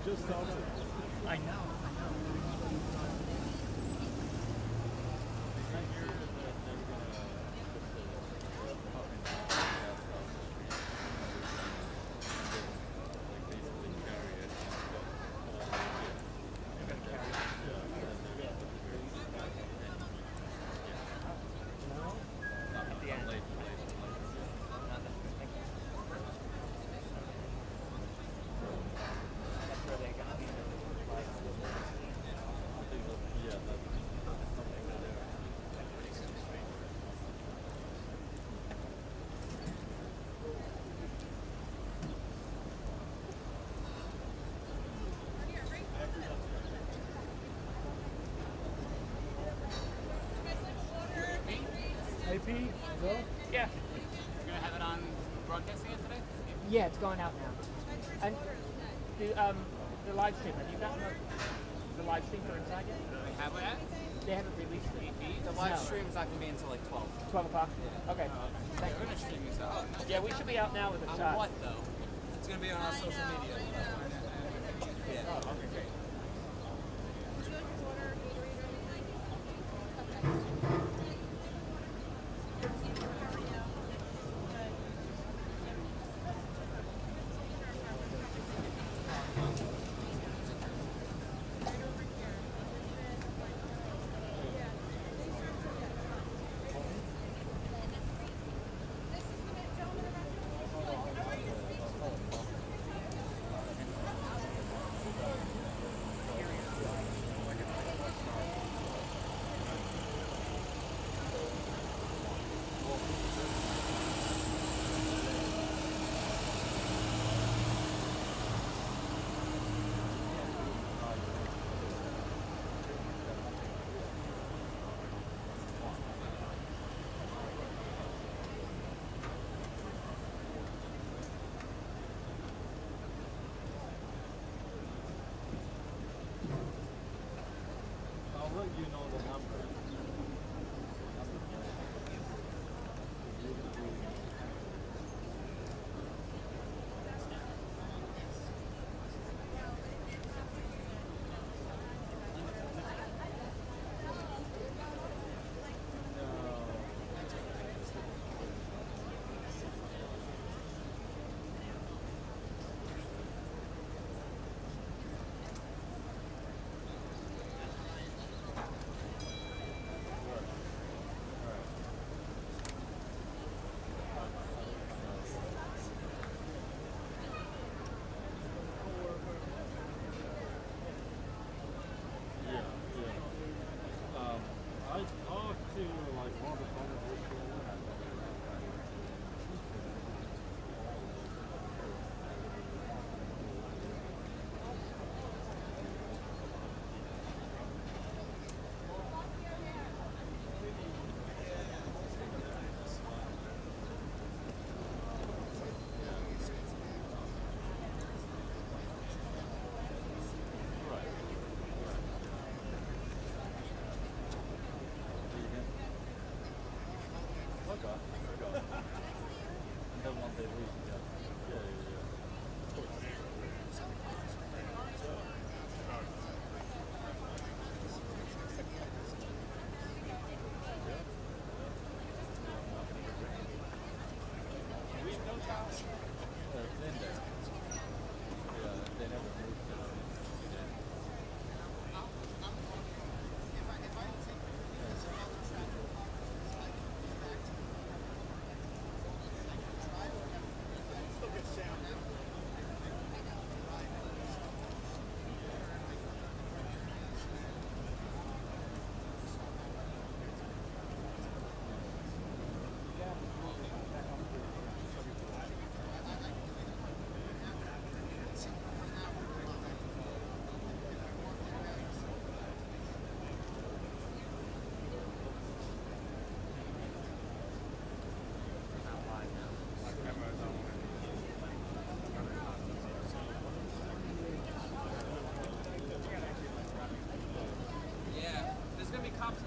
Just I know. AP, go? Yeah. You're gonna have it on broadcasting it today? Yeah, it's going out now. And the live stream, have you gotten the live stream for Inside yet? They have it? They haven't released it. The live stream is not gonna be until like 12. 12 o'clock? Yeah. Okay. They're gonna stream this out. Yeah, we should be out now with a shot. On what though? It's gonna be on our social media. Yeah. Oh, okay, great.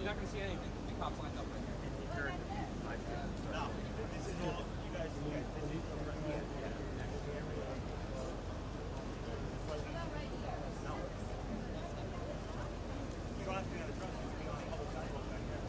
You're not going to see anything. The cops lined up right here. No, this is all you guys. You don't have to be on the truck. You can be on the public sidewalk back here.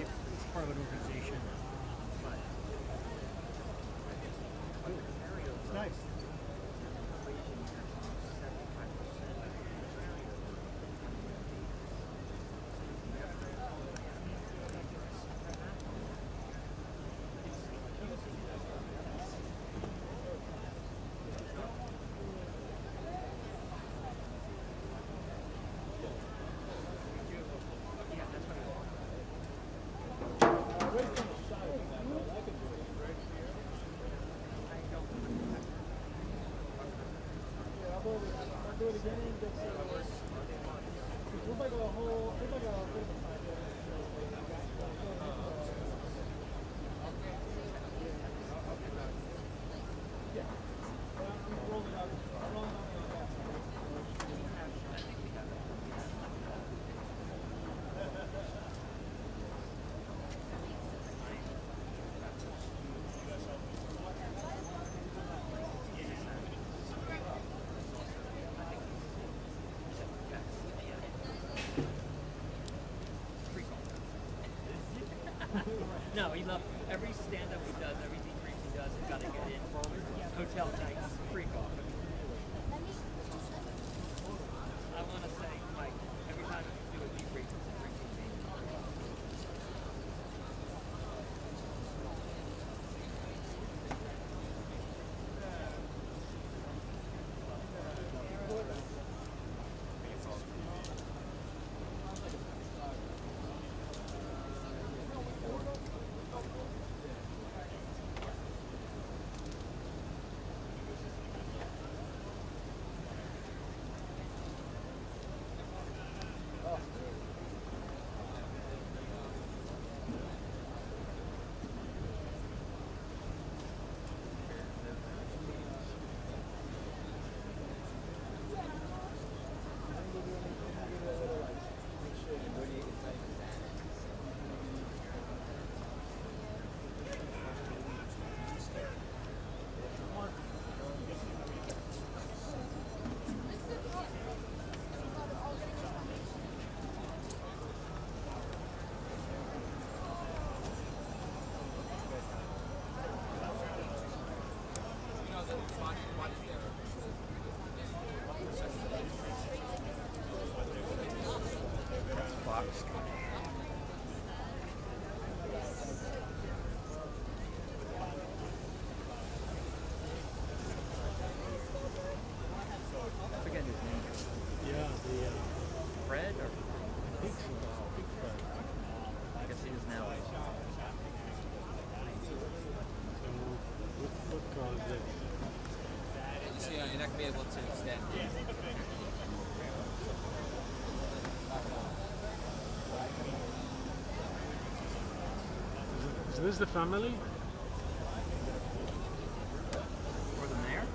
It's part of an organization. It's nice. Do it again. We'll make a whole. We'll make a yeah. Roll it out. Roll it out. No, he loves every stand-up he does, every debrief he does, he's got to get in hotel nights, freak off. I want to say, Mike, every time you do a debrief, it's a freaking thing. be able to extend. Is this the family? Or the mayor?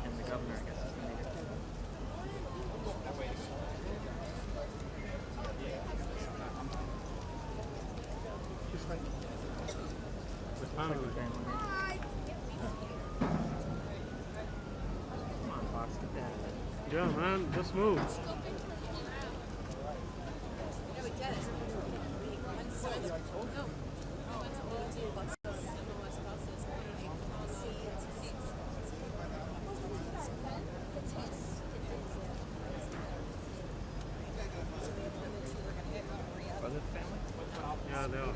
And the governor, I guess, is the mayor. The family. Come on, Fox, get that. Yeah, man, just move. No, we did it. Brother's family? Yeah, they are.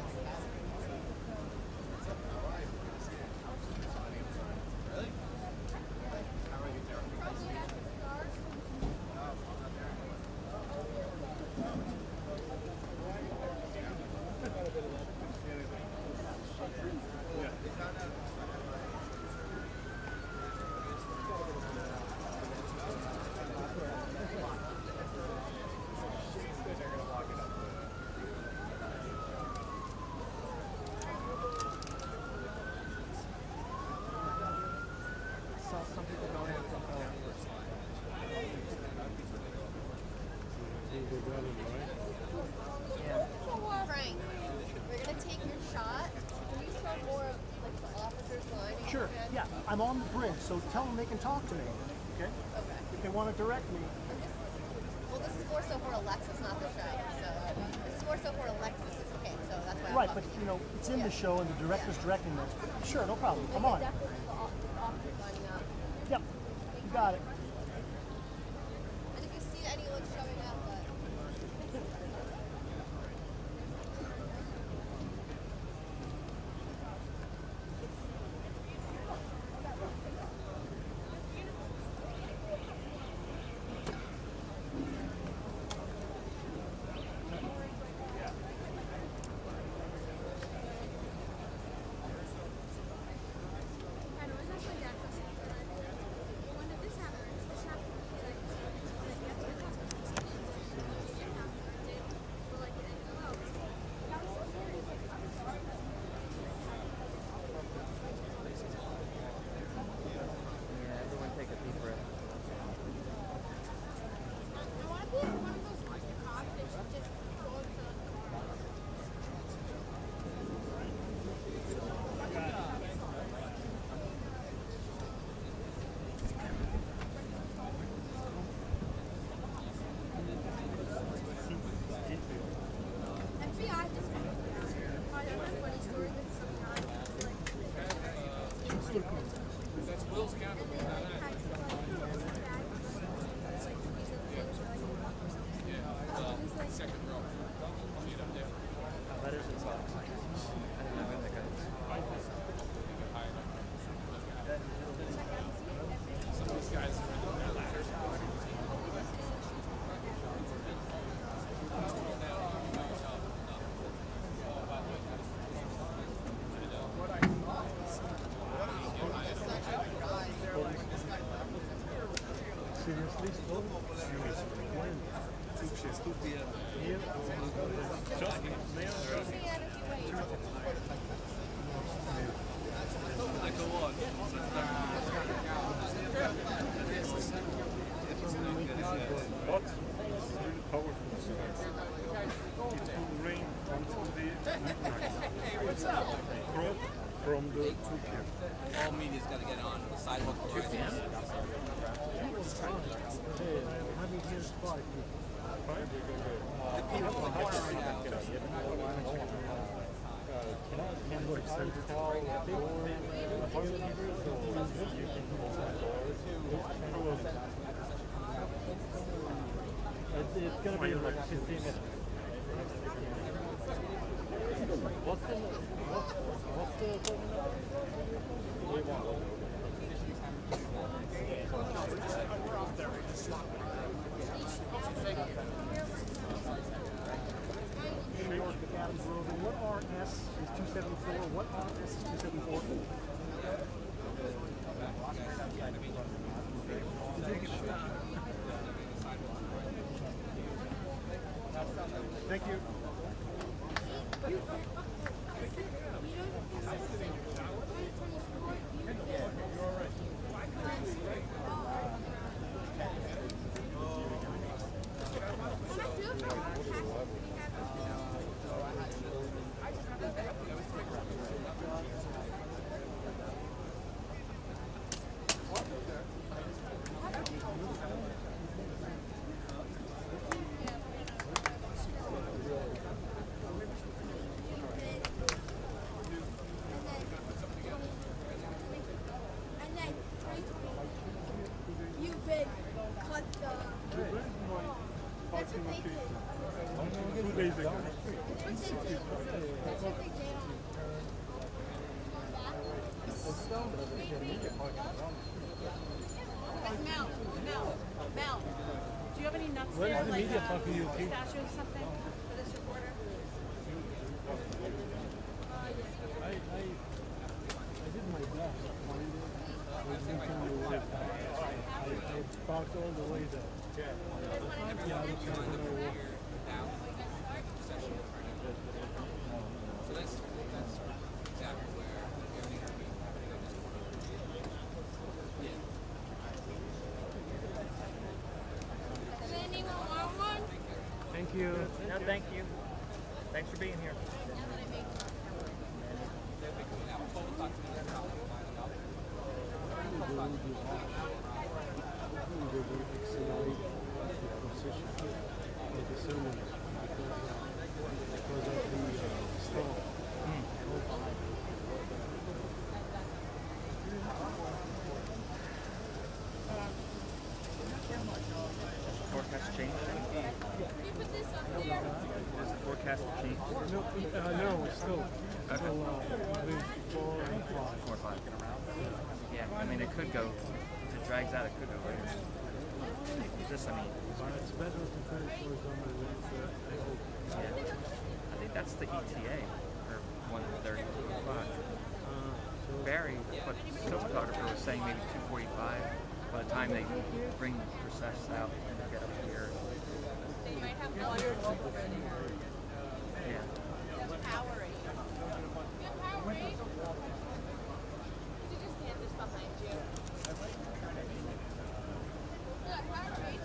Saw some people going out to Yeah. Frank, we're gonna take your shot. Can you show more of like the officers lining? Sure, yeah, I'm on the bridge, so tell them they can talk to me, okay? Okay. If they want to direct me. Well, this is more so for Alexis, not the show. So this is more so for Alexis' case. So that's why. Right, but you know, it's in the show and the director's directing it. Sure, no problem, come on. Definitely the officers lining up. Yep, you got it. And if you see anyone showing up, Yeah, everyone take a deep breath. FBI just find out a funny story that sometimes That's Will's camera. Second row. Meet up there. Letters and socks. I don't know where that goes. Some of these guys are in their ladders. Seriously? Here? What? It's really powerful. It will rain until the midnight. From the 2 p.m. All media's got to get on the sidewalk. 2 p.m. Hey, I'm having here 5 people. It's gonna be like 15 minutes. What's the New York, Adams Road, and what RS is 275? What office is 274? Thank you. Mel, do you have any nuts Where's there, the like media talking to you, Keith? pistachio or something for this reporter? I did my best. I parked all the way there. Yeah, I was trying to know. So that's exactly where everything Thank you. No, thank you. Thanks for being here. Forecast change? Does the forecast change? No, it's still 4 and 5. 4 or 5. Yeah, I mean, it could go, if it drags out, it could go later. Just, I mean, But it's better to finish horizontal with I hope. yeah. I think that's the ETA for 1:30 to 5. Barry, but the cinematographer was saying maybe 2:45 by the time they bring the process out and get up here. They might have water already. Yeah. Power rate. Power rate? Could you just hand this behind you? Yeah, power rate.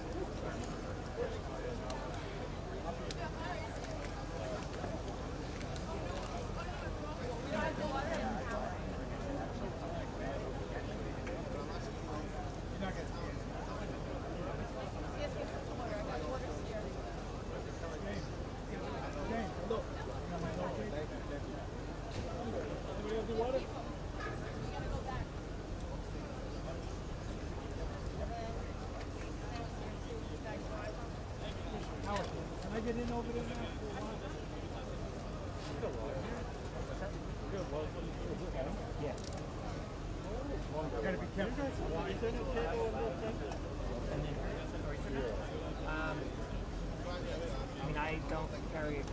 Can I get in over there now? Yeah. Gotta be careful. I mean, I don't carry it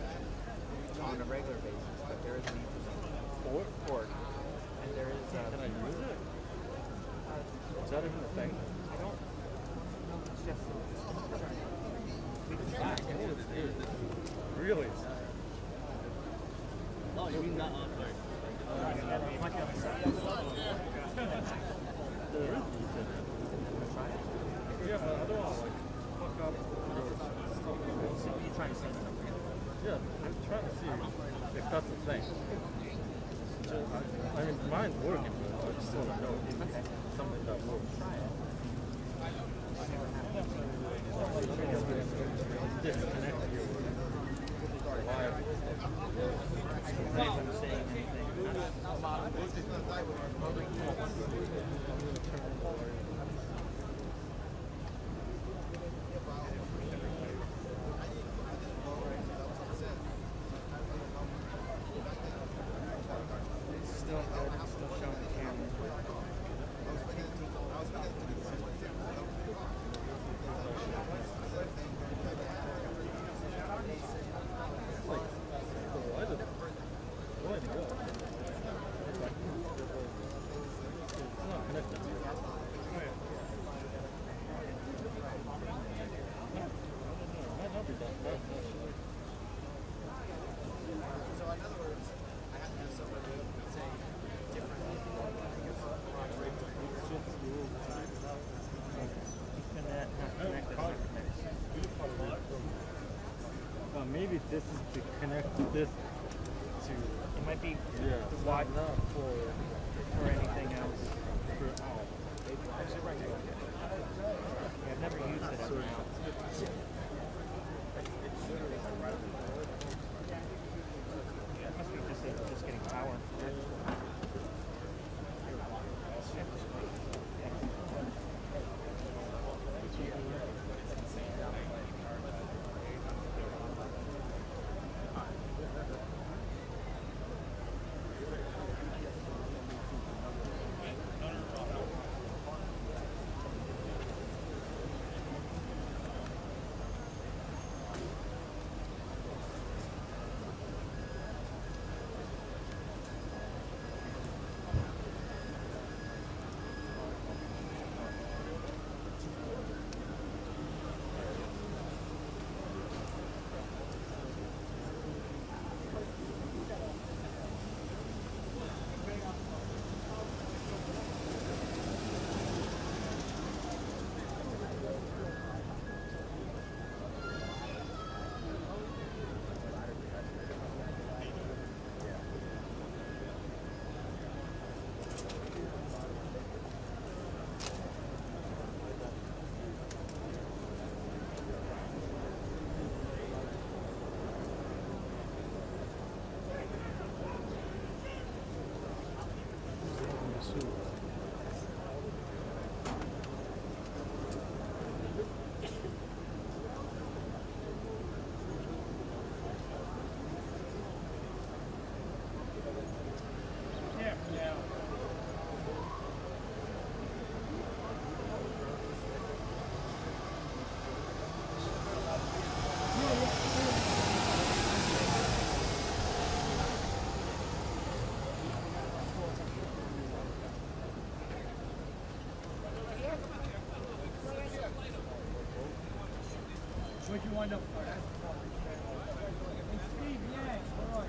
on a regular basis, but there is an port, and there is. Can I use it? Is that even a thing? I don't know if it's just. We can try. Really? Oh, you mean not on there? It might be on the side. Yeah, but I don't want to fuck up. So you're trying to say something? Yeah, I'm trying to see if that's a thing. I mean, mine's working, but I just want to know if it's something that works. Disconnect you. Wire. Still good. Still showing the camera. this to. It might be wide enough for anything else. Actually, right. Yeah, I've never used it. It must be just getting power. Where'd you wind up? Steve, yeah, all right.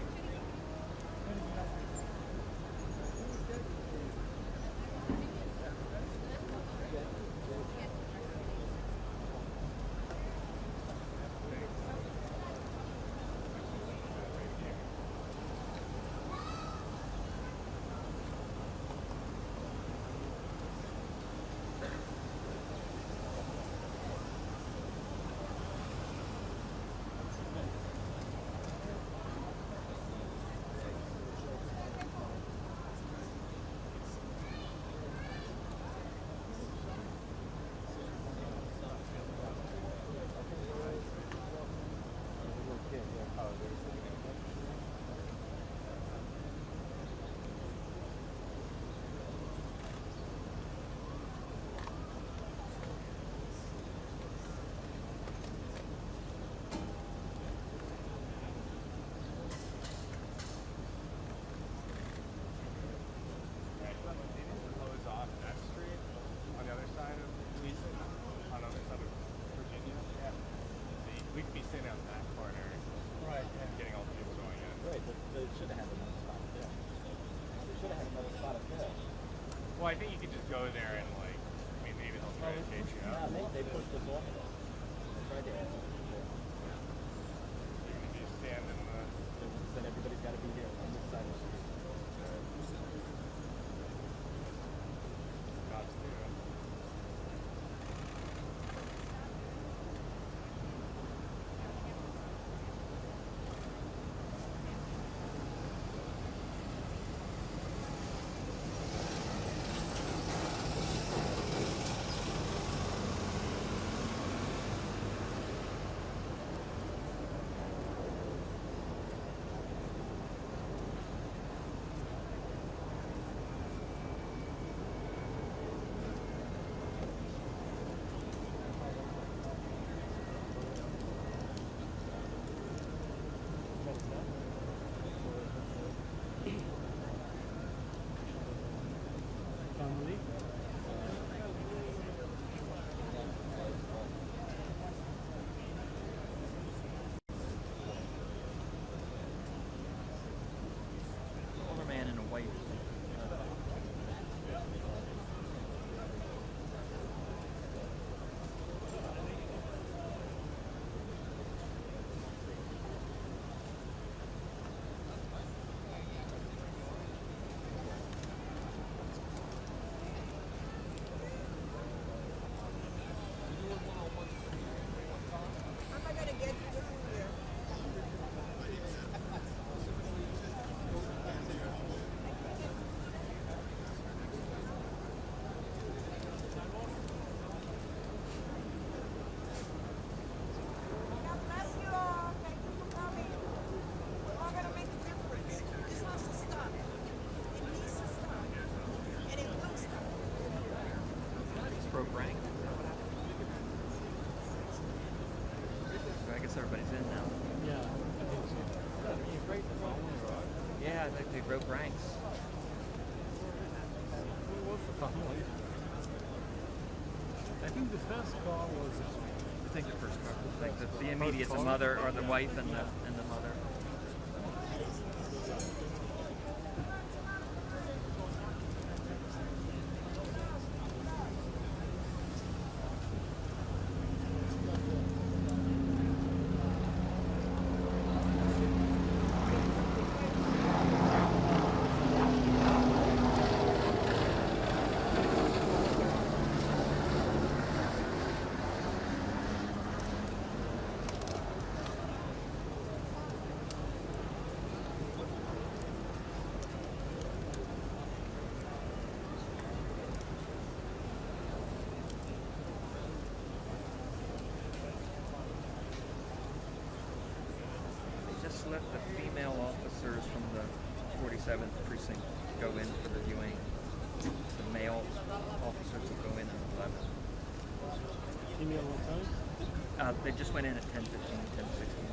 Well, I think you could just go there and like, I mean, maybe they'll try to chase you out. They pushed us off. They tried to end it. You're gonna be standing in the. Then everybody's got to be here on this side of the street. Cops do. broke rank. So I guess everybody's in now. Yeah, I think so. Yeah, I think they broke ranks. What's the family? I think the first car was. I think the first car. I think the immediate, the mother or the wife and the mother. Let the female officers from the 47th precinct go in for the viewing. The male officers will go in at 11. Female what time? They just went in at 10:15, 10:16.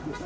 So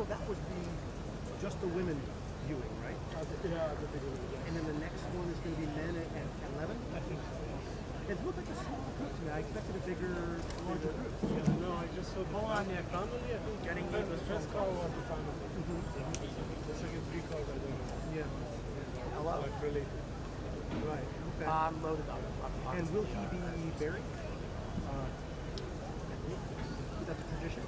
that would be just the women viewing, right? Yeah, the bigger one. And then the next one is going to be men at 11? I think so. It looked like a small group to me. I expected a bigger, larger group. Yeah, no, I just saw the family. I think Getting the the first car was the family. The second three cars I don't know. Yeah. Hello. Like really. Right. Okay. I'm loaded up. And will he be buried? Is that the tradition?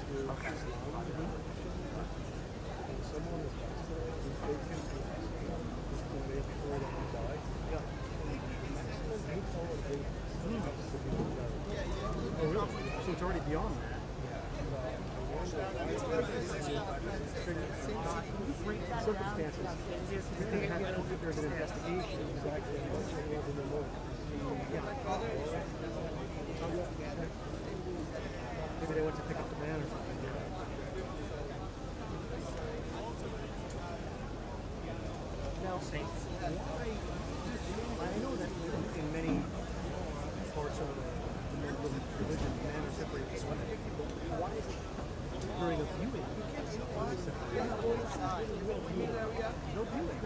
Okay. And someone is taken to make sure that he died. Yeah. Maximum 8 hours later, has to be done. Oh, really? So it's already beyond that. Circumstances. You think there's an investigation. Exactly. Yeah. Maybe they went to pick up the man or something. Now, I know that in many parts of the Muslim religion, men are separated from women. Why is it during a viewing? You can't see why it's separated. No viewing.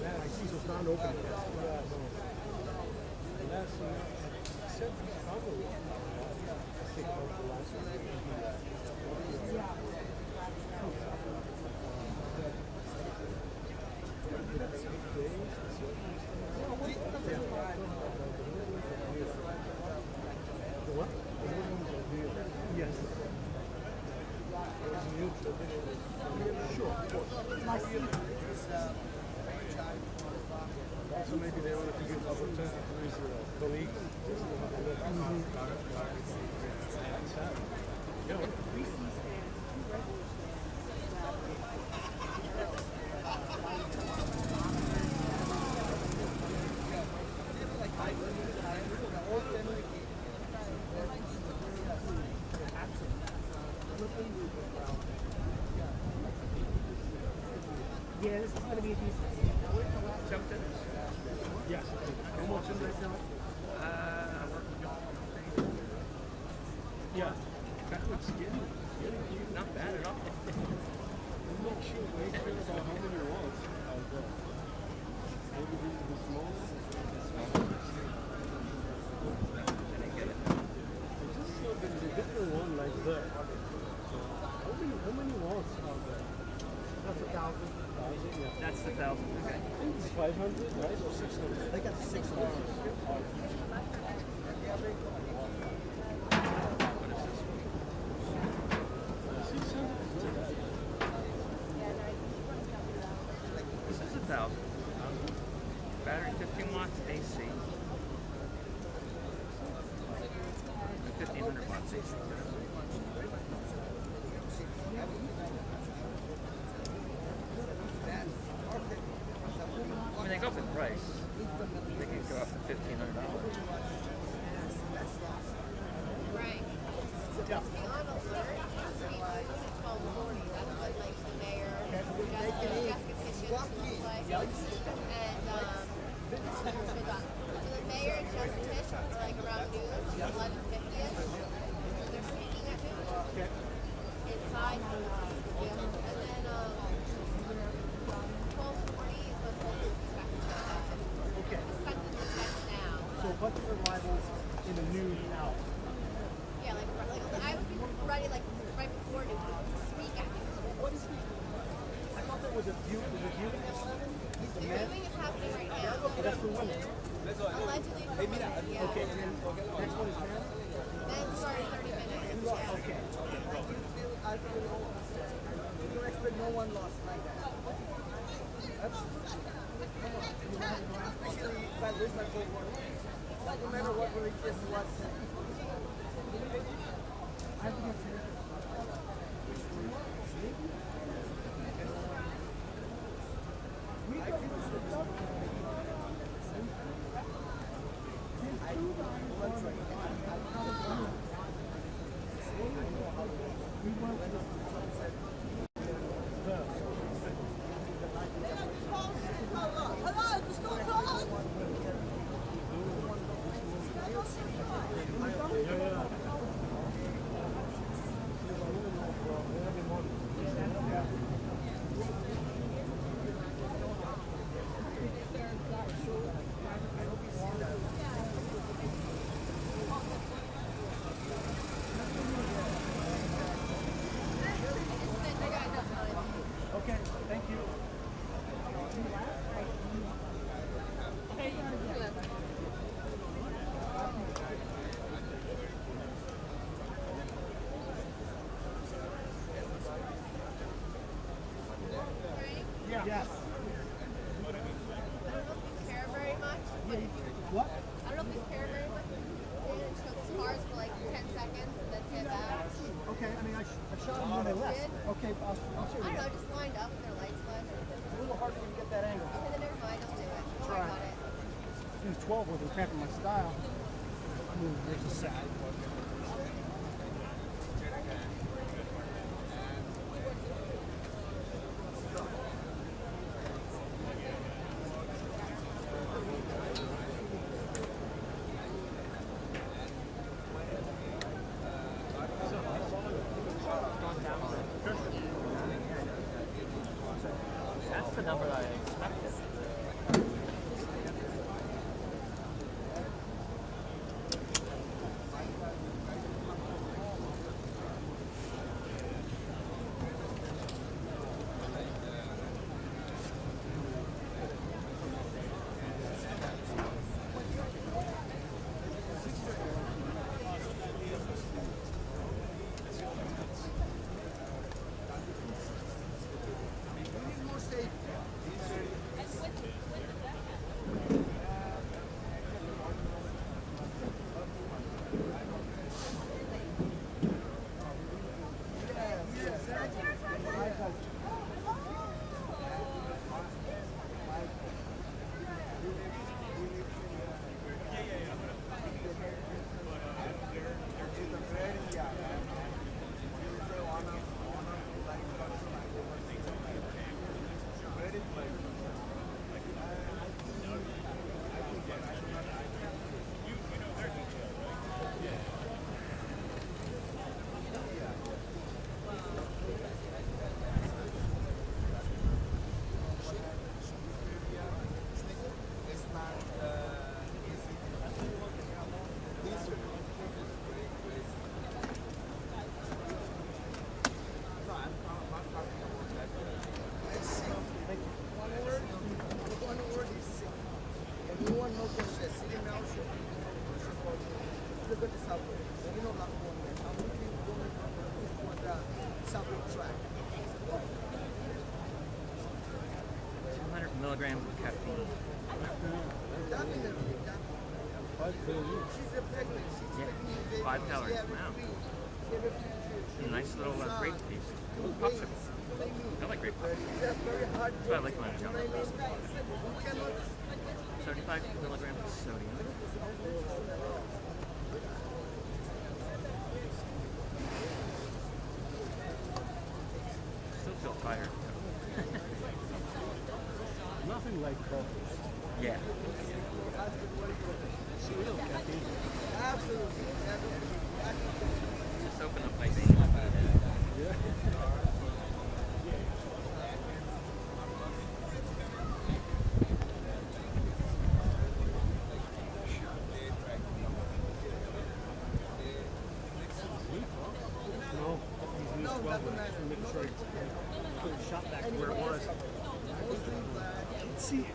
I see, so it's not open yet. The what? Yes. Sure, of course. So maybe they wanted to give opportunity to his colleagues. Yeah, this is going to be a decent. Jump to this. Yes. How much is this now? Yeah. That looks skinny. Not bad at all. I'm not sure about how many walls are there. Maybe these are the smallest. I just saw there's a different one like that. How many walls are there? That's 1,000. 1,000? Yeah. That's the 1,000. Okay. I think it's 500, right? Or 600? They got 600. This is 1,000. Battery 15 watts AC. 1,500 watts AC. I mean, they go up in price. They can go up to $1,500. Right. The on alert has to be like 12:40. That's what like the mayor, Jessica Tishan looks like. And so the mayor and Jessica Tish are like around noon, 11:50ish. They're speaking at noon. Inside. Yeah. And then 12:40 is when Holden expected to happen. Okay. Send them the text now. So budget arrivals in a noon hour. Yeah, like I would be ready like right before to speak at you. What is he? I thought there was a viewing at 11. The viewing is happening right now. Oh, that's for women. Allegedly for women, yeah. Okay, and then next one is men? Then start in 30 minutes. Yeah. Okay. I don't expect no one lost like that. That's, come on. Especially if I lose my whole world. No matter what religious was. I think it's okay, thank you. Yeah. Yes. I don't know if you care very much. What? I don't know if you care very much. They didn't show the cars for like 10 seconds and then hit back. Okay, I mean, I shot them when they left. Did? Okay, I'll show you. I don't know, just lined up with their lights flashed. It's a little hard for me to get that angle. Okay, then never mind, don't do it. Don't worry about it. Use 12 wasn't cramping my style. There's a side. That's the number that I expected. More safe. And with milligrams of caffeine. Definitely. 5 calories. She's a pregnant. She's Yeah, taking the baby. 5 calories. She Wow. She had a A nice little grape piece. Popsicle. I like grape popsicles. That's very hard. That's what I like when I'm You know young. what I mean? We cannot. 75 milligrams of sodium. Still feel tired. Nothing like coffee. Yeah. It's real caffeine. Absolutely. Just open up my veins. Yeah. No, doesn't matter. Shot back to where it was. See.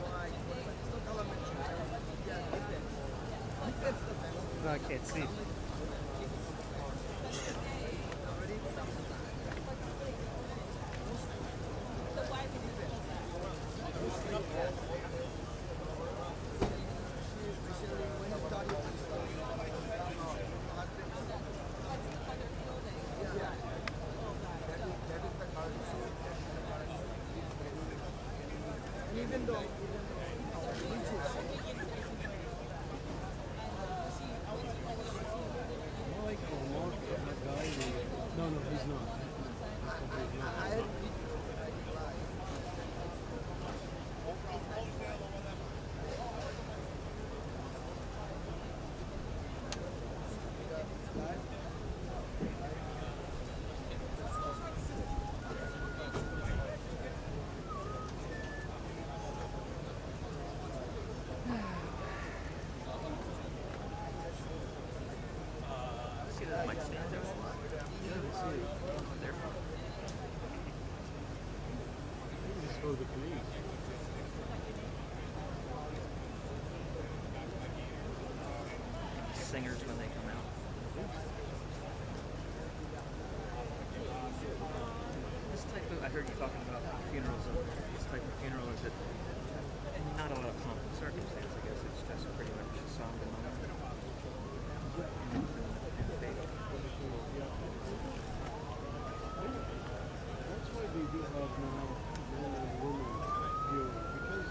No, I can't see. Even though Like Omar, that guy. No, he's not. I had See that mic stand there? There. Just for the police. Singers when they come out. This type of, I heard you talking about funerals, this type of funeral is and not a lot of pomp and circumstance, I guess it's just pretty much a somber moment. And faith. That's why they do have now men and women here. Because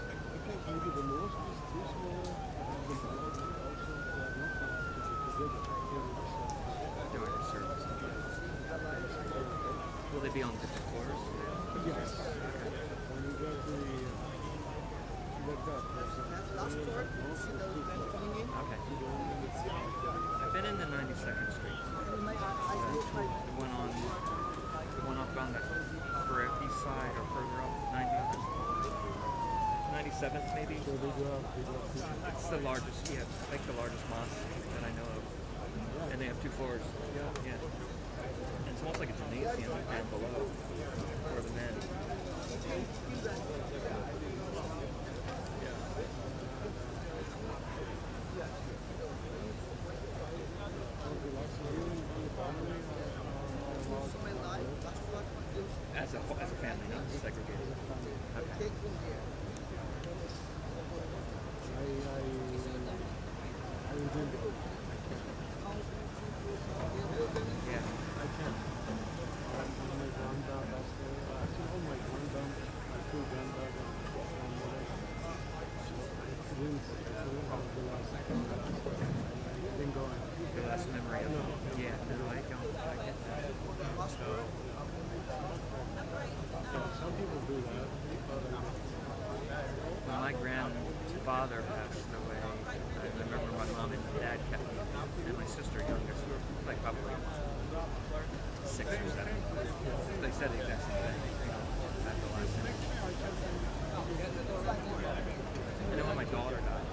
maybe the mosque is too small, the crowd also not allowed to get together. During the service. Will they be on different floors? Yes. When you go to the like that, there's a Okay. I've been in the 92nd Street. The one up on the east side or further up, 97th maybe. so they do have people. It's the largest, yeah, like the largest mosque that I know of. And they have 2 floors. Yeah. And it's almost like a gymnasium down below for the men. As a family, not segregated. Okay. I remember. Yeah. I can. When my granddad passed away, actually, all my granddad, my two granddad and grandmother. I didn't have the last. I didn't go in. The last memory of yeah, no, I get that. Some people do that. When my grandfather passed away, I remember my mom and dad kept me, and my sister youngest, we were like probably 6 or 7. They said the exact same thing, at the last minute. And then when my daughter died,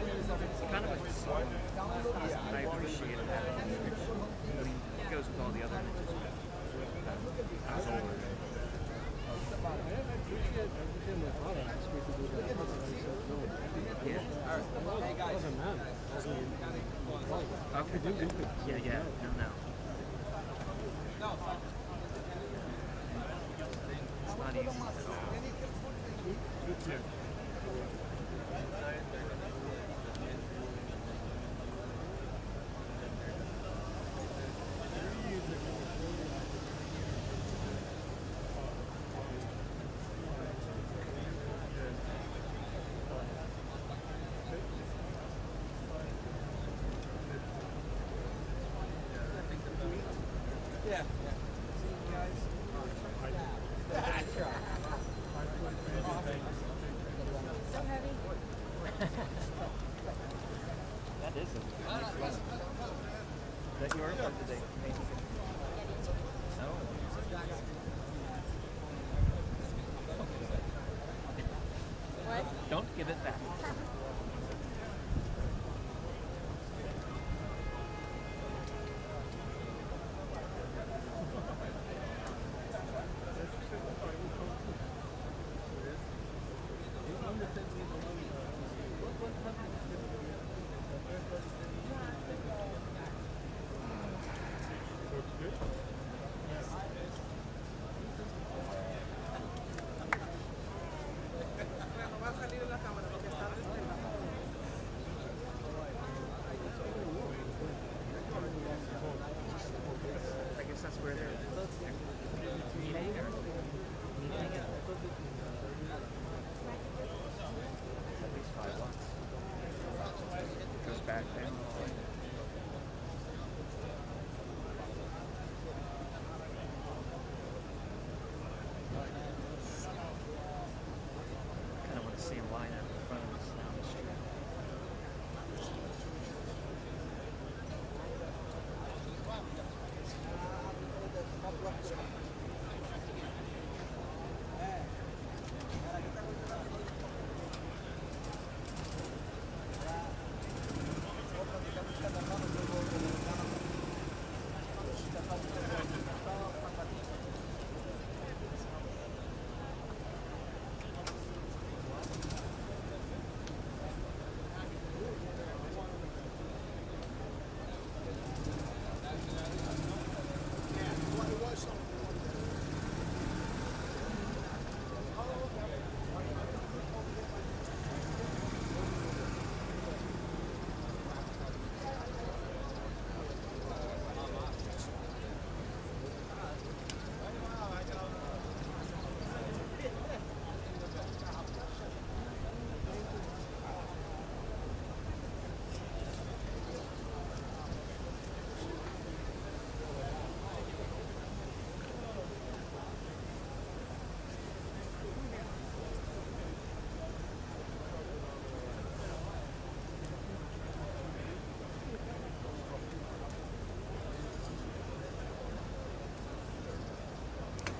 it's kind of like a song. I appreciated that. I mean, it goes with all the other images. I was older. I appreciate everything my father asked me to do that. I said no. Yeah. I was a man. I was Okay. Yeah. No. It's not easy at all. Yeah. See you guys. So heavy. That is a nice one. Is that yours or did they make it? No. What? Don't give it back. Va a salir en la cámara porque está despegado. I guess that's where they're meeting or meeting at least 5 blocks. Goes back there. Kind of want to see him line up in front of us down the street.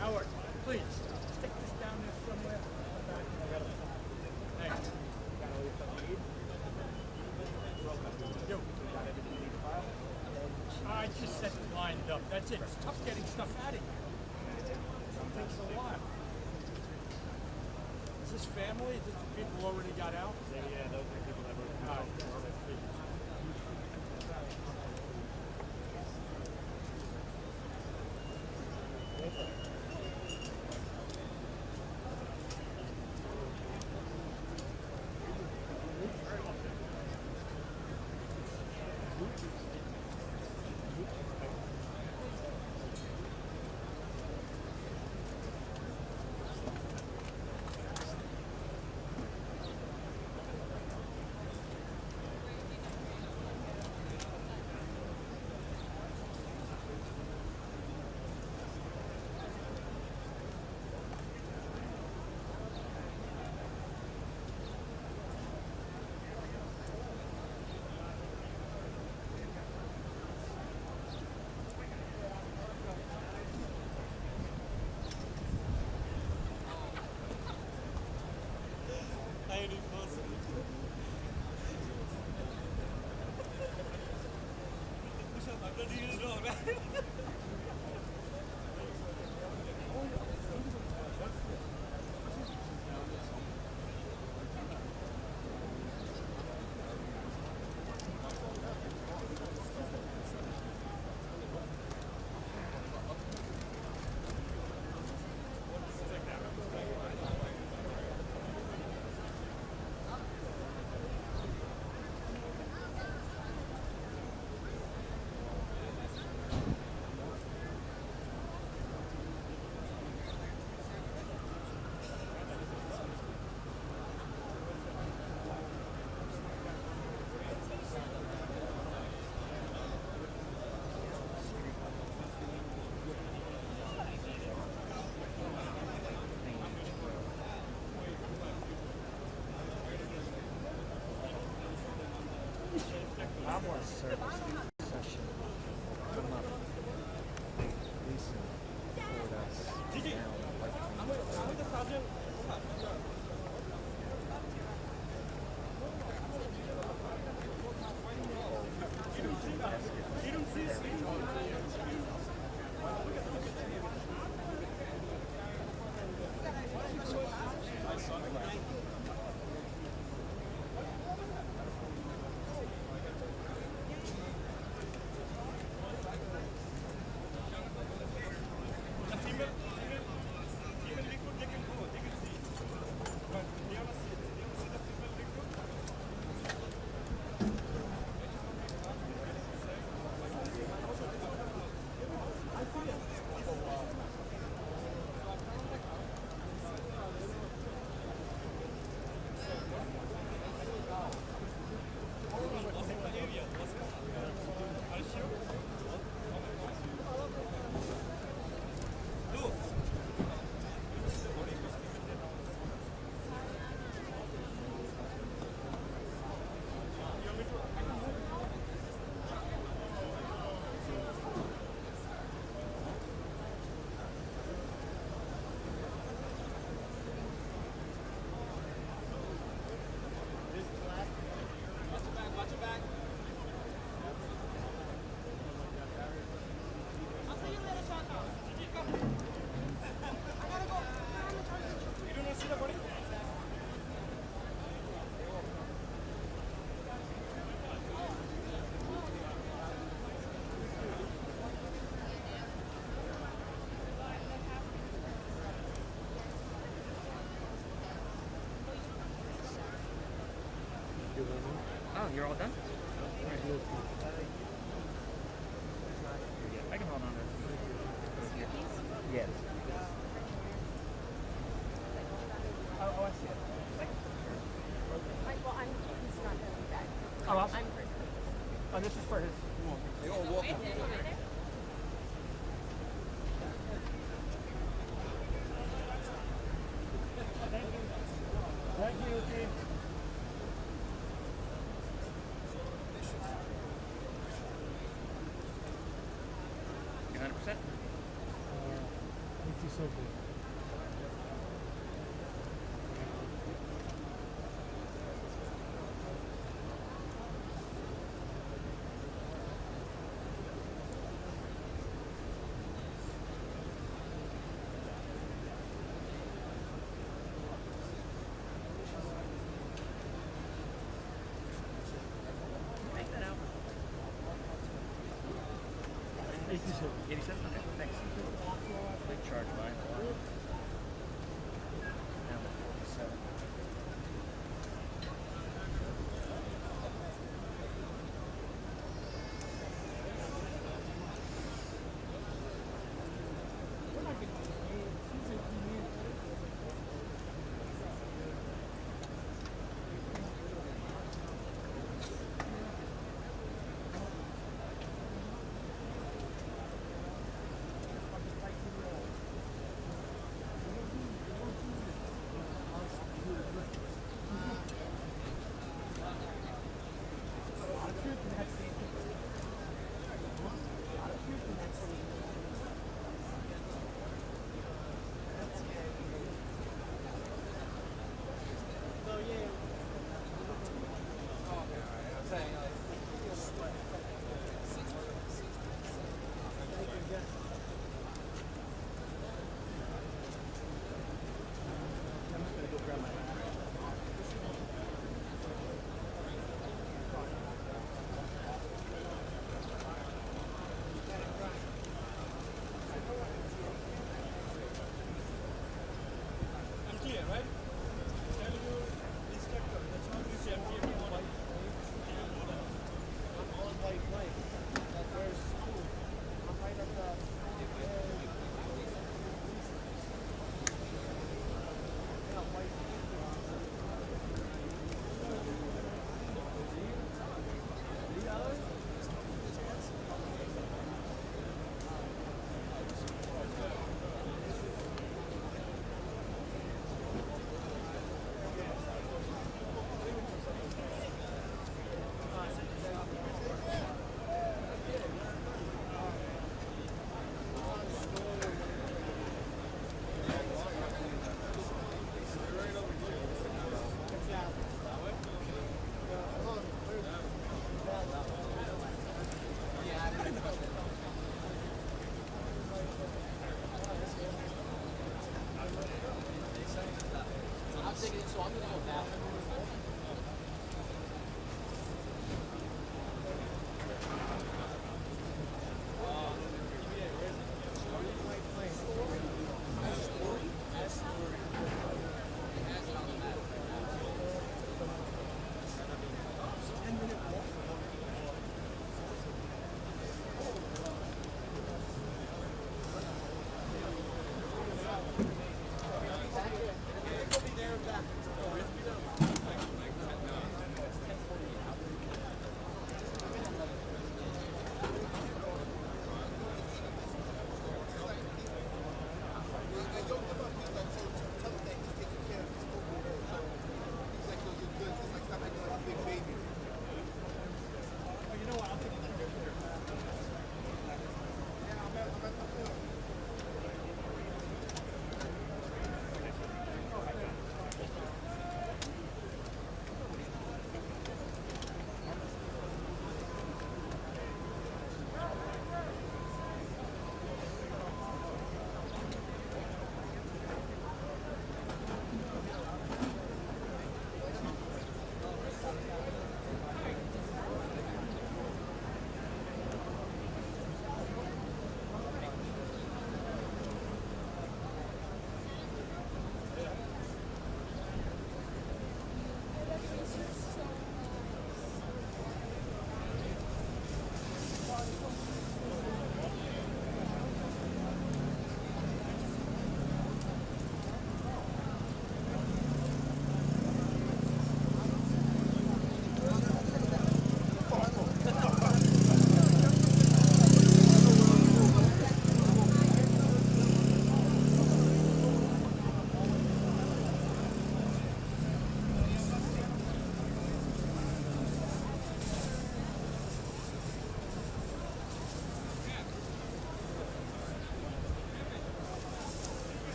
Howard, please, stick this down there somewhere. Thanks. You. I just said it lined up. That's it. It's tough getting stuff out of here. It takes a while. Is this family? Is this the people who already got out? Yeah, those are the people that were All right. Our service session come up. Lisa poured us down like Oh, you're all done? I can hold on to it. yes. Oh, I see it. Well, he's not going to be back. Oh, I'm for oh, this is for his. You're all welcome. Thank you, Steve. You 100%? 80 something. Take that out. 87. 87? Okay, thanks. Big charge mine. Down to 47.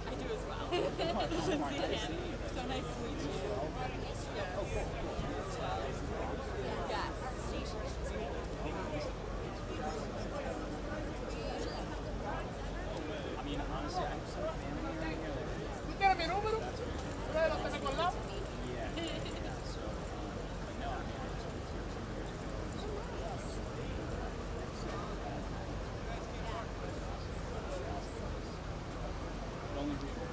I do as well. So nice to meet you. Yes. Yes. I mean, honestly, I have some family here. ¿Usted era mi número? ¿Usted lo tengo al lado? Yeah. So, but no, I mean, I just moved here 2 years ago. The only reason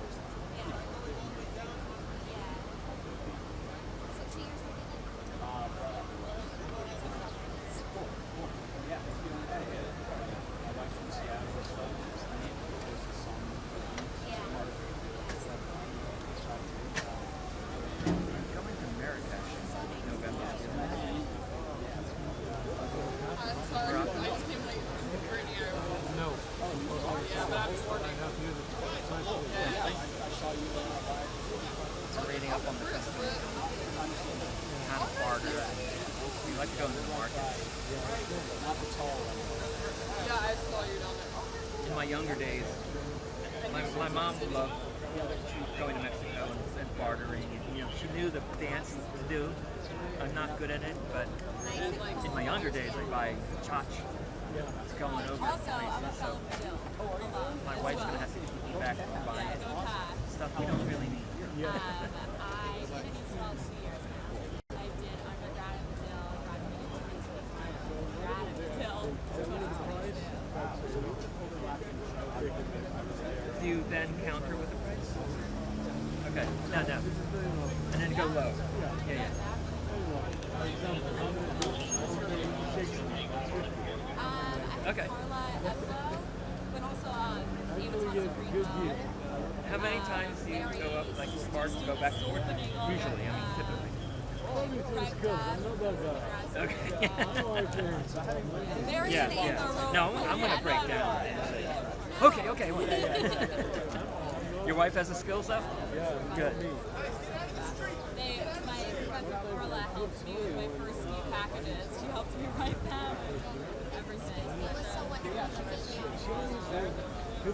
reading up on the country, how to barter. We like to go to the market. Yeah, I saw you down there. In my younger days, my mom loved going to Mexico and bartering. And, you know, she knew the dance to do. I'm not good at it, but in my younger days, I buy chach. It's going over Also, I'm a places. So fellow Brazil. my wife's gonna have to keep me back from buying stuff we don't really need. I did in Israel 2 years now. I did undergrad in Brazil, graduated in 2025. Grad in Brazil. Do you then counter with the price? Okay, no. And then go low. Yeah. Okay. But also, Amazon's How many times do you go up like smart to go back to work? Usually, I mean, typically. Okay. Yeah. No, I'm gonna break down. Okay. Your wife has the skills up? Yeah. Good. My professor Carla helped me with my first few packages. She helped me write them. Everything. It was so wonderful to meet you. 50%.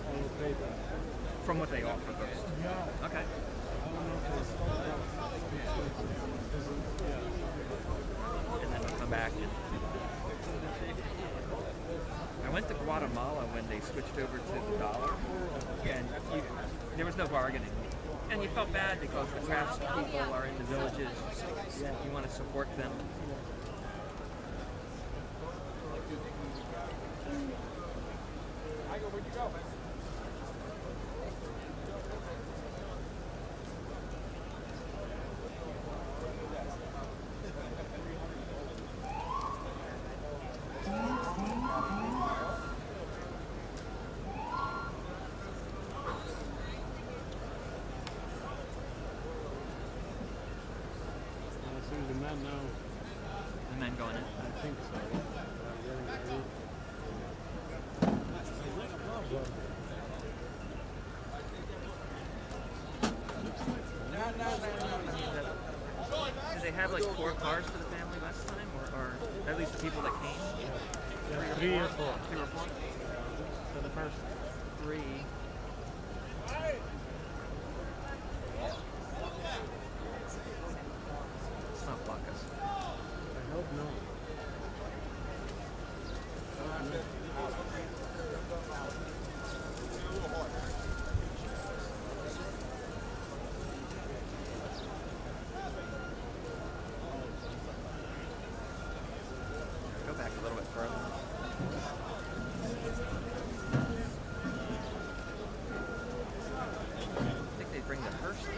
I will pay that. From what they offer first. Yeah. Okay. And then we'll come back. I went to Guatemala when they switched over to the dollar, and there was no bargaining. And you felt bad because the craftspeople are in the villages. You want to support them. Where'd you go? The man now. The men going in? I think so. Did they have like 4 cars for the family last time, or at least the people that came? Yeah, 3 or 4. 3 or 4? So the first 3. Let's not block us. I hope not. Go back a little bit further. I think they bring the hearse in.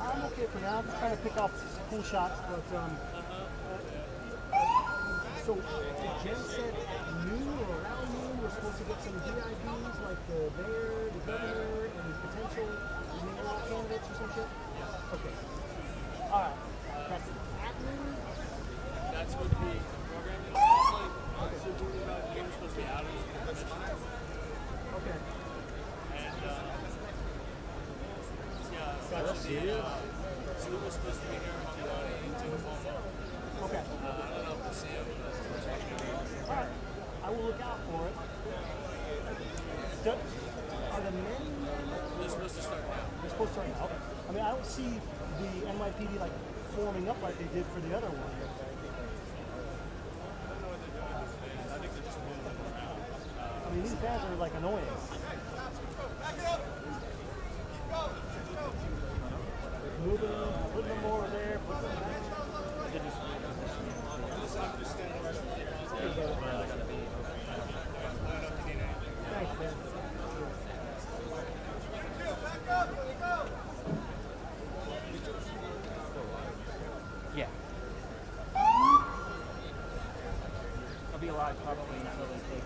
I'm okay for now. I'm just trying to pick off cool shots, but so Jen said at noon or around noon we're supposed to get some VIPs like the mayor, the governor, and potential mayoral candidates or some shit. Okay. All right. That's at noon. That's what the program is. It's like, you're supposed to be out of this. Okay. And, yeah, so was supposed to be here until the phone. Okay. All right. I will look out for it. Are the men? They're supposed to start now. They're supposed to start now. Okay. I mean, I don't see the NYPD like forming up like they did for the other one. I mean, these fans are like annoying. Moving them, putting them over there, putting them back. Thanks, man. Yeah. I'll be alive probably until they take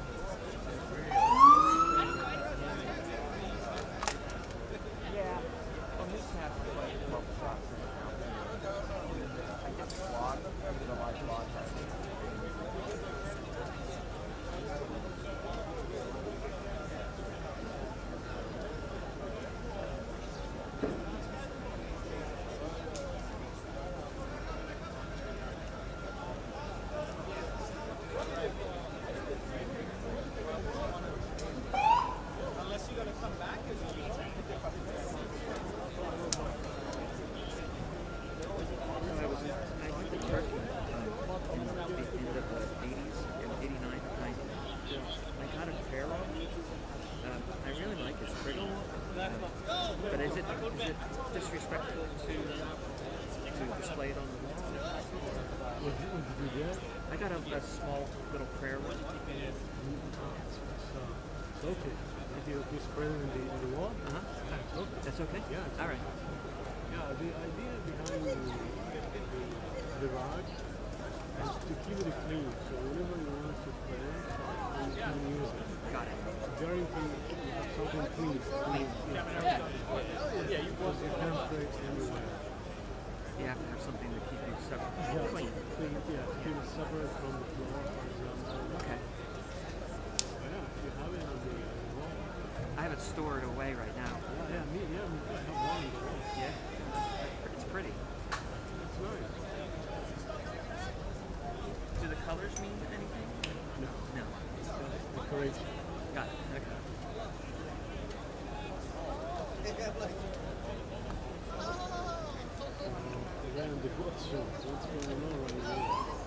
yeah. Well, this has to like 12 shots in the house. I get the vlog, I do the live vlog. But is it disrespectful to display it on the wall? What did you get? I got a small little prayer one. It's okay. Did you spread it in the wall? Uh-huh. Okay. That's okay? Yeah. All right. Yeah, the idea behind the rod is to keep it clean. So whenever you want to play, you can use it. Got it. Guarantee you have something clean. Clean. Yeah, you can't play anywhere. You have to have something to keep you separate. Yeah, Clean. Yeah, keep it separate from the floor, for example. Okay. Yeah, you have it on the wall. I have it stored away right now. Yeah, I have one on the wall. Yeah. It's pretty. It's nice. Do the colors mean anything? No. No. Decoration. Got it. Okay. Around the courtroom, what's going on right now?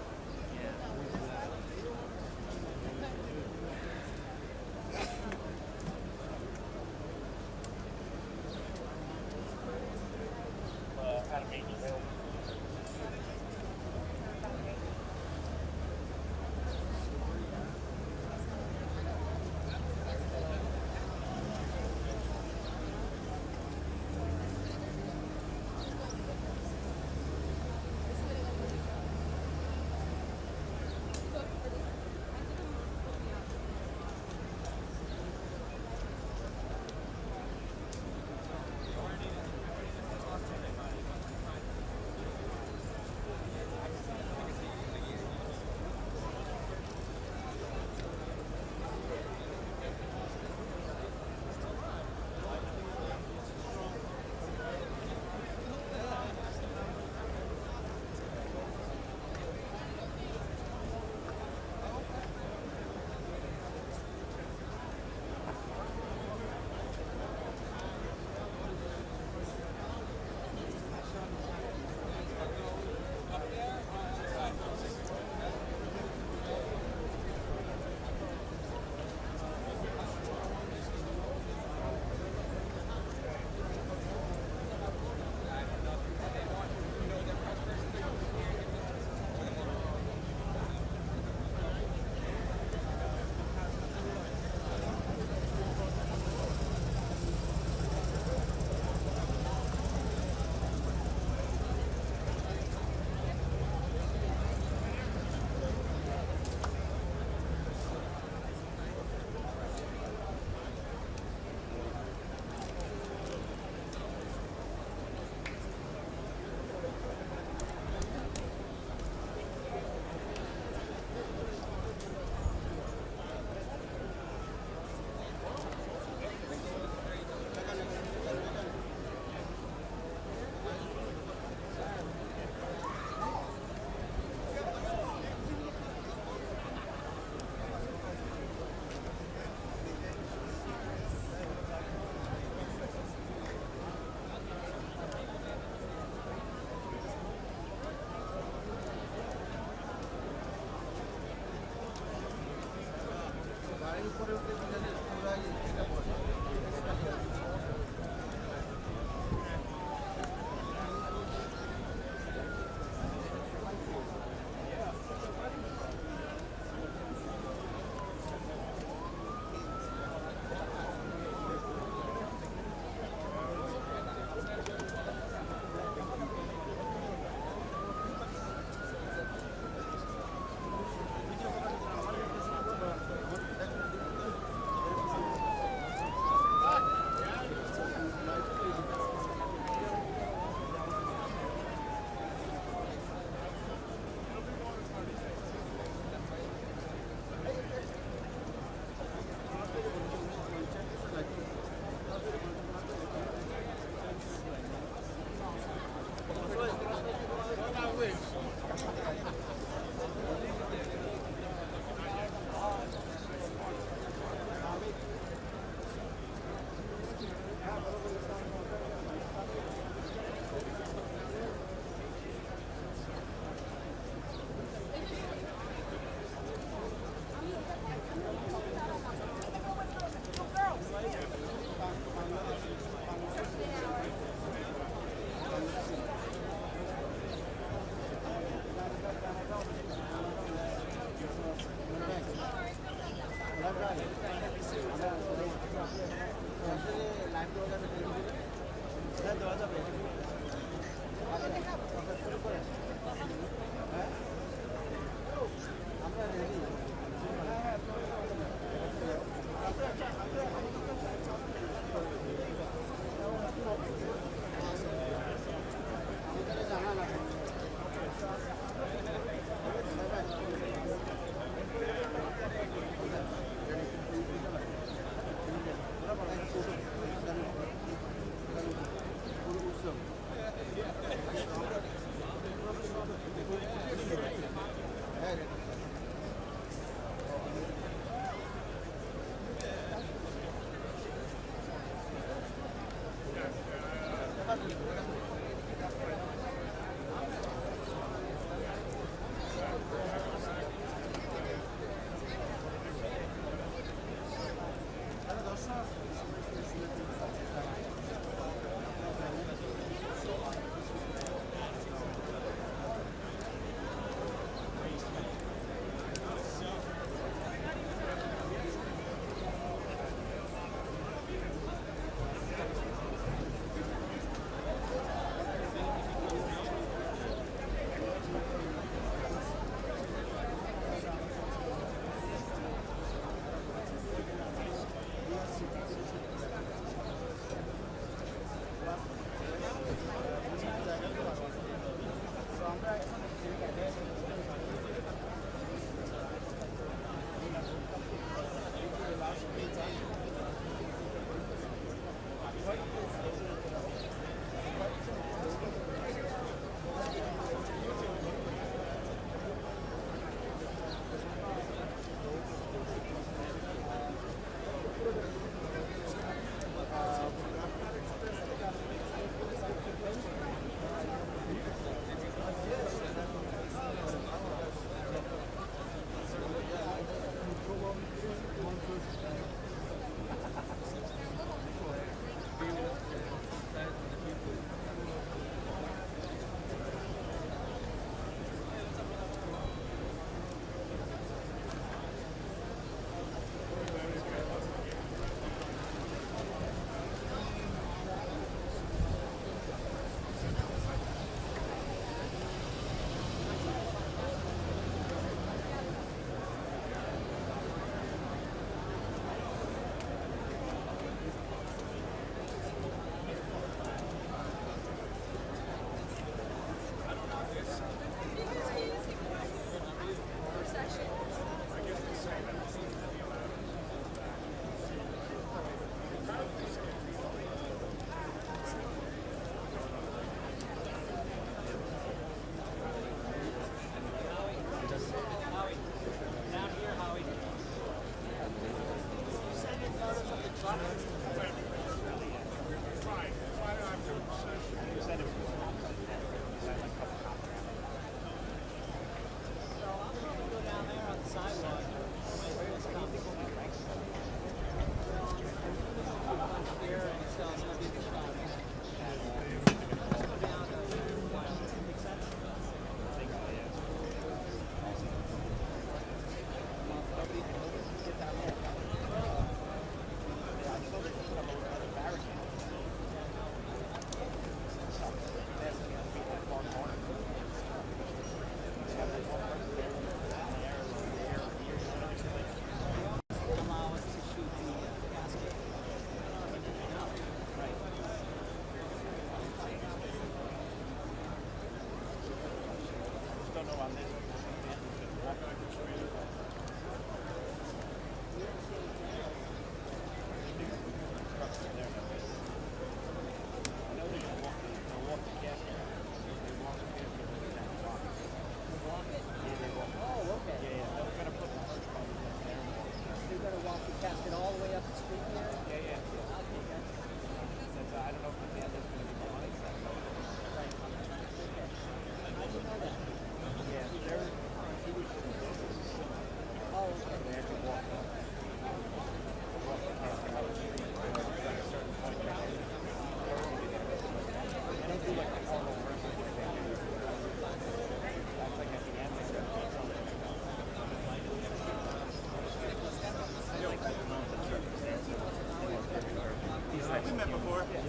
He's like We met before. Yeah,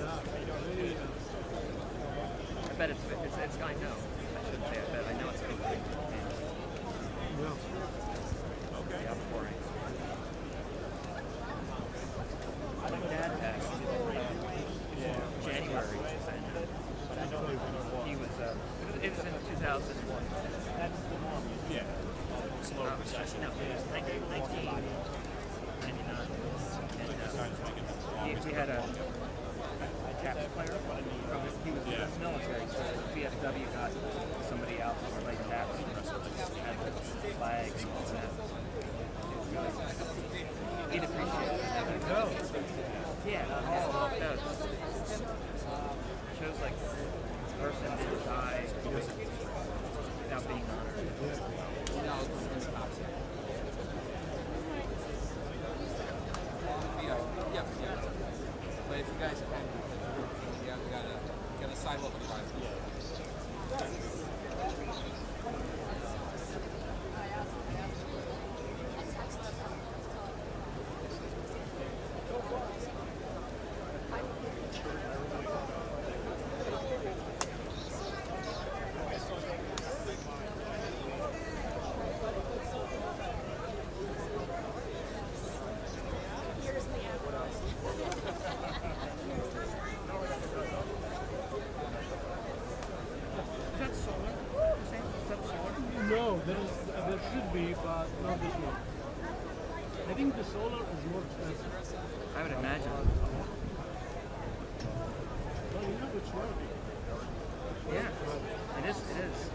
very, I bet it's I know. I shouldn't say I bet. I know it's good. yeah. Yeah, boring. My dad passed in January, and he was, it was in 2001. Yeah. Slow recession. No, it was 1999. And we had a tax player from he was military, so VFW got somebody out to play taps and had flags and all that. He'd appreciate it. Yeah, that shows like the person didn't die without being honored. But if you guys have had, we got a sidewalk on the right. No, there should be, but not this one. I think the solar is more expensive. I would imagine. Well, you know which one? Yeah, it is. It is.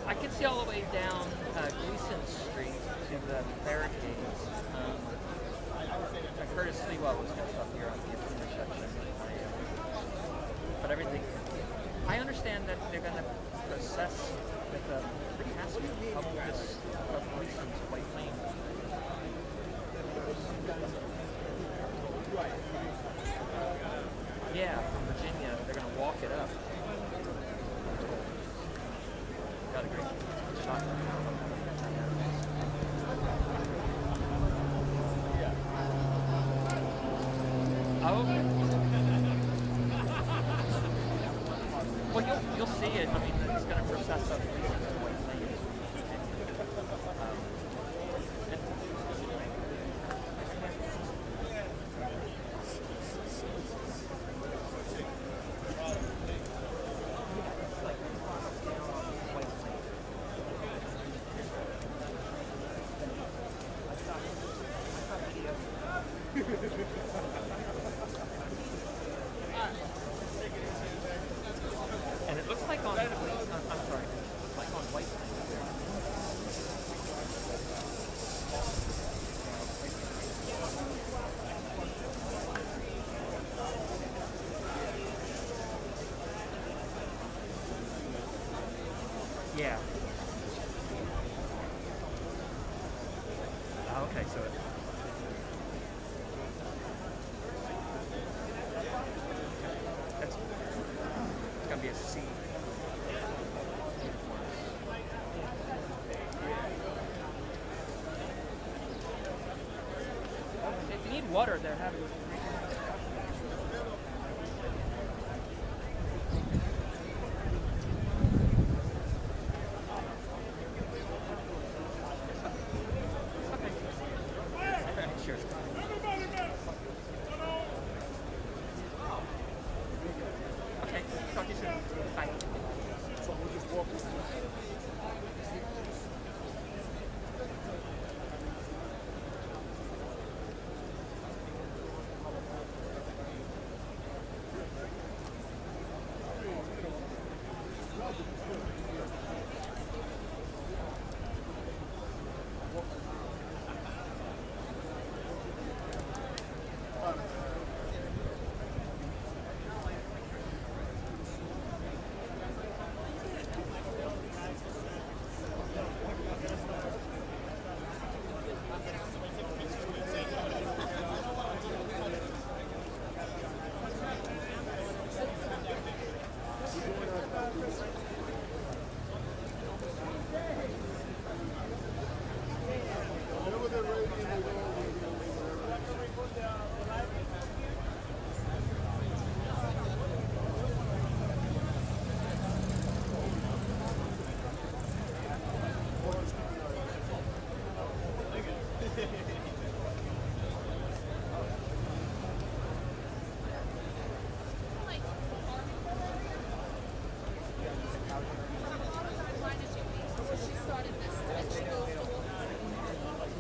I can see all the way down Gleason Street to the barricades. Curtis Sewell was next up here on the intersection. But everything, I understand that they're going to process with the casket of this of Gleason's white lane. Yeah, from Virginia, they're going to walk it up. Got a great shot. Oh, okay. Well, you'll see it. I mean, it's going to process up Gleason's white lane. And it looks like on, I'm sorry, like on white lane. Yeah. Oh, okay, so it's gonna be a see. If you need water, they're having. Sure. Okay, talk to you soon. Bye. So we'll just walk.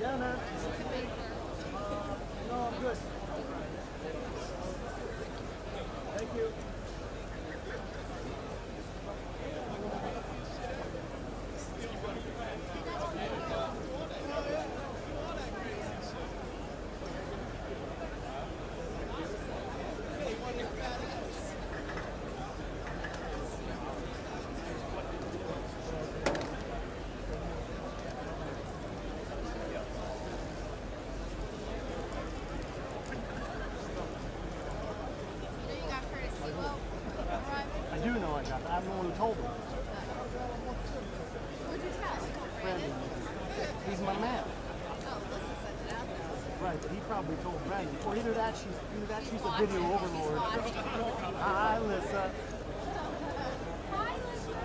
Yeah, man. No, I'm good. Thank you. I do know I got that. I'm the one who told him. Who'd you tell? Brandon. He's my man. Oh, Lisa sent it out there. Right, but he probably told Brandon. Or either that she's the video overlord. Hi, Alyssa. Hi, Lisa.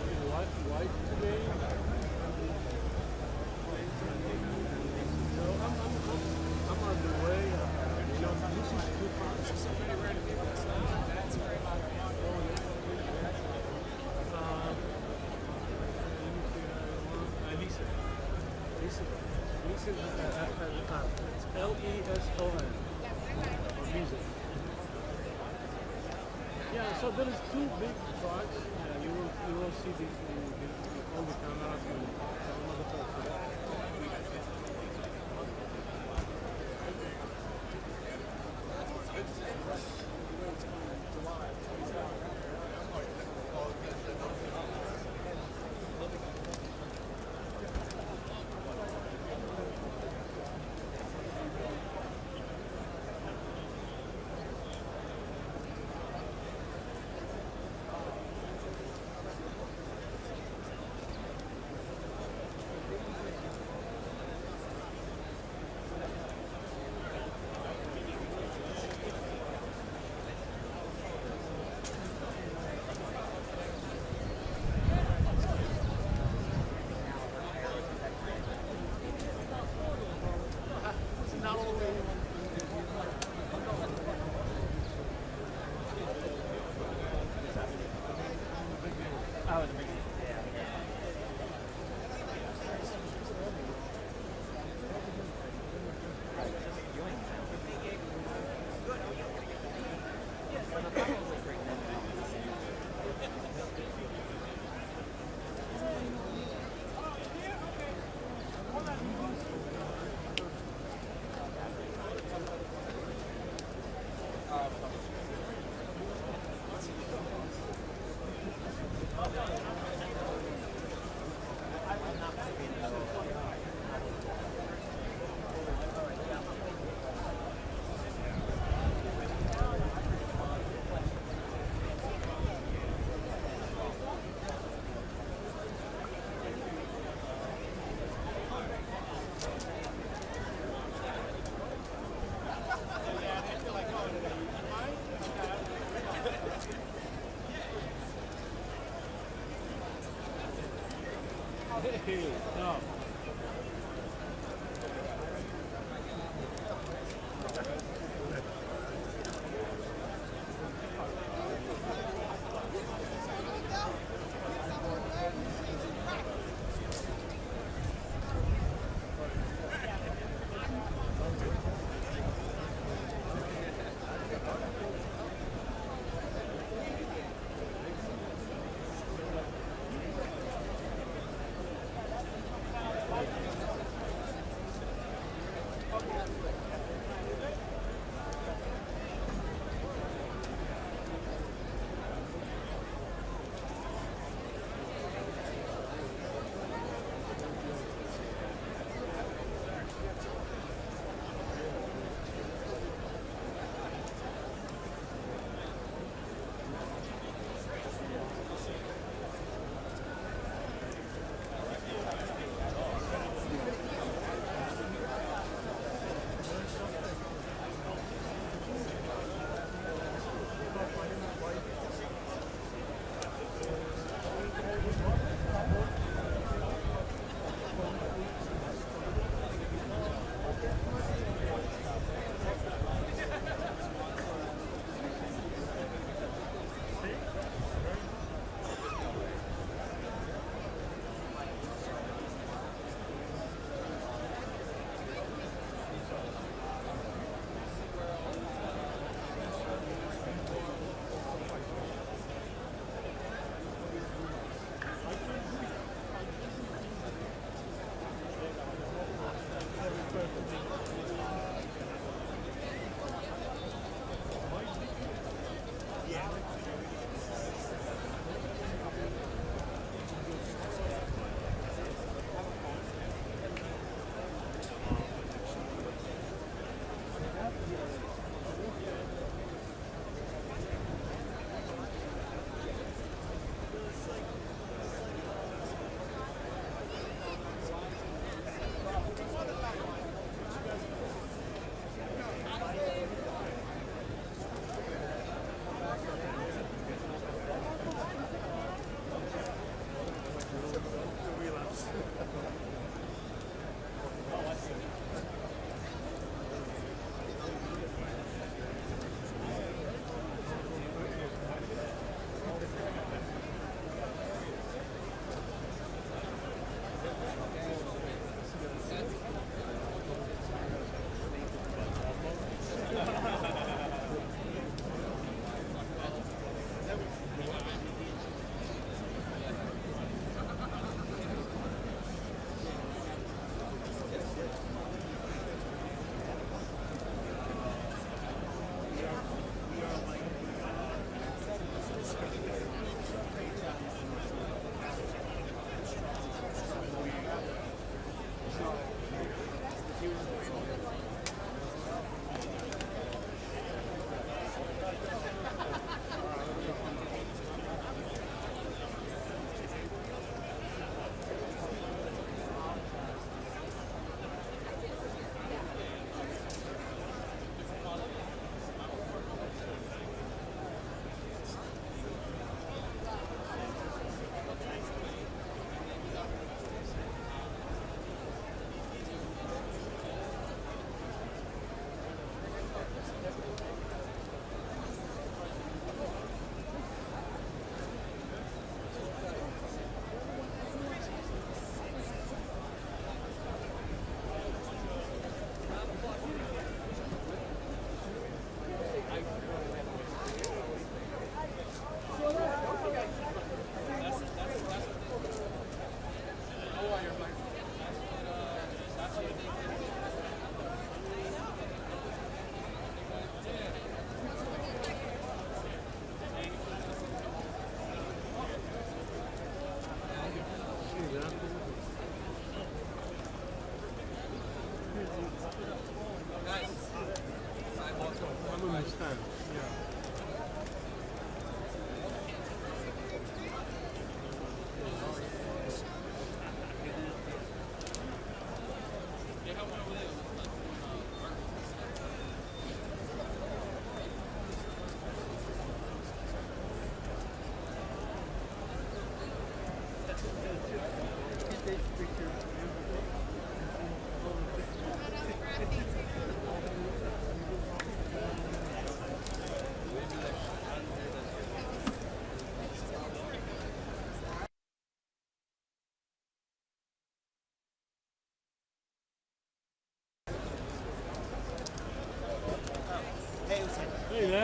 white today. So I'm on the way. This is too far. Listen, it's L-E-S-O-N. Listen. Yeah, so there is two big trucks. You will see all the cameras and some other folks. Hey, no.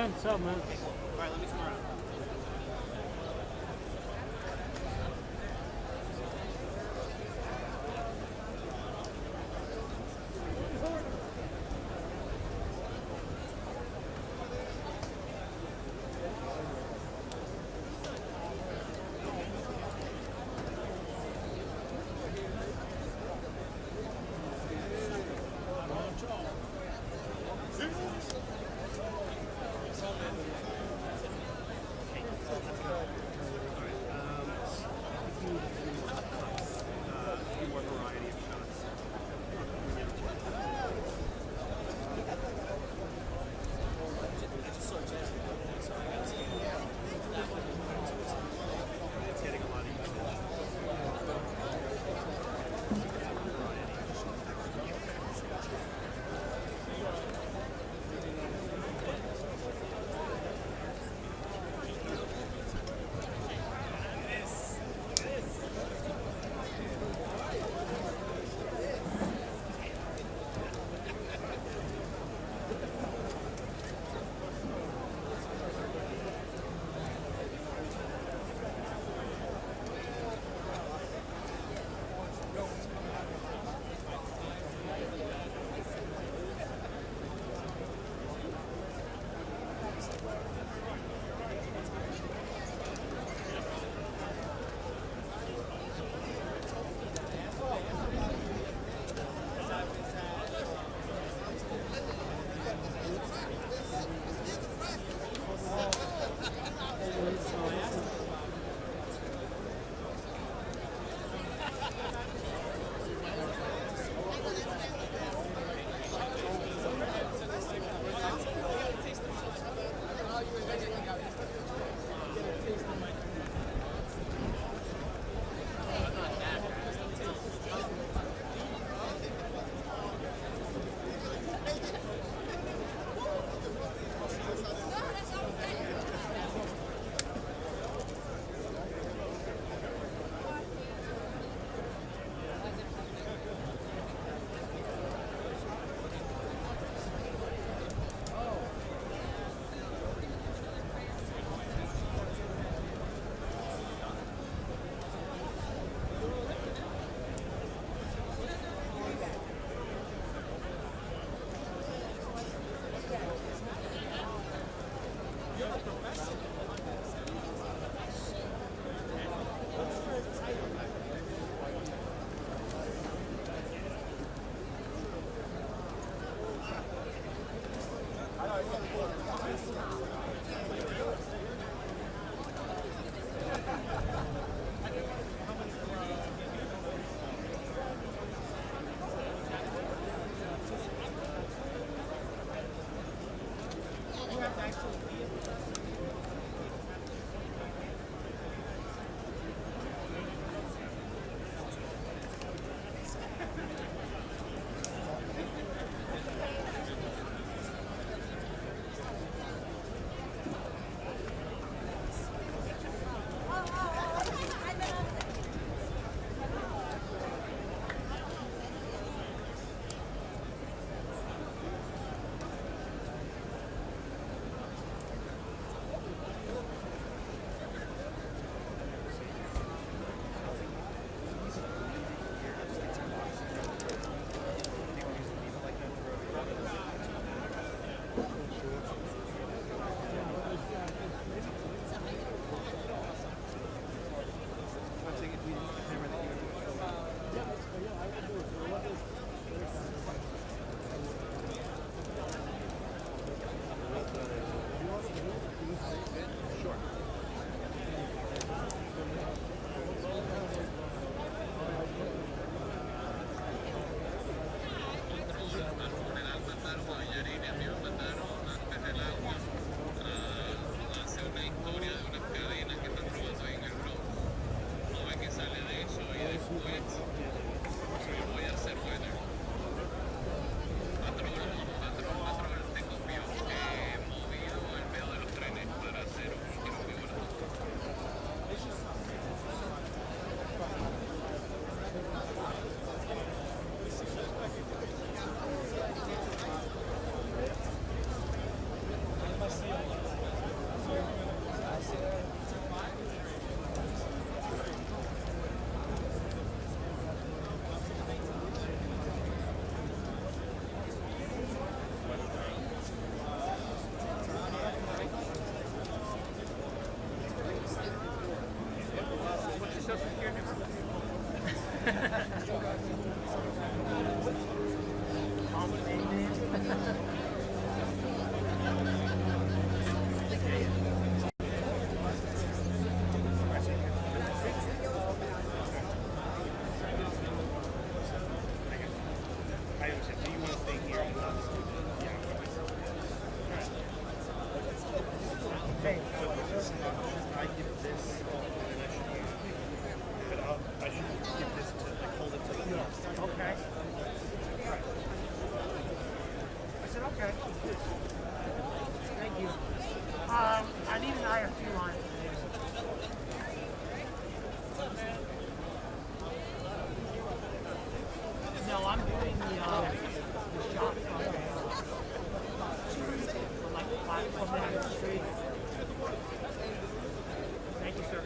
man? What's up, man? All right, let me come around. I need an IFP line. No, I'm doing the shop from like 5 minutes straight. Thank you, sir.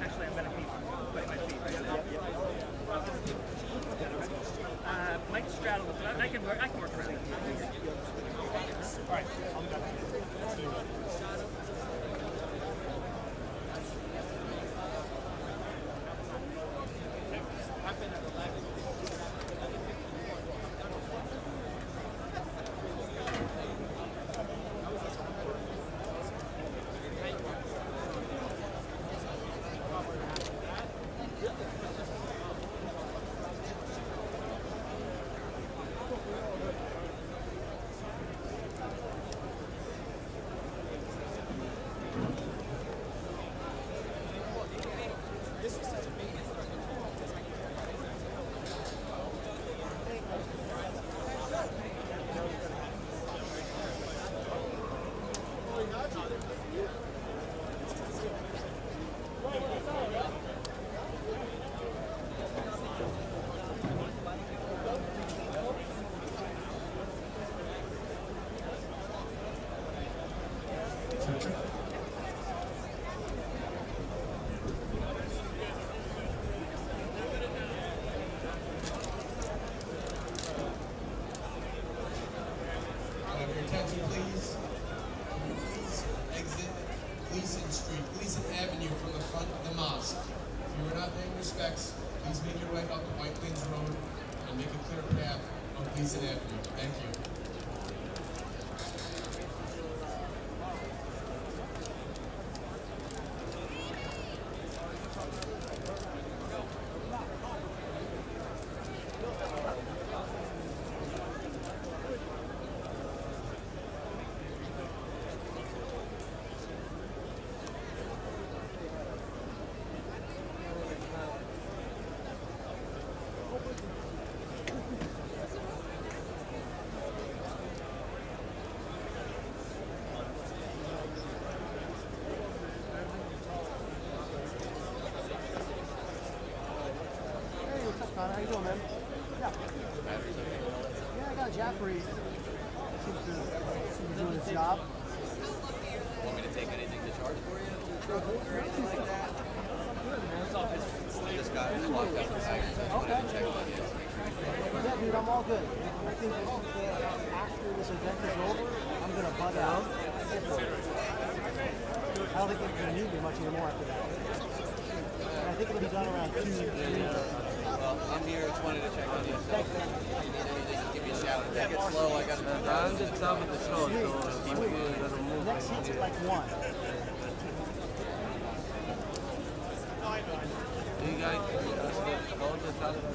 Actually, I'm going to be putting my feet right now. Might straddle, but I can work around it. All right, I'll be back. Attention, please. Please exit Gleason Street, Gleason Avenue from the front of the mosque. If you are not paying respects, please make your way up to White Plains Road and make a clear path on Gleason Avenue. Thank you. How you doing, man? Yeah. Yeah, I got a Jaffrey. Seems to be doing his job. Want me to take anything to charge for you? Or anything like that? This guy is locked up inside. Okay. Yeah, dude, I'm all good. I think after this event is over, I'm going to bug out. I don't think they're going to need me much anymore after that. And I think it'll be done around 2 Well, I'm here. Just wanted to check on you. So if you need anything, just give me a shout. If it gets slow, I got to I'm just top of the show, so people gotta move. Next seat's at like 1. You guys go to Saturday.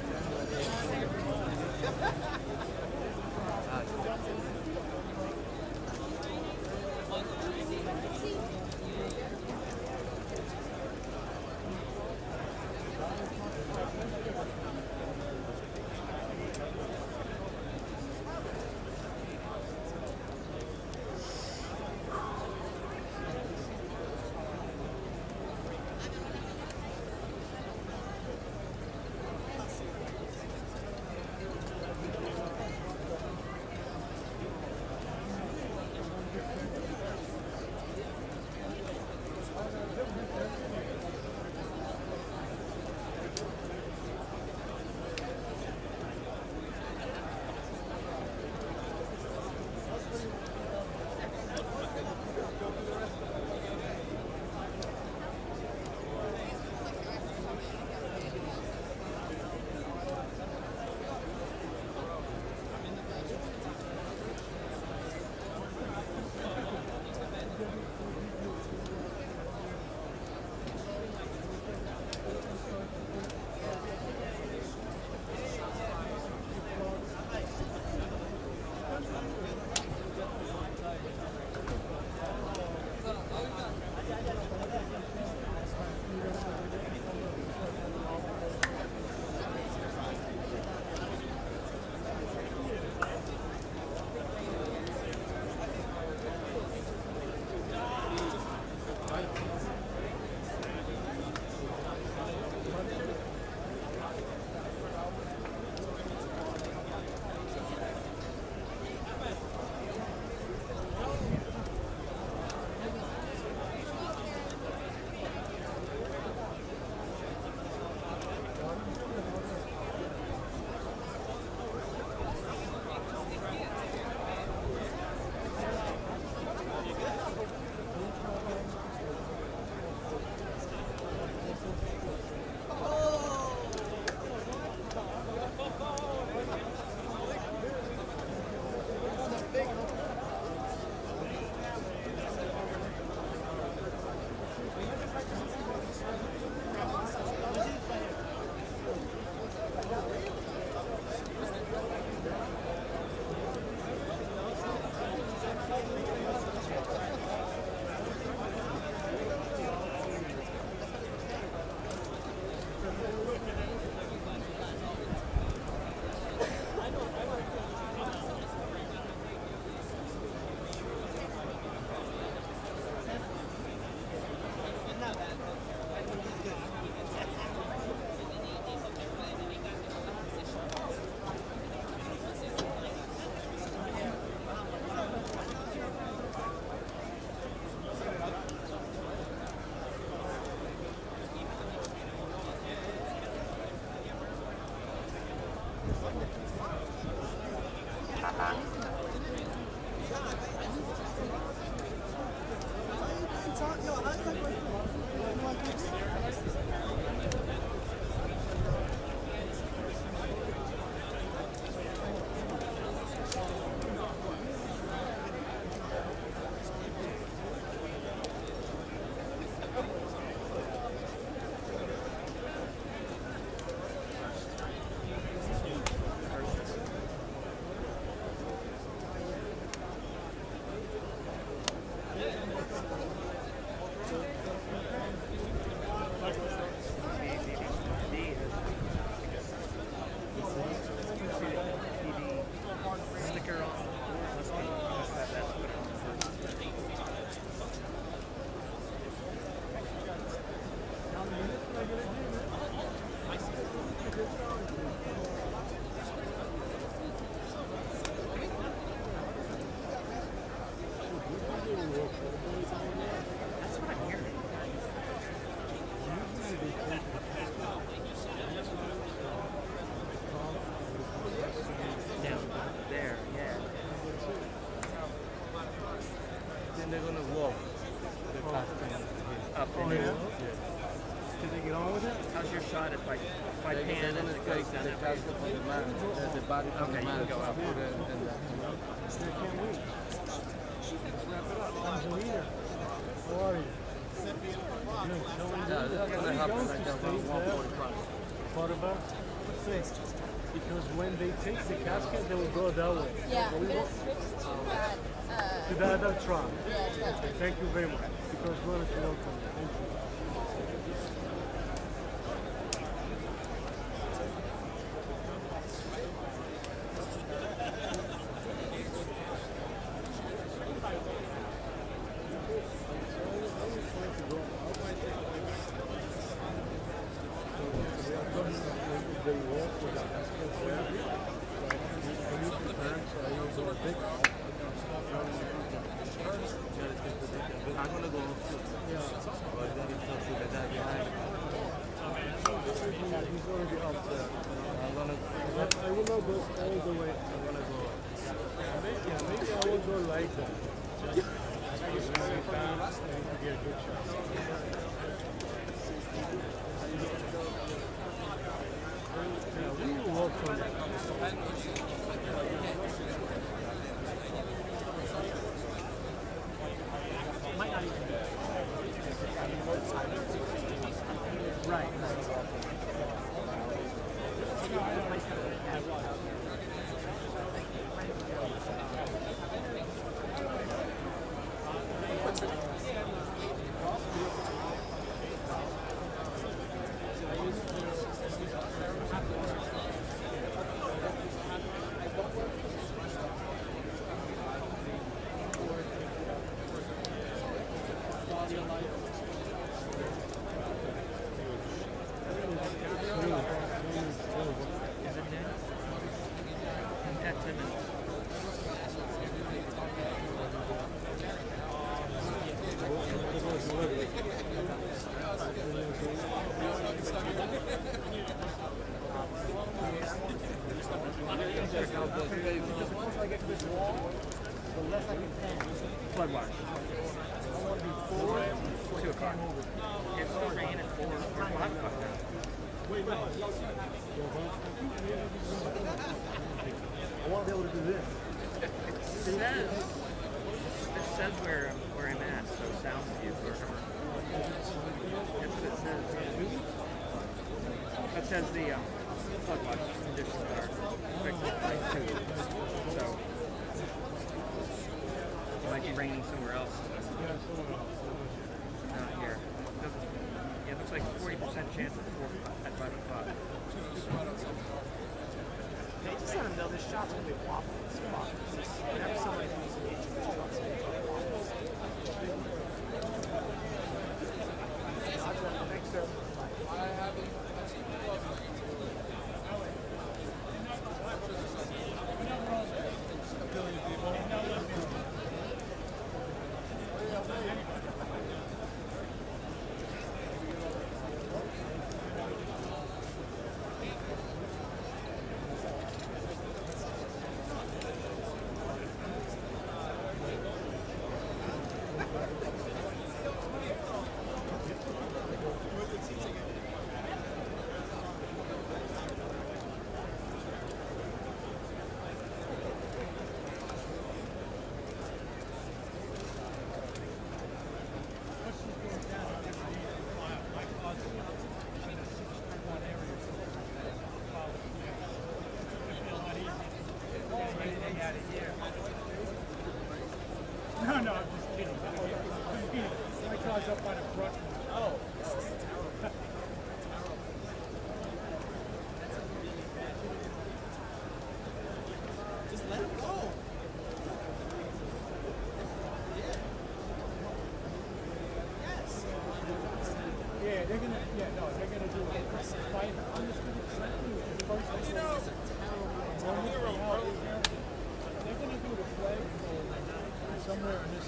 They're gonna walk the costume up and in. Did they get on with it? How's your shot if I pan and it goes down The casket from the man, the body from the man. you can go up. Put it in the, I can't wait. Let's wrap it up. Angelina, how are you? yeah, that's gonna happen like around 1:45. Quarterback? Six. Because when they take the casket, they will go that way. Yeah, But we're we gonna won't- switch to that. to the other trunk. Yeah, to that. Okay, thank you very much. Because we're going to welcome you. Thank you. I'm gonna go. He's already up there. I'm gonna. I will not go all the way. I'm gonna go. Maybe I will go like that. Just sit down and get a good shot. Yeah, we will walk from there. Might not even be. Right. Flood watch. 2 o'clock. It's still raining at 4 o'clock now. I want to be able to do this. It says where I'm at, so sound view or whatever. That's what it says. That says the flood watch conditions are expected by 2. So it might be raining somewhere else. Not here. Yeah, it looks like 40% chance at 5 o'clock. They just let them know this shot's going to be a waffle. Whenever somebody comes in, thanks, sir.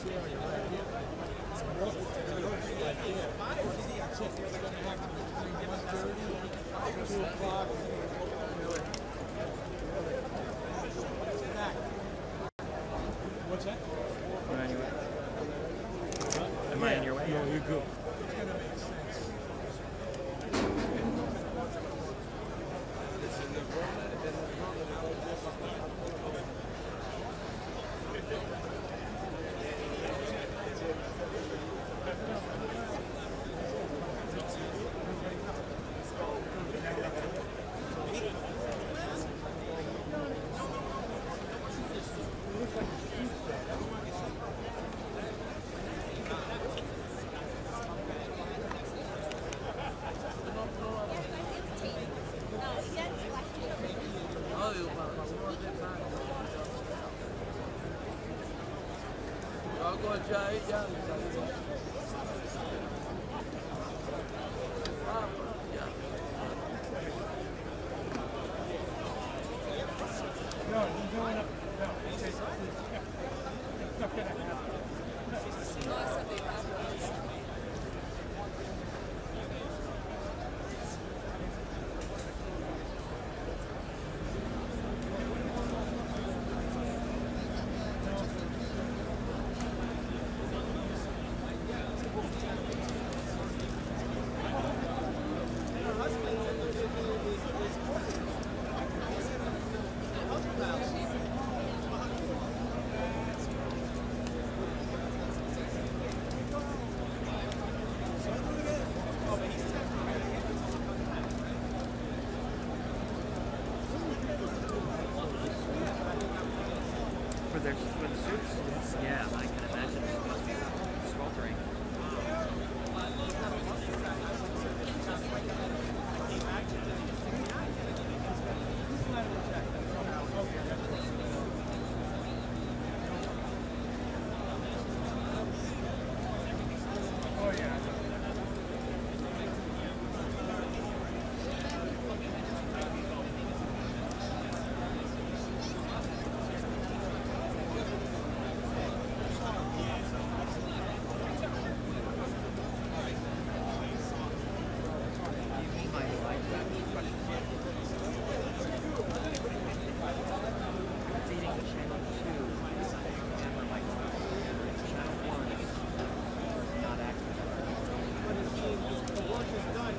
What's that? Am I on your way? Am I on your way? No, you're good. It's gonna make sense. No, he's going up. No, it's not gonna happen. For the suits? Yeah, I can imagine it must be sweltering. Oh yeah. Feeding the channel 2 camera microphone. Channel 1 is not active. The work is done.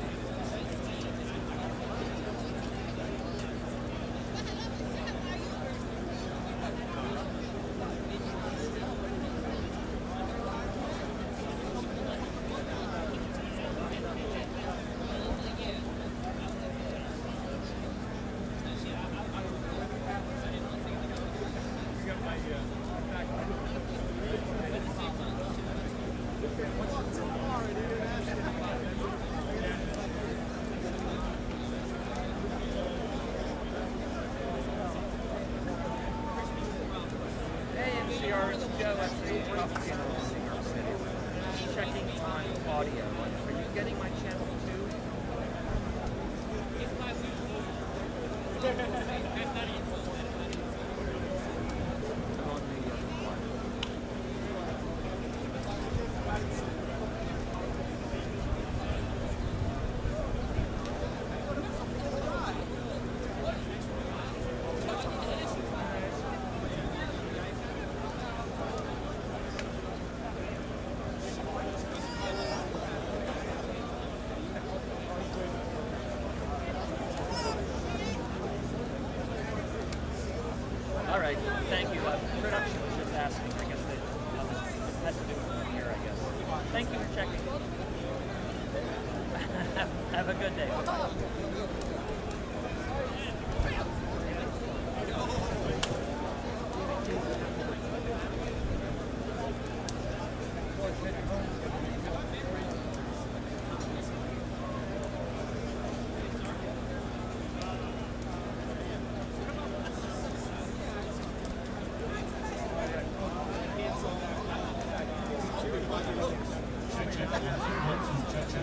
Hey, NCR, it's Joe at the Top Funeral in New York City. Checking on audio. Are you getting my channel 2? I'm on the one. All right, thank you. Production was just asking. I guess they had to do it from here, I guess. Thank you for checking. Have a good day. Bye-bye. Check.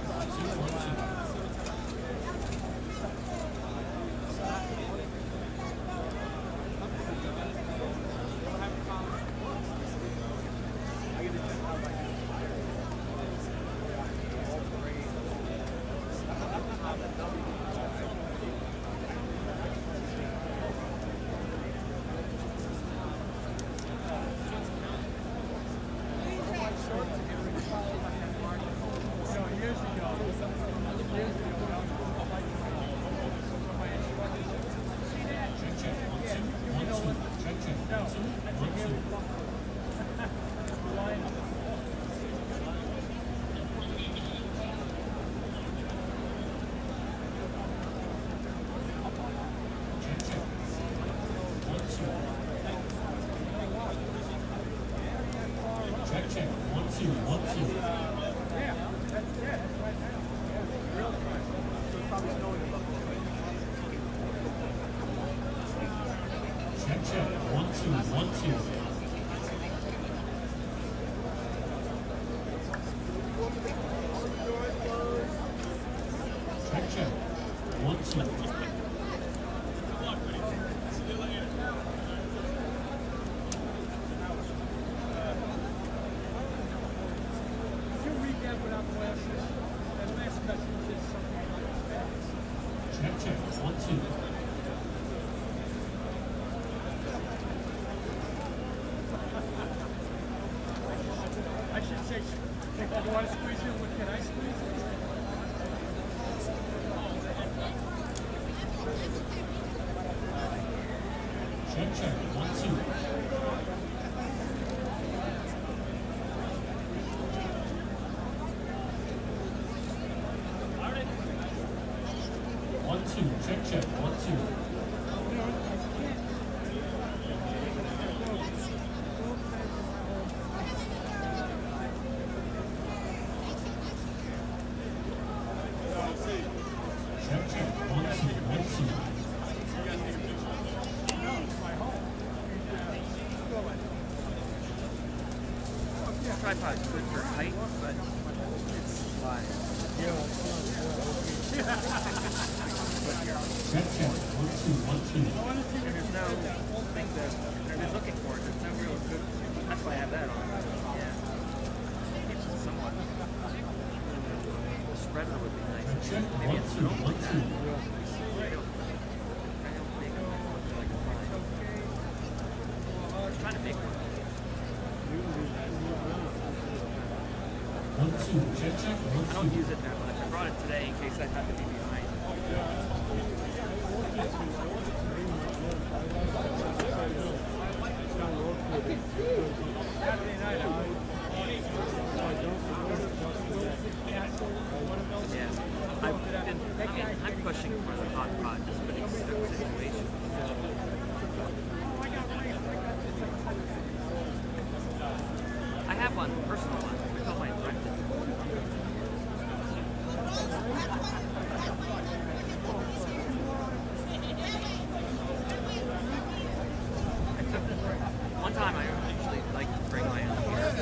2. Check, check. 1, 2, 1, 2. Check, check. 1, 2. Check, check. 1, 2. I should say, if you want to squeeze in, what can I squeeze in? Check, check. 1, 2. One, two, check, check, 1, 2. Check, check, 1, 2, 1, 2. Tripod's good for height, but it's live. Check, check, 1, 2, 1, 2. There's no thing that they're looking for. There's no real good. That's why I have that on. Yeah. Keeps it somewhat. A spreader would be nice. Check, Maybe 1, it's 2, 1, 2. I don't make it look like a fine. I was trying to make one. 1, 2, check, check, 1, 2. I don't use it that much. I brought it today in case I have to be behind. Yeah, I'm pushing for the hot pot just for these situations. I have one, personal one. I told my friend. One time I actually like to bring my own beer.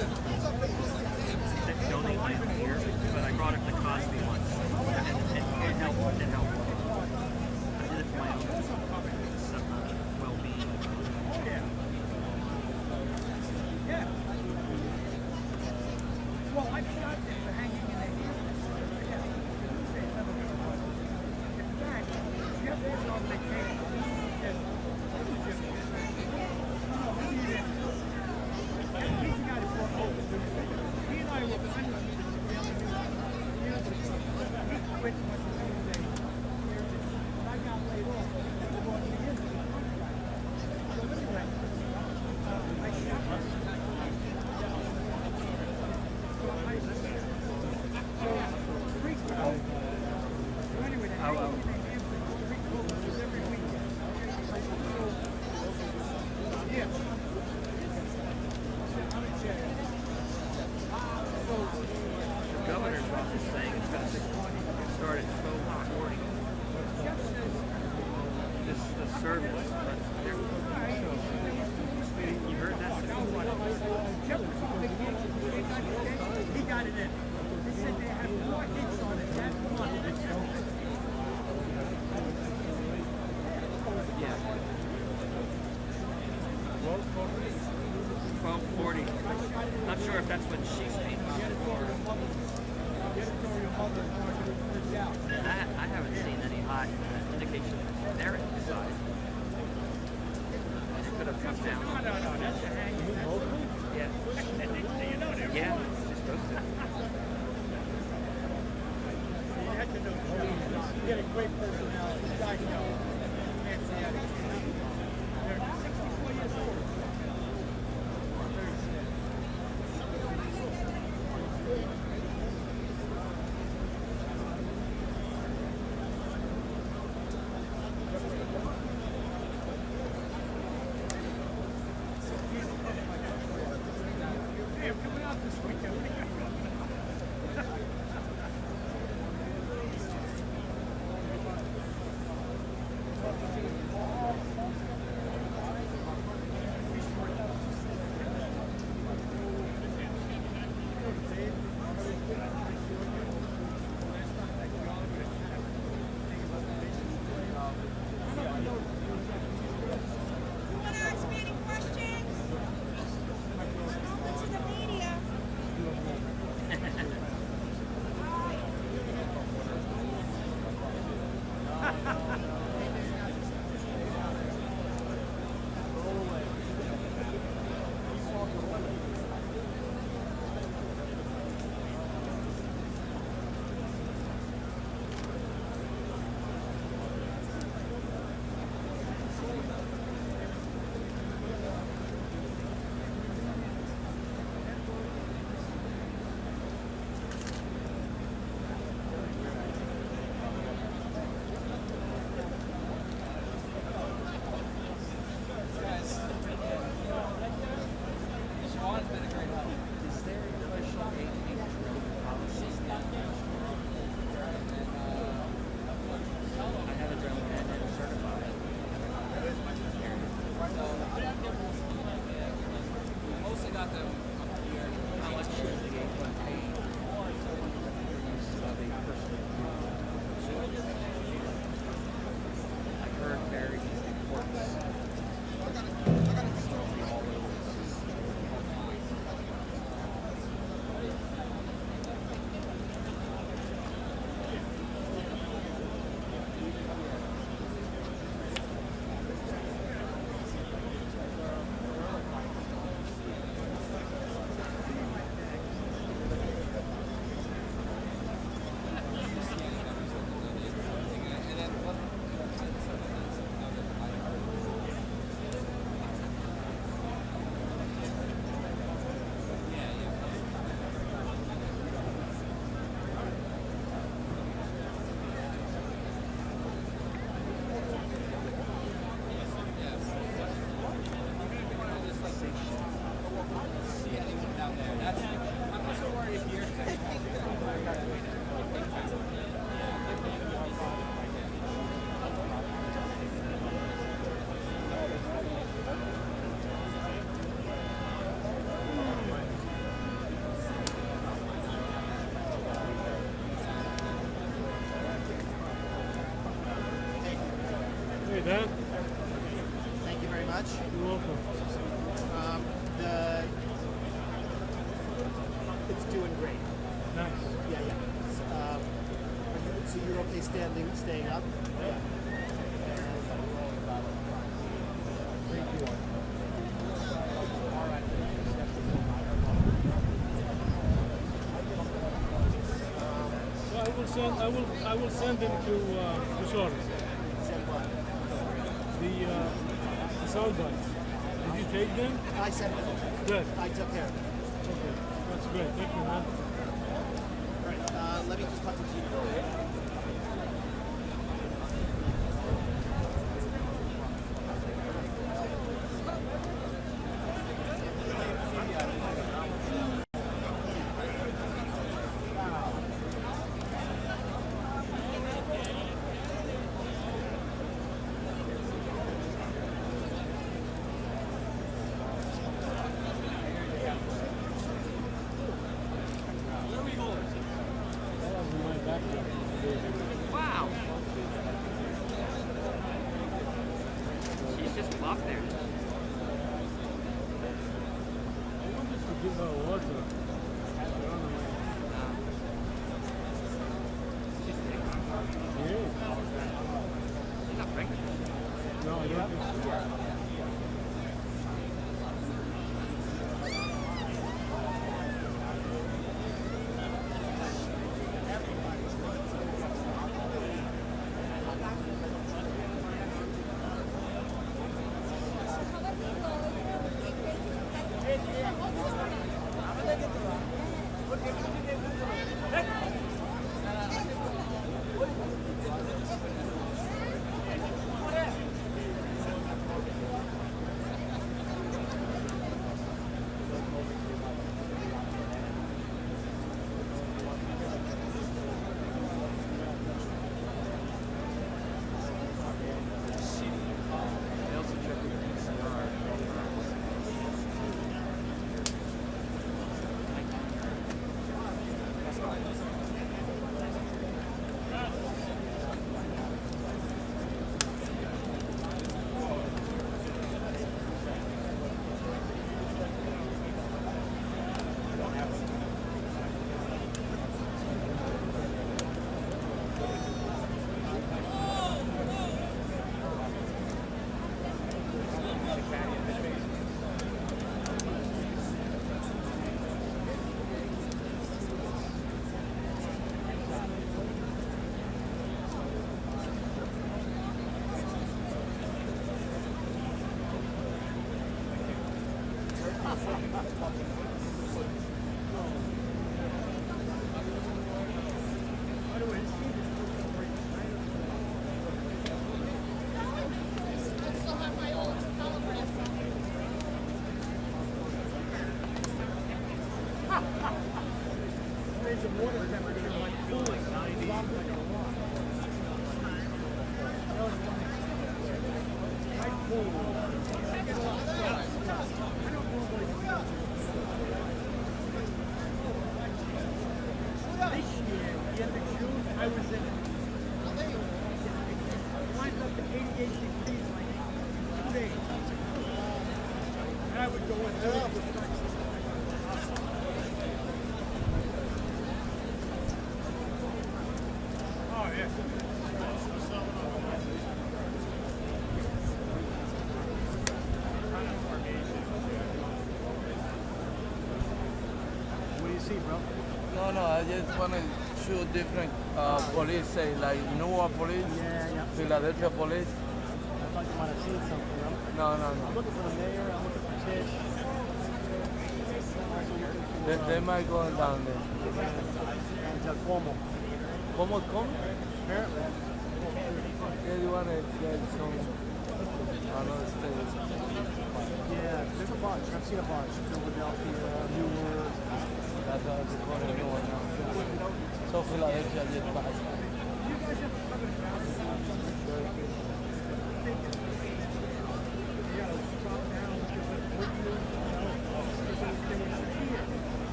Donate my own beer, but I brought it to Cosby once, and it helped. It helped. I did it for my own well-being. Yeah. Well, I've shot them for hanging in the air. In fact, Jeff was on vacation. And he's the guy that brought over the newspaper. He and I were friends. He quit when he was a I got laid off. He brought me in. So anyway, I shot him. The governor's office saying it's going to start at 12:40. This the service, but you heard that? He got it in. They said they had 4 hits on it that month. Yeah. 12:40. Not sure if that's when she's paid or. I haven't seen any hot indication there inside. It could have come down. No, that's the hanging. Yeah. Yeah, it's supposed to. You had to know. He had a great personality. You guys know. Can't say that. They're 64 years old. Hey, I'm coming out this weekend. Hey, Dan. Thank you very much. You're welcome. It's doing great. Nice. Yeah, yeah. So you're okay staying up? Yeah. Thank you. So I will send them to Shore. Send what? The sound bites. Did you take them? I sent them. Good. I took care of it. Okay. That's great. Thank you, man. Right. Let me just talk to you. Wow. She's just off there. I wanted to give her water. She's not pregnant. No, I don't think so. No, I just want to shoot different police, say like Newark police, Philadelphia police. I thought you might have seen something. No. I'm looking for the mayor. I'm looking for Tish. They might go down there. And Cuomo. Como? Apparently. Yeah, you want to get some another state. Yeah, there's a bunch. I've seen a bunch. Philadelphia, Newark. That's what it's called a new one now. So Philadelphia just passed.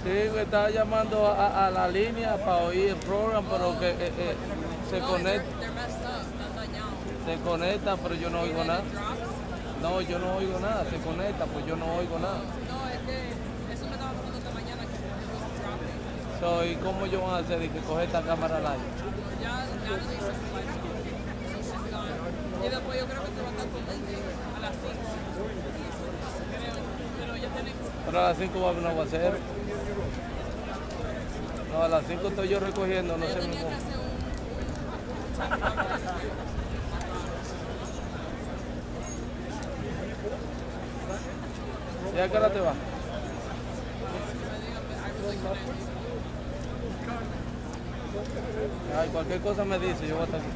Sí, me estaba llamando a la línea para oír el programa, pero que se conecta. Se conecta, pero yo no oigo nada. No, yo no oigo nada. Se conecta, pues yo no oigo nada. No, es que eso me estaba pasando esta mañana que dropping. So, ¿y cómo yo van a hacer y que coge esta cámara al aire? Ya no dice y después yo creo que te va a estar contigo a las 5. Pero ya tenemos. Pero a las 5 va a haber un aguacero. No, a las 5 estoy yo recogiendo, no sé cómo. ¿Y a qué hora te vas? Ay, cualquier cosa me dice, yo voy a estar aquí.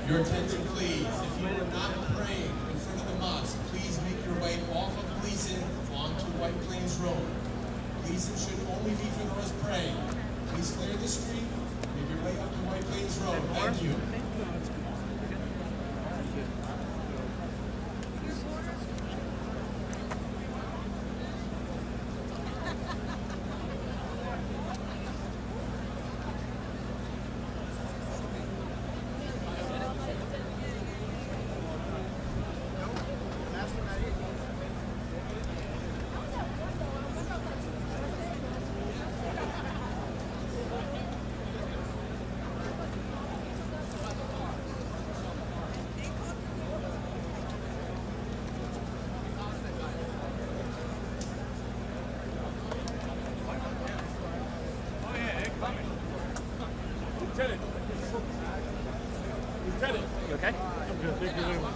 Your attention, please. If you are not praying in front of the mosque, please make your way off of Gleason onto White Plains Road. Gleason should only be for those praying. Please clear the street. Make your way up to White Plains Road. Thank you. Okay? Okay, thank you very much.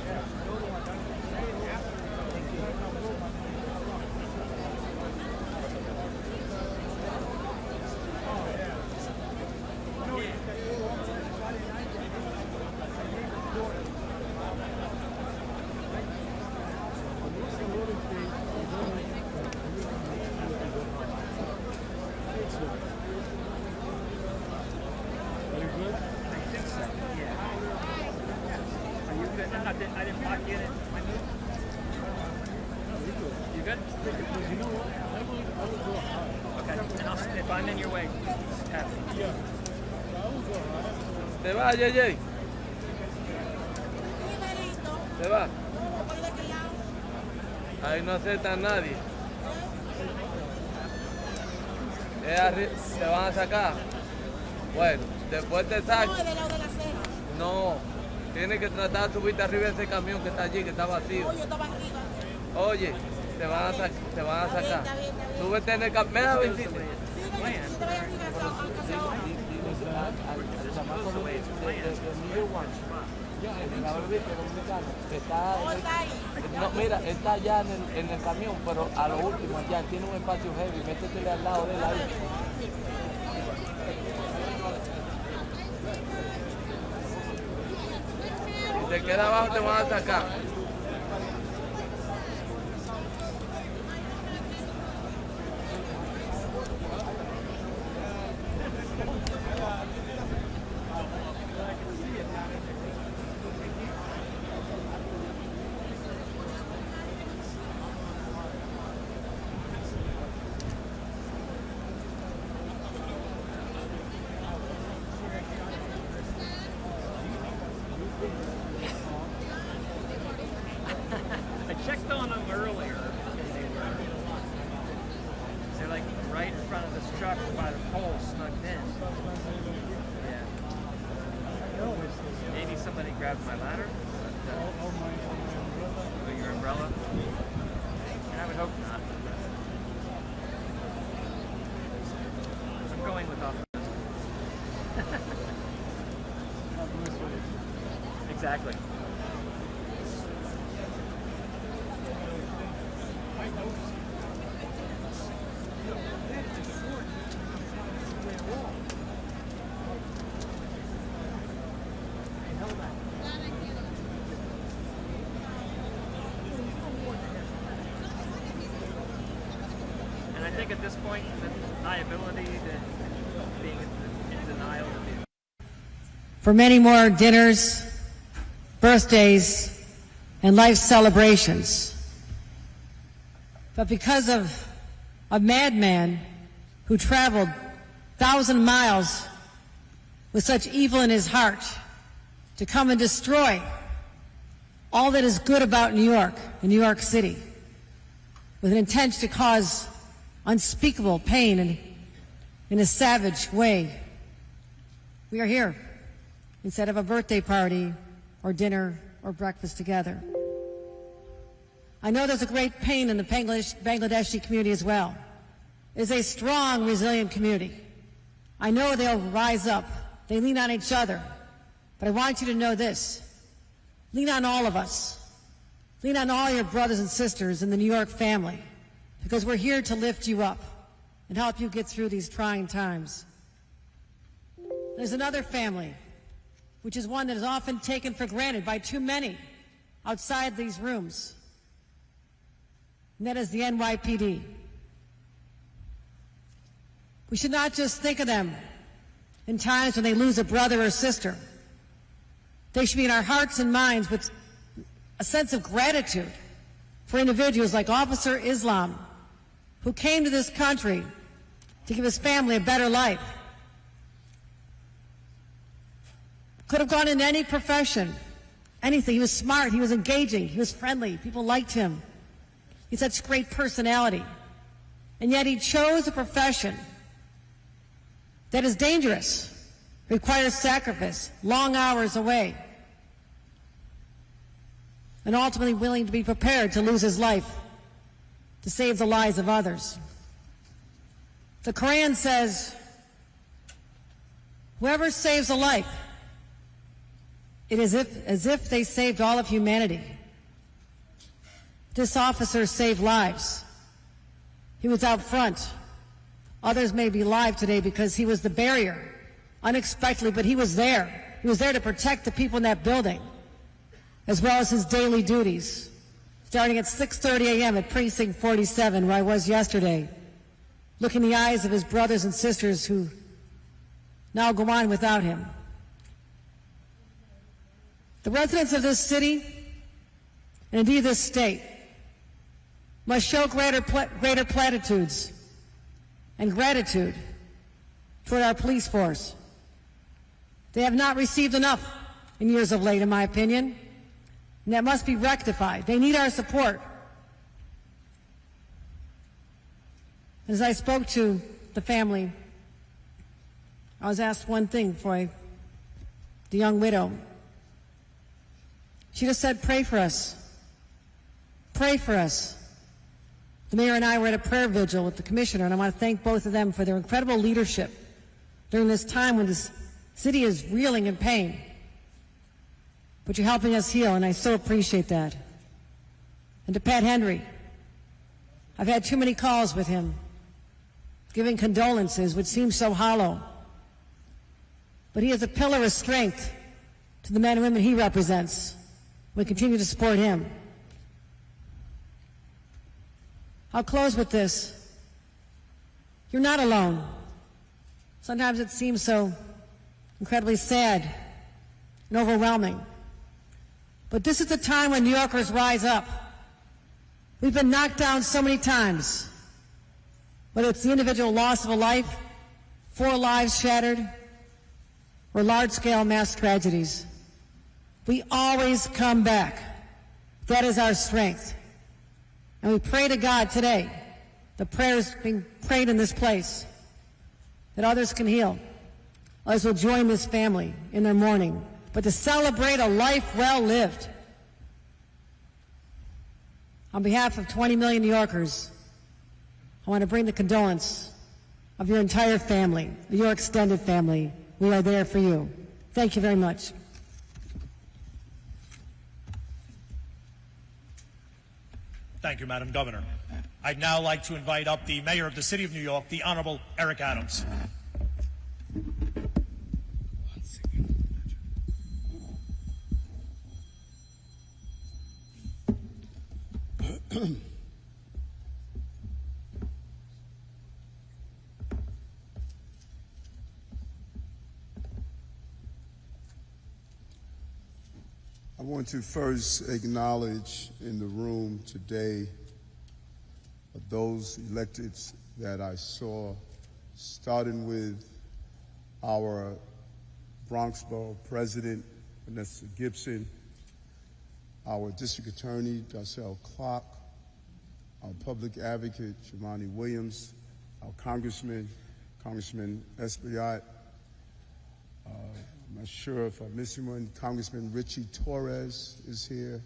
I didn't lock you in it. You good? You know what? I will go high. Okay. And if I'm in your way, tap me. Yeah. I will go high. ¿Te va, JJ? ¿Te va? Ahí no acepta a nadie. ¿Te van a sacar? Bueno, después te sacan. No, tienes que tratar de subirte arriba de ese camión que está allí, que está vacío. Oye, te van a sacar. Súbete en el camión. Mira, Vicente. No, mira, está allá en el camión, pero a lo último allá tiene un espacio heavy, métetele al lado de él ahí. Si te queda abajo te van a sacar. I checked on them earlier. They're like right in front of this truck by the pole, snugged in. Yeah. Maybe somebody grabbed my ladder. But, or your umbrella. I would hope not. I'm going with offense. Exactly. And I think at this point, the deniability to being in denial of the for many more dinners, birthdays, and life celebrations. But because of a madman who traveled 1,000 miles with such evil in his heart to come and destroy all that is good about New York and New York City with an intent to cause unspeakable pain and in a savage way, we are here instead of a birthday party or dinner or breakfast together. I know there's a great pain in the Bangladeshi community as well. It is a strong, resilient community. I know they'll rise up. They lean on each other. But I want you to know this. Lean on all of us. Lean on all your brothers and sisters in the New York family, because we're here to lift you up and help you get through these trying times. There's another family, which is one that is often taken for granted by too many outside these rooms, and that is the NYPD. We should not just think of them in times when they lose a brother or sister. They should be in our hearts and minds with a sense of gratitude for individuals like Officer Islam, who came to this country to give his family a better life. Could have gone into any profession, anything. He was smart, he was engaging, he was friendly, people liked him. He had such great personality. And yet he chose a profession that is dangerous, requires sacrifice, long hours away, and ultimately willing to be prepared to lose his life to save the lives of others. The Quran says, whoever saves a life It is as if they saved all of humanity. This officer saved lives. He was out front. Others may be alive today because he was the barrier, unexpectedly, but he was there. He was there to protect the people in that building, as well as his daily duties, starting at 6:30 a.m. at Precinct 47, where I was yesterday, looking in the eyes of his brothers and sisters who now go on without him. The residents of this city, and indeed this state, must show greater platitudes and gratitude toward our police force. They have not received enough in years of late, in my opinion, and that must be rectified. They need our support. As I spoke to the family, I was asked one thing for the young widow. She just said, pray for us. Pray for us. The mayor and I were at a prayer vigil with the commissioner, and I want to thank both of them for their incredible leadership during this time when this city is reeling in pain. But you're helping us heal, and I so appreciate that. And to Pat Henry, I've had too many calls with him, giving condolences, which seem so hollow. But he is a pillar of strength to the men and women he represents. We continue to support him. I'll close with this. You're not alone. Sometimes it seems so incredibly sad and overwhelming. But this is the time when New Yorkers rise up. We've been knocked down so many times, whether it's the individual loss of a life, 4 lives shattered, or large-scale mass tragedies. We always come back. That is our strength. And we pray to God today, the prayers being prayed in this place, that others can heal. Others will join this family in their mourning, but to celebrate a life well lived. On behalf of 20 million New Yorkers, I want to bring the condolence of your entire family, your extended family. We are there for you. Thank you very much. Thank you, Madam Governor. I'd now like to invite up the Mayor of the City of New York, the Honorable Eric Adams. I want to first acknowledge in the room today those electeds that I saw, starting with our Bronx Borough President, Vanessa Gibson, our District Attorney, Darcel Clark, our Public Advocate, Jumaane Williams, our Congressman Espaillat, I'm not sure if I'm missing one. Congressman Richie Torres is here.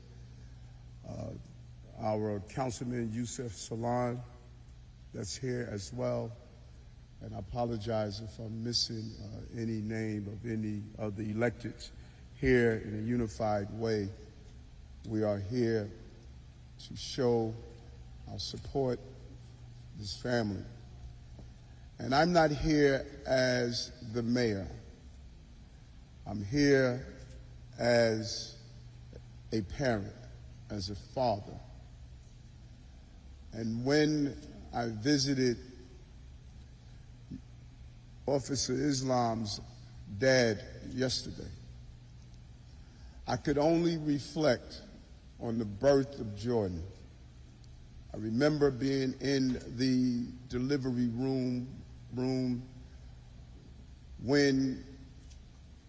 Our Councilman Yusef Salon, that's here as well. And I apologize if I'm missing any name of any of the electeds here in a unified way. We are here to show our support to this family. And I'm not here as the mayor. I'm here as a parent, as a father. And when I visited Officer Islam's dad yesterday, I could only reflect on the birth of Jordan. I remember being in the delivery room when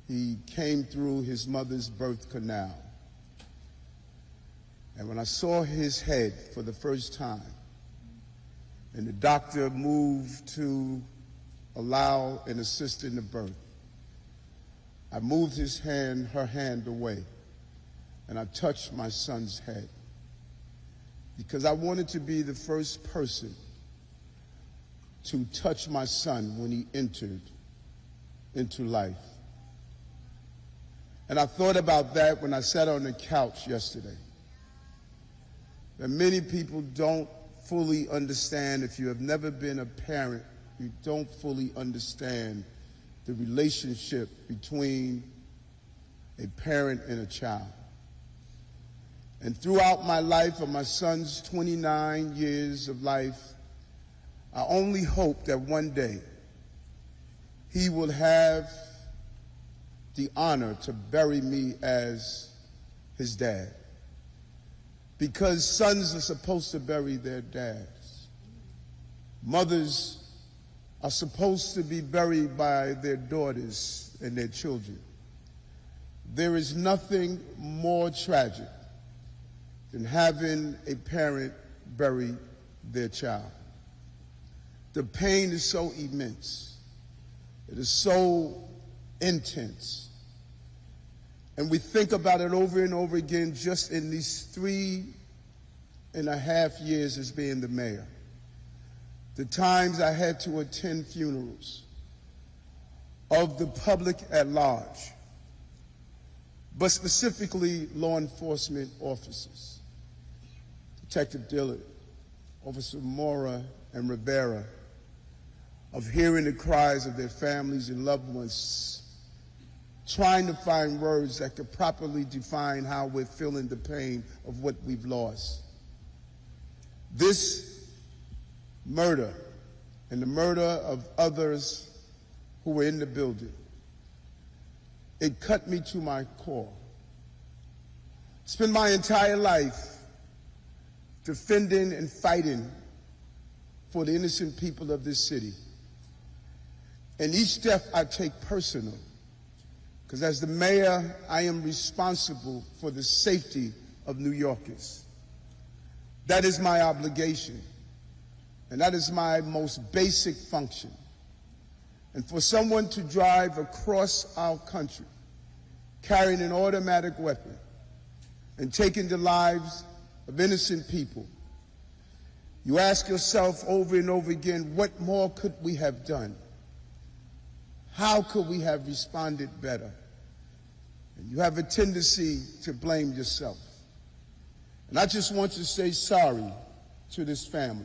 he came through his mother's birth canal. And when I saw his head for the first time, and the doctor moved to allow and assist in the birth, I moved her hand away, and I touched my son's head, because I wanted to be the first person to touch my son when he entered into life. And I thought about that when I sat on the couch yesterday. That many people don't fully understand. If you have never been a parent, you don't fully understand the relationship between a parent and a child. And throughout my life, of my son's 29 years of life, I only hope that one day he will have the honor to bury me as his dad. Because sons are supposed to bury their dads. Mothers are supposed to be buried by their daughters and their children. There is nothing more tragic than having a parent bury their child. The pain is so immense. It is so intense. And we think about it over and over again just in these 3.5 years as being the mayor. The times I had to attend funerals of the public at large, but specifically law enforcement officers. Detective Dillard, Officer Mora and Rivera, of hearing the cries of their families and loved ones, trying to find words that could properly define how we're feeling the pain of what we've lost. This murder and the murder of others who were in the building, it cut me to my core. Spent my entire life defending and fighting for the innocent people of this city. And each death I take personal, because as the mayor, I am responsible for the safety of New Yorkers. That is my obligation, and that is my most basic function. And for someone to drive across our country carrying an automatic weapon and taking the lives of innocent people, you ask yourself over and over again, what more could we have done? How could we have responded better? And you have a tendency to blame yourself. And I just want to say sorry to this family.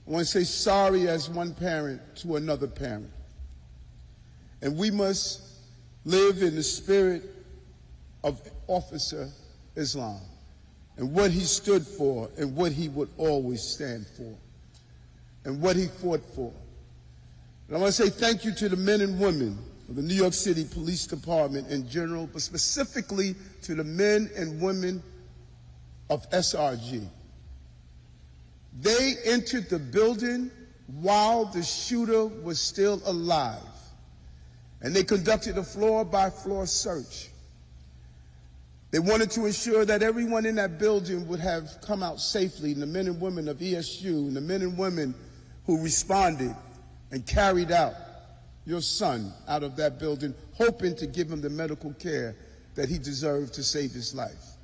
I want to say sorry as one parent to another parent. And we must live in the spirit of Officer Islam and what he stood for and what he would always stand for and what he fought for. And I want to say thank you to the men and women of the New York City Police Department in general, but specifically to the men and women of SRG. They entered the building while the shooter was still alive, and they conducted a floor-by-floor search. They wanted to ensure that everyone in that building would have come out safely, and the men and women of ESU and the men and women who responded and carried out your son out of that building, hoping to give him the medical care that he deserved to save his life.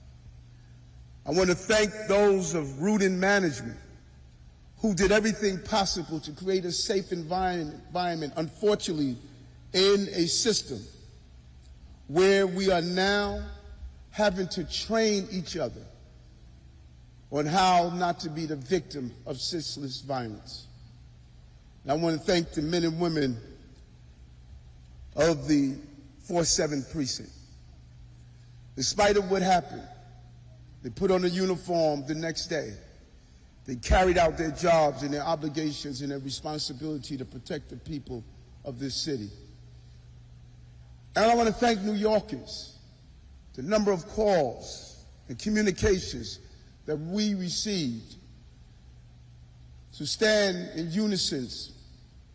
I want to thank those of Rudin Management who did everything possible to create a safe environment, unfortunately, in a system where we are now having to train each other on how not to be the victim of senseless violence. And I want to thank the men and women of the 4-7 precinct. In spite of what happened, they put on a uniform the next day. They carried out their jobs and their obligations and their responsibility to protect the people of this city. And I want to thank New Yorkers, the number of calls and communications that we received to stand in unison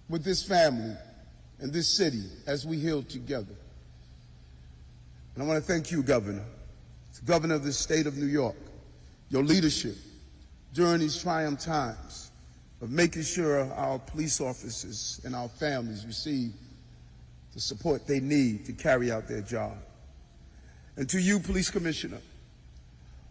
with this family and this city as we heal together. And I want to thank you, Governor, the Governor of the state of New York, your leadership during these trying times of making sure our police officers and our families receive the support they need to carry out their job. And to you, Police Commissioner,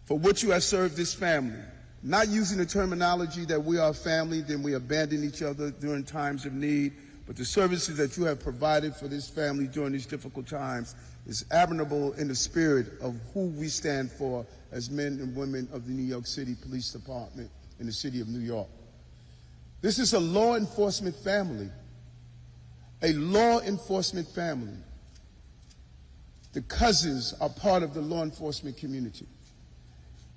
for what you have served this family, not using the terminology that we are family, then we abandon each other during times of need, but the services that you have provided for this family during these difficult times is admirable in the spirit of who we stand for as men and women of the New York City Police Department in the city of New York. This is a law enforcement family, a law enforcement family. The cousins are part of the law enforcement community.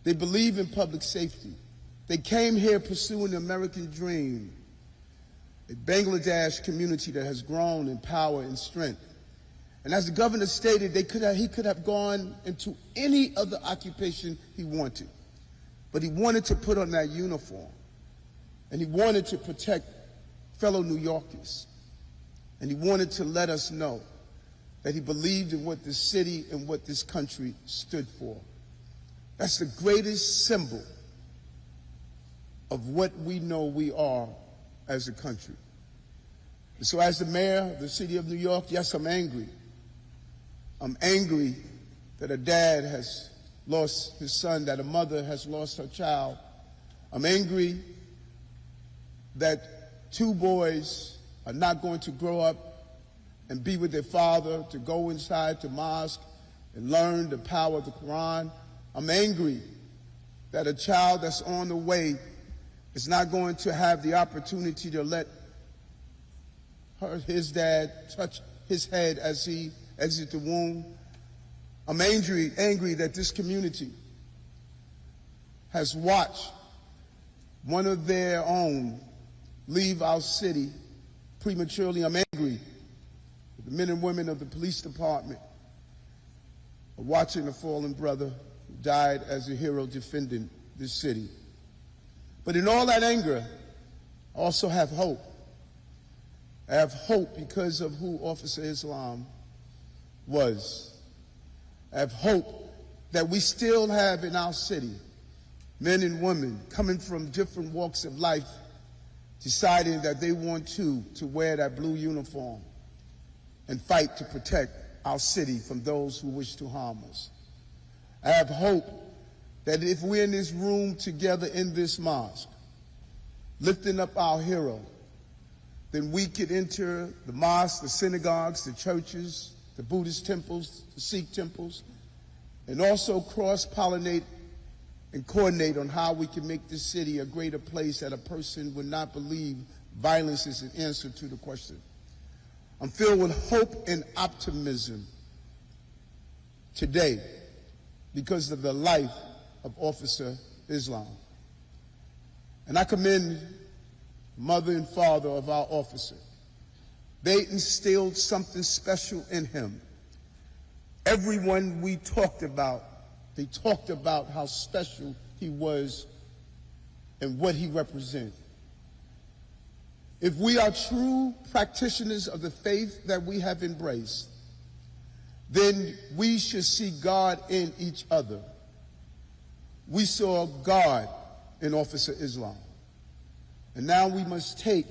They believe in public safety. They came here pursuing the American dream, a Bangladesh community that has grown in power and strength. And as the governor stated, he could have gone into any other occupation he wanted, but he wanted to put on that uniform, and he wanted to protect fellow New Yorkers, and he wanted to let us know that he believed in what this city and what this country stood for. That's the greatest symbol of what we know we are as a country. And so as the mayor of the city of New York, yes, I'm angry. I'm angry that a dad has lost his son, that a mother has lost her child. I'm angry that 2 boys are not going to grow up and be with their father, to go inside the mosque and learn the power of the Quran. I'm angry that a child that's on the way is not going to have the opportunity to let his dad touch his head as he exits the womb. I'm angry that this community has watched one of their own leave our city prematurely. I'm angry that the men and women of the police department are watching a fallen brother who died as a hero defending this city. But in all that anger, I also have hope. I have hope because of who Officer Islam was. I have hope that we still have in our city men and women coming from different walks of life deciding that they want to wear that blue uniform and fight to protect our city from those who wish to harm us. I have hope that if we're in this room together in this mosque, lifting up our hero, then we could enter the mosques, the synagogues, the churches, the Buddhist temples, the Sikh temples, and also cross-pollinate and coordinate on how we can make this city a greater place that a person would not believe violence is an answer to the question. I'm filled with hope and optimism today because of the life of Officer Islam. And I commend mother and father of our officer. They instilled something special in him. Everyone we talked about, they talked about how special he was and what he represented. If we are true practitioners of the faith that we have embraced, then we should see God in each other. We saw God in Officer Islam. And now we must take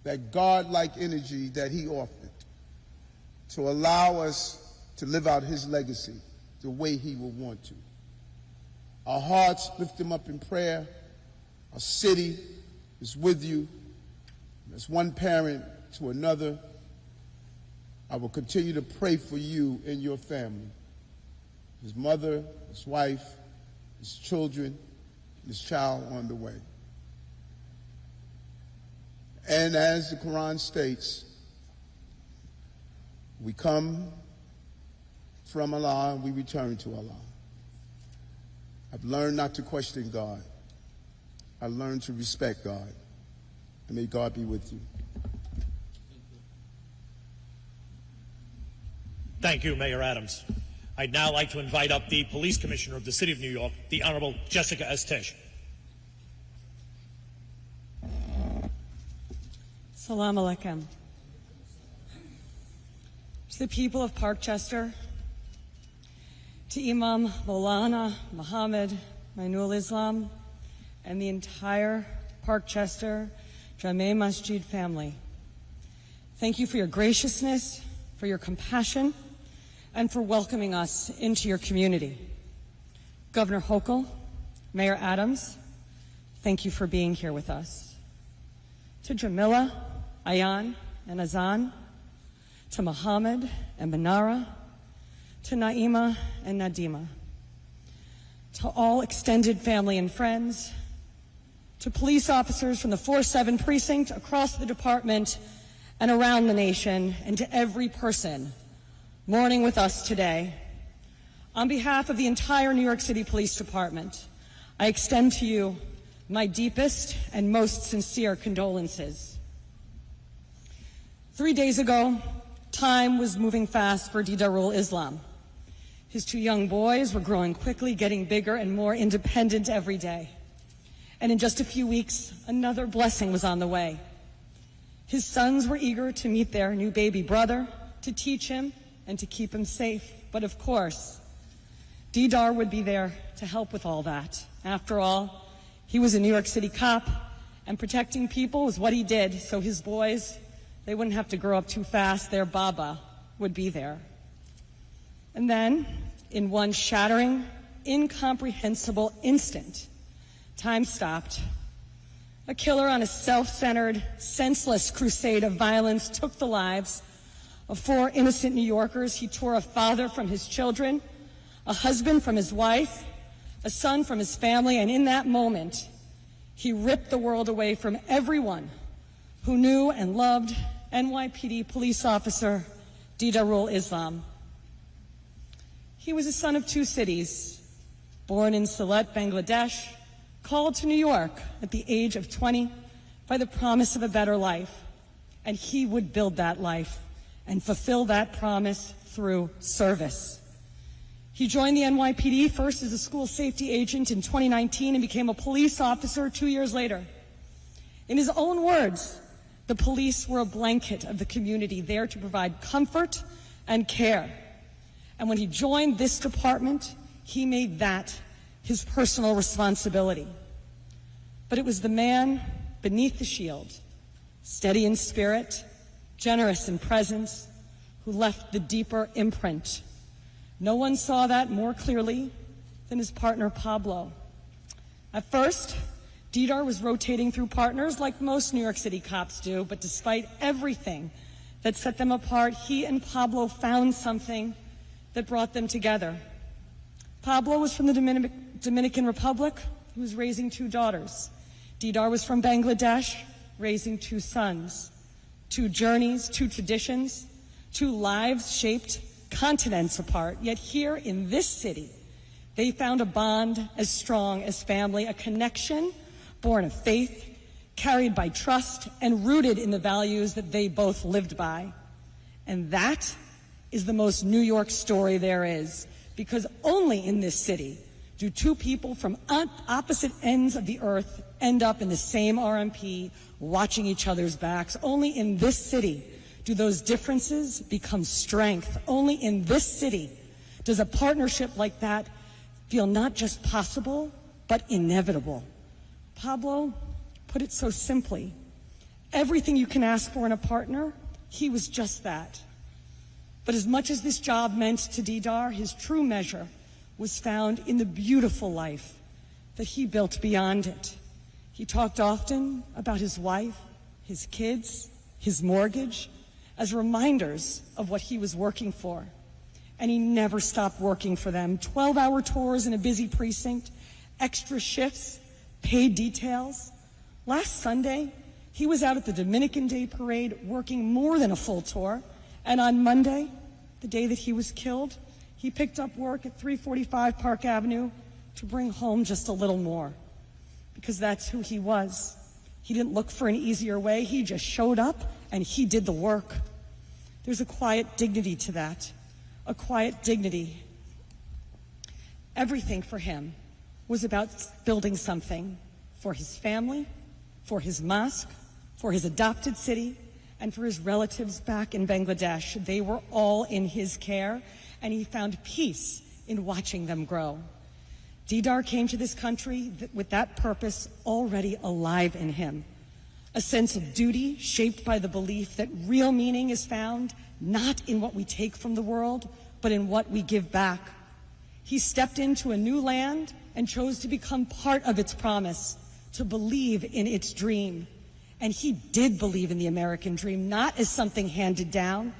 that God-like energy that he offered to allow us to live out his legacy the way he would want to. Our hearts lift him up in prayer. Our city is with you. As one parent to another, I will continue to pray for you and your family, his mother, his wife, his children, his child on the way. And as the Quran states, we come from Allah and we return to Allah. I've learned not to question God. I learned to respect God. And may God be with you. Thank you, Mayor Adams. I'd now like to invite up the Police Commissioner of the City of New York, the Honorable Jessica S. Tisch. Salam alaikum. To the people of Parkchester, to Imam Maulana Muhammad Mainul Islam, and the entire Parkchester Jame Masjid family, thank you for your graciousness, for your compassion, and for welcoming us into your community. Governor Hochul, Mayor Adams, thank you for being here with us. To Jamila, Ayan and Azan, to Muhammad and Manara, to Naima and Nadima, to all extended family and friends, to police officers from the 4-7 precinct across the department and around the nation, and to every person mourning with us today. On behalf of the entire New York City Police Department, I extend to you my deepest and most sincere condolences. 3 days ago, time was moving fast for Didarul Islam. His 2 young boys were growing quickly, getting bigger and more independent every day. And in just a few weeks, another blessing was on the way. His sons were eager to meet their new baby brother, to teach him and to keep him safe. But of course, Didar would be there to help with all that. After all, he was a New York City cop, and protecting people was what he did, so his boys, they wouldn't have to grow up too fast. Their Baba would be there. And then, in one shattering, incomprehensible instant, time stopped. A killer on a self-centered, senseless crusade of violence took the lives of 4 innocent New Yorkers. He tore a father from his children, a husband from his wife, a son from his family, and in that moment, he ripped the world away from everyone who knew and loved NYPD police officer Didarul Islam. He was a son of 2 cities, born in Sylhet, Bangladesh, called to New York at the age of 20 by the promise of a better life, and he would build that life and fulfill that promise through service. He joined the NYPD first as a school safety agent in 2019 and became a police officer 2 years later. In his own words, the police were a blanket of the community, there to provide comfort and care. And when he joined this department, he made that his personal responsibility. But it was the man beneath the shield, steady in spirit, generous in presence, who left the deeper imprint. No one saw that more clearly than his partner Pablo. At first, Didar was rotating through partners like most New York City cops do, but despite everything that set them apart, he and Pablo found something that brought them together. Pablo was from the Dominican Republic. He was raising 2 daughters. Didar was from Bangladesh, raising 2 sons. 2 journeys, 2 traditions, 2 lives shaped continents apart. Yet here in this city, they found a bond as strong as family, a connection born of faith, carried by trust, and rooted in the values that they both lived by. And that is the most New York story there is, because only in this city do 2 people from opposite ends of the earth end up in the same RMP, watching each other's backs. Only in this city do those differences become strength. Only in this city does a partnership like that feel not just possible, but inevitable. Pablo put it so simply. Everything you can ask for in a partner, he was just that. But as much as this job meant to Didar, his true measure was found in the beautiful life that he built beyond it. He talked often about his wife, his kids, his mortgage, as reminders of what he was working for. And he never stopped working for them. 12-hour tours in a busy precinct, extra shifts, paid details. Last Sunday, he was out at the Dominican Day Parade working more than a full tour. And on Monday, the day that he was killed, he picked up work at 345 Park Avenue to bring home just a little more. Because that's who he was. He didn't look for an easier way. He just showed up and he did the work. There's a quiet dignity to that. A quiet dignity. Everything for him was about building something for his family, for his mosque, for his adopted city, and for his relatives back in Bangladesh. They were all in his care, and he found peace in watching them grow. Didar came to this country with that purpose already alive in him. A sense of duty shaped by the belief that real meaning is found not in what we take from the world, but in what we give back. He stepped into a new land and chose to become part of its promise, to believe in its dream. And he did believe in the American dream, not as something handed down,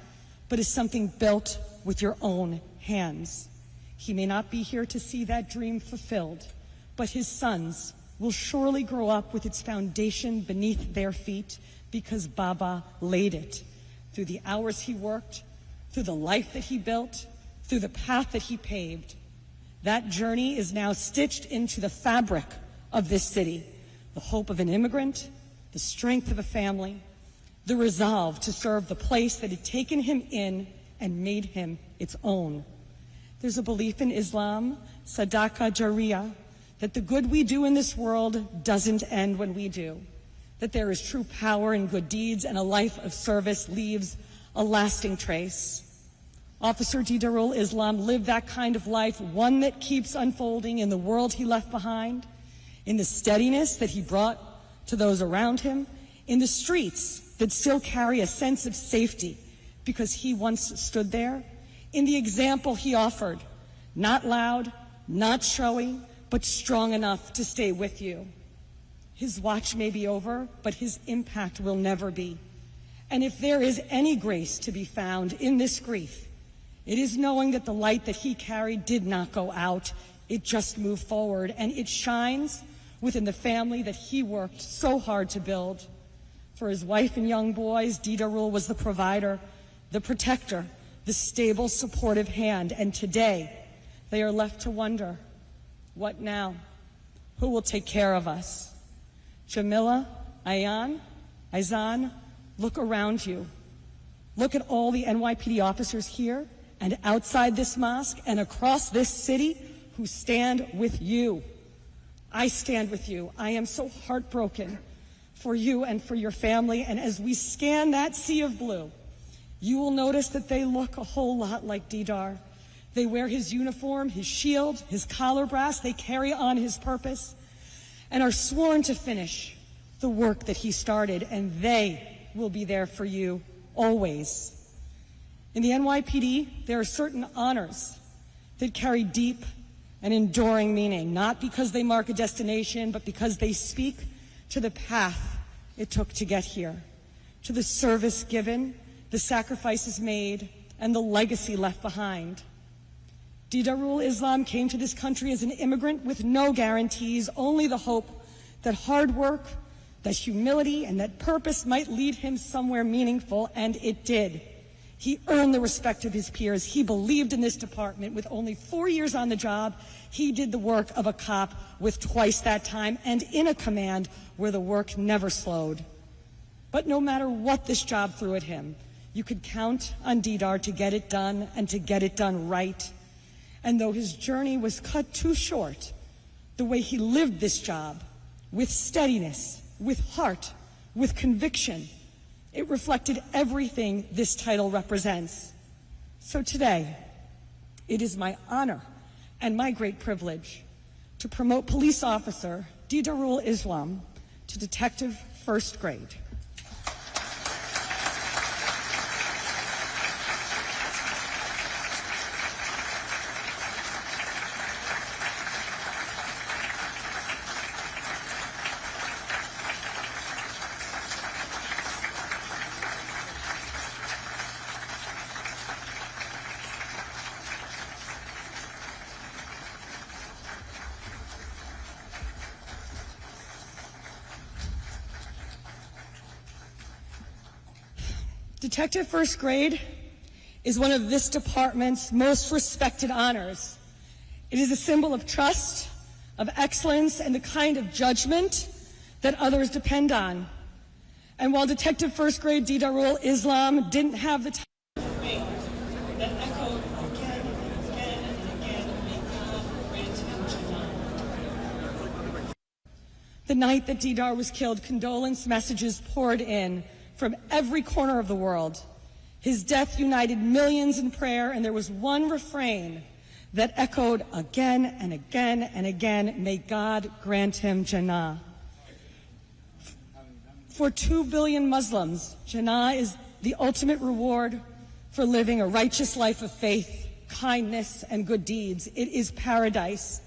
but as something built with your own hands. He may not be here to see that dream fulfilled, but his sons will surely grow up with its foundation beneath their feet because Baba laid it through the hours he worked, through the life that he built, through the path that he paved. That journey is now stitched into the fabric of this city, the hope of an immigrant, the strength of a family, the resolve to serve the place that had taken him in and made him its own. There's a belief in Islam, sadaqah jariyah, that the good we do in this world doesn't end when we do, that there is true power in good deeds and a life of service leaves a lasting trace. Officer Didarul Islam lived that kind of life, one that keeps unfolding in the world he left behind, in the steadiness that he brought to those around him, in the streets that still carry a sense of safety because he once stood there, in the example he offered, not loud, not showy, but strong enough to stay with you. His watch may be over, but his impact will never be. And if there is any grace to be found in this grief, it is knowing that the light that he carried did not go out. It just moved forward, and it shines within the family that he worked so hard to build. For his wife and young boys, Didarul was the provider, the protector, the stable, supportive hand. And today, they are left to wonder, what now? Who will take care of us? Jamila, Ayan, Aizan, look around you. Look at all the NYPD officers here and outside this mosque and across this city who stand with you. I stand with you. I am so heartbroken for you and for your family. And as we scan that sea of blue, you will notice that they look a whole lot like Didar. They wear his uniform, his shield, his collar brass. They carry on his purpose and are sworn to finish the work that he started. And they will be there for you always. In the NYPD, there are certain honors that carry deep and enduring meaning, not because they mark a destination, but because they speak to the path it took to get here, to the service given, the sacrifices made, and the legacy left behind. Didarul Islam came to this country as an immigrant with no guarantees, only the hope that hard work, that humility, and that purpose might lead him somewhere meaningful, and it did. He earned the respect of his peers. He believed in this department. With only 4 years on the job, he did the work of a cop with twice that time and in a command where the work never slowed. But no matter what this job threw at him, you could count on Didar to get it done and to get it done right. And though his journey was cut too short, the way he lived this job, with steadiness, with heart, with conviction, it reflected everything this title represents. So today, it is my honor and my great privilege to promote Police Officer Didarul Islam to Detective First Grade. Detective First Grade is one of this department's most respected honors. It is a symbol of trust, of excellence, and the kind of judgment that others depend on. And while Detective First Grade Didarul Islam didn't have the time of faith that echoed again and again and again, may God grant him Jannah. The night that Didar was killed, condolence messages poured in from every corner of the world. His death united millions in prayer, and there was one refrain that echoed again and again and again, may God grant him Jannah. For 2 billion Muslims, Jannah is the ultimate reward for living a righteous life of faith, kindness, and good deeds. It is paradise,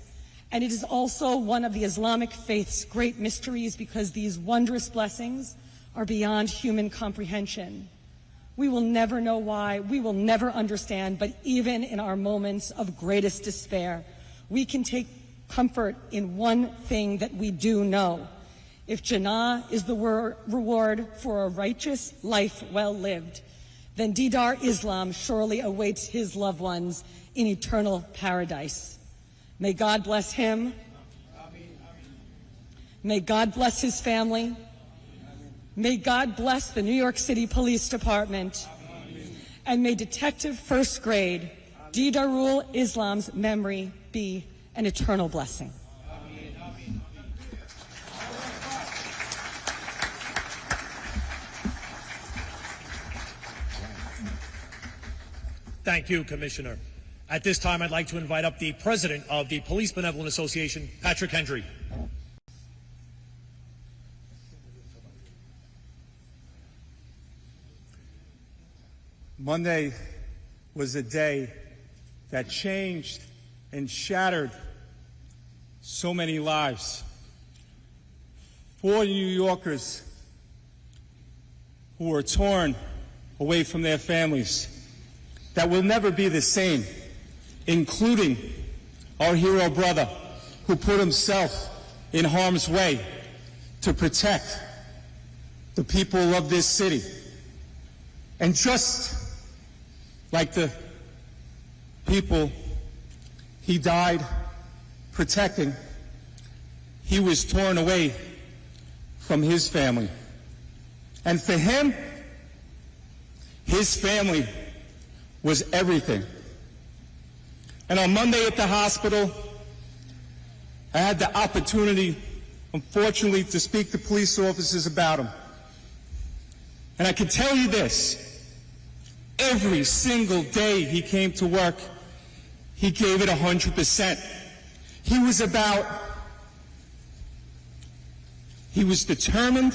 and it is also one of the Islamic faith's great mysteries because these wondrous blessings are beyond human comprehension. We will never know why, we will never understand, but even in our moments of greatest despair, we can take comfort in one thing that we do know. If Jannah is the reward for a righteous life well lived, then Didarul Islam surely awaits his loved ones in eternal paradise. May God bless him. May God bless his family. May God bless the New York City Police Department. And may Detective First Grade Didarul Islam's memory be an eternal blessing. Thank you, Commissioner. At this time, I'd like to invite up the President of the Police Benevolent Association, Patrick Hendry. Monday was a day that changed and shattered so many lives. 4 New Yorkers who were torn away from their families that will never be the same, including our hero brother who put himself in harm's way to protect the people of this city. And just like the people he died protecting, he was torn away from his family. And for him, his family was everything. And on Monday at the hospital, I had the opportunity, unfortunately, to speak to police officers about him. And I can tell you this, every single day he came to work, he gave it 100%. He was determined,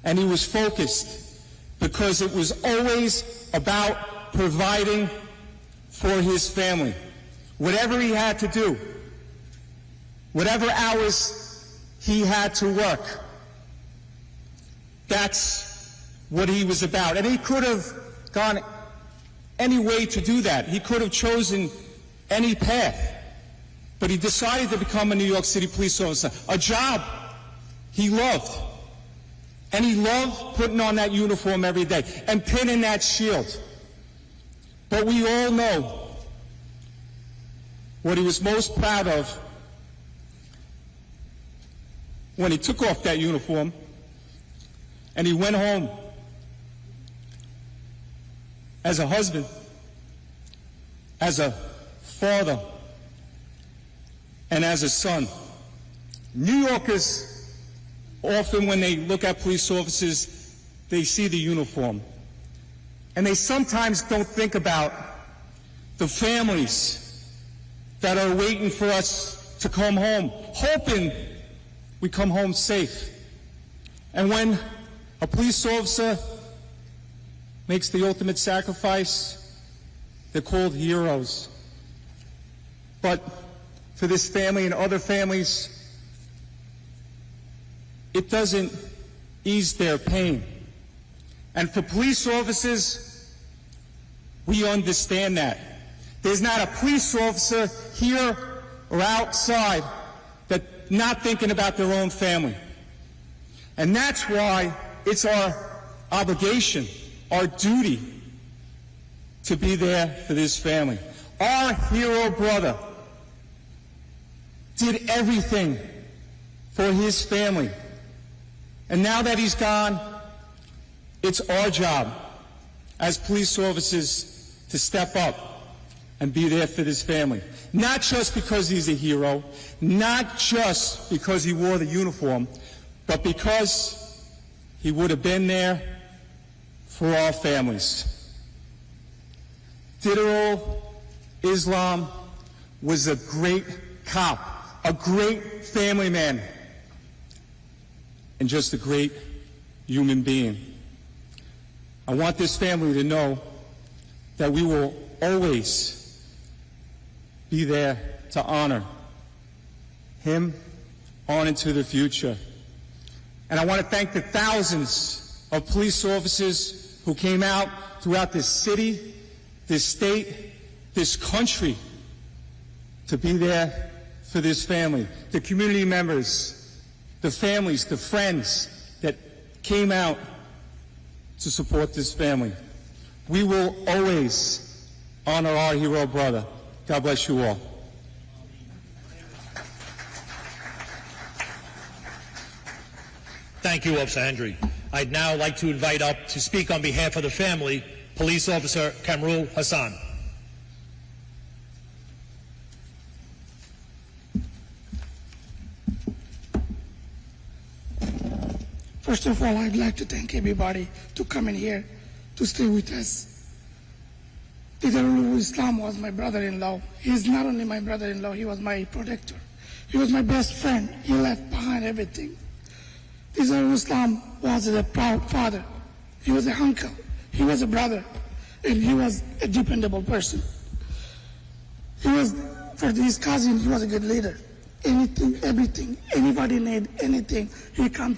and he was focused, because it was always about providing for his family. Whatever he had to do, whatever hours he had to work, that's what he was about. And he could have gone any way to do that. He could have chosen any path. But he decided to become a New York City police officer, a job he loved. And he loved putting on that uniform every day and pinning that shield. But we all know what he was most proud of when he took off that uniform and he went home as a husband, as a father, and as a son. New Yorkers, often when they look at police officers, they see the uniform. And they sometimes don't think about the families that are waiting for us to come home, hoping we come home safe. And when a police officer makes the ultimate sacrifice, they're called heroes. But for this family and other families, it doesn't ease their pain. And for police officers, we understand that. There's not a police officer here or outside that's not thinking about their own family. And that's why it's our obligation, our duty, to be there for this family. Our hero brother did everything for his family. And now that he's gone, it's our job as police officers to step up and be there for this family. Not just because he's a hero, not just because he wore the uniform, but because he would have been there for our families. Didarul Islam was a great cop, a great family man, and just a great human being. I want this family to know that we will always be there to honor him on into the future. And I want to thank the thousands of police officers who came out throughout this city, this state, this country to be there for this family. The community members, the families, the friends that came out to support this family. We will always honor our hero brother. God bless you all. Thank you, Officer Hendry. I'd now like to invite up to speak on behalf of the family, Police Officer Kamrul Hassan. First of all, I'd like to thank everybody to come in here to stay with us. Didarul Islam was my brother-in-law. He's not only my brother-in-law, he was my protector. He was my best friend. He left behind everything. Didarul Islam was a proud father. He was an uncle. He was a brother. And he was a dependable person. He was, for his cousin, he was a good leader. Anything, everything, anybody need anything, they come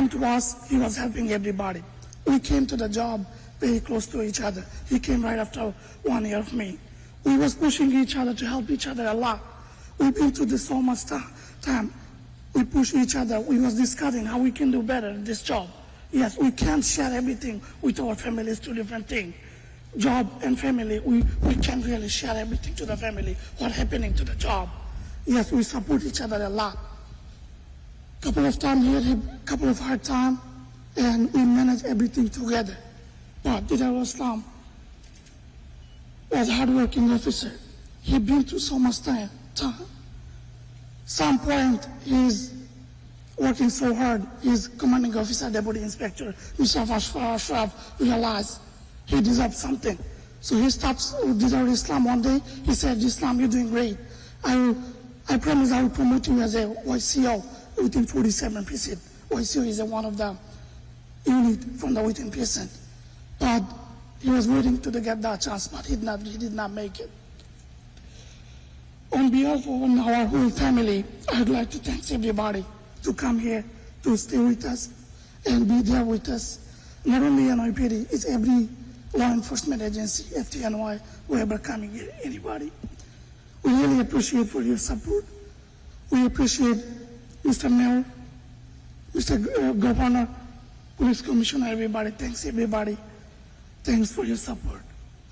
to us, he was helping everybody. We came to the job very close to each other. He came right after 1 year of me. We was pushing each other to help each other a lot. We've been through this so much time. We push each other. We was discussing how we can do better in this job. Yes, we can't share everything with our families, two different things. Job and family, we can't really share everything to the family, what's happening to the job. Yes, we support each other a lot. Couple of times he had a couple of hard times, and we managed everything together. But Didarul Islam was a hard-working officer. He'd been through so much time. Some point, he's working so hard, his commanding officer, deputy inspector, Mr. Ashraf, realized he deserved something. So he stops Didarul Islam one day. He said, Islam, you're doing great. I promise I will promote you as a YCO within 47 precinct. YCO is one of the unit from the within precinct. But he was waiting to get that chance, but he did not make it. On behalf of our whole family, I'd like to thank everybody to come here, to stay with us, and be there with us. Not only NYPD, it's every law enforcement agency, FTNY, whoever coming here, anybody. We really appreciate for your support. We appreciate Mr. Mayor, Mr. Governor, Police Commissioner, everybody. Thanks, everybody. Thanks for your support.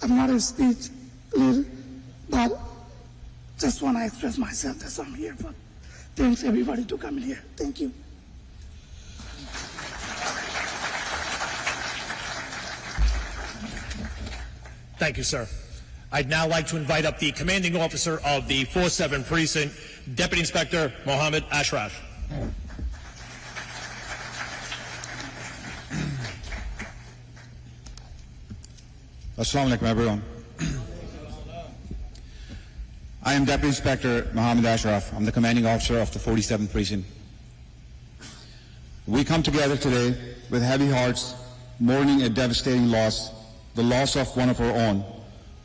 I'm not a speech leader, but just want to express myself. That's what I'm here for. Thanks, everybody, to come in here. Thank you. Thank you, sir. I'd now like to invite up the commanding officer of the 4-7 precinct, Deputy Inspector Mohammed Ashraf. Assalamu alaikum, everyone. I am Deputy Inspector Mohammed Ashraf. I'm the commanding officer of the 47th precinct. We come together today with heavy hearts, mourning a devastating loss, the loss of one of our own,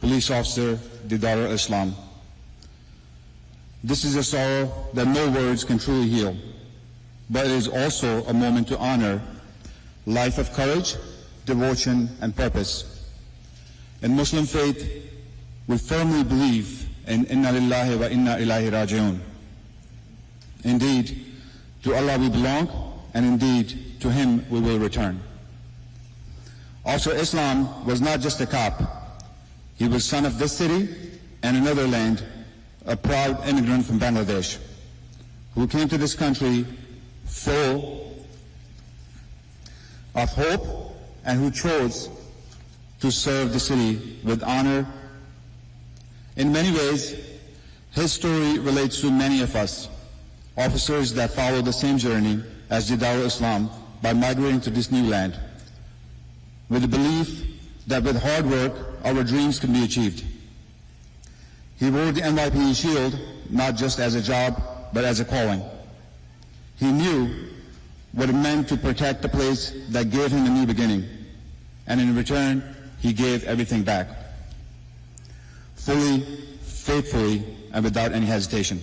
Police Officer Didarul Islam. This is a sorrow that no words can truly heal, but it is also a moment to honor life of courage, devotion, and purpose. In Muslim faith, we firmly believe in Inna Lillahi wa Inna Ilaihi Raji'un. Indeed, to Allah we belong, and indeed, to Him we will return. Officer Islam was not just a cop. He was son of this city and another land, a proud immigrant from Bangladesh, who came to this country full of hope and who chose to serve the city with honor. In many ways, his story relates to many of us, officers that follow the same journey as Didarul Islam by migrating to this new land, with the belief that with hard work, our dreams can be achieved. He wore the NYPD shield not just as a job, but as a calling. He knew what it meant to protect the place that gave him a new beginning, and in return, he gave everything back, fully, faithfully, and without any hesitation.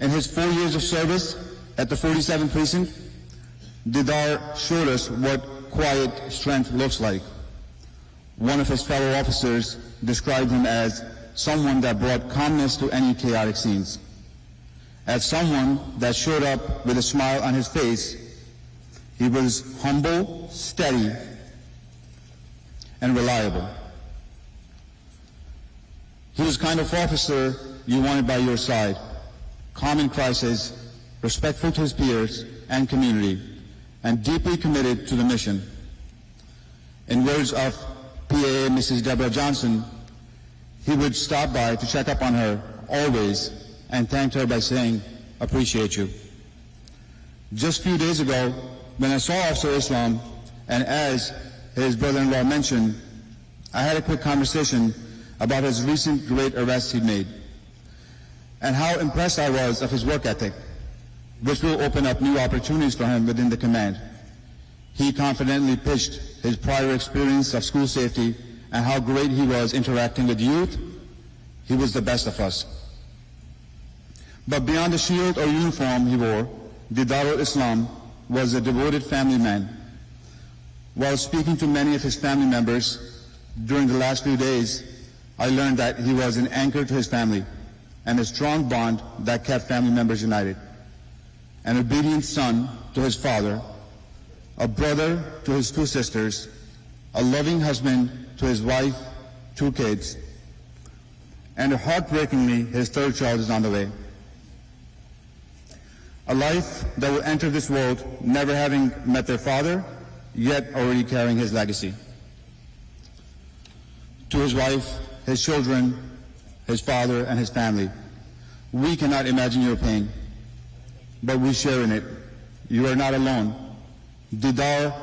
In his 4 years of service, at the 47th precinct, Didar showed us what quiet strength looks like. One of his fellow officers described him as someone that brought calmness to any chaotic scenes, as someone that showed up with a smile on his face. He was humble, steady, and reliable. He was the kind of officer you wanted by your side, calm in crisis, respectful to his peers and community, and deeply committed to the mission. In words of PAA Mrs. Deborah Johnson, he would stop by to check up on her always and thanked her by saying, "Appreciate you." Just a few days ago, when I saw Officer Islam, and as his brother-in-law mentioned, I had a quick conversation about his recent great arrest he made and how impressed I was of his work ethic, which will open up new opportunities for him within the command. He confidently pitched his prior experience of school safety and how great he was interacting with youth. He was the best of us. But beyond the shield or uniform he wore, Didarul Islam was a devoted family man. While speaking to many of his family members during the last few days, I learned that he was an anchor to his family and a strong bond that kept family members united. An obedient son to his father, a brother to his two sisters, a loving husband to his wife, 2 kids, and heartbreakingly, his 3rd child is on the way. A life that will enter this world never having met their father, yet already carrying his legacy. To his wife, his children, his father, and his family, we cannot imagine your pain, but we share in it. You are not alone. Didar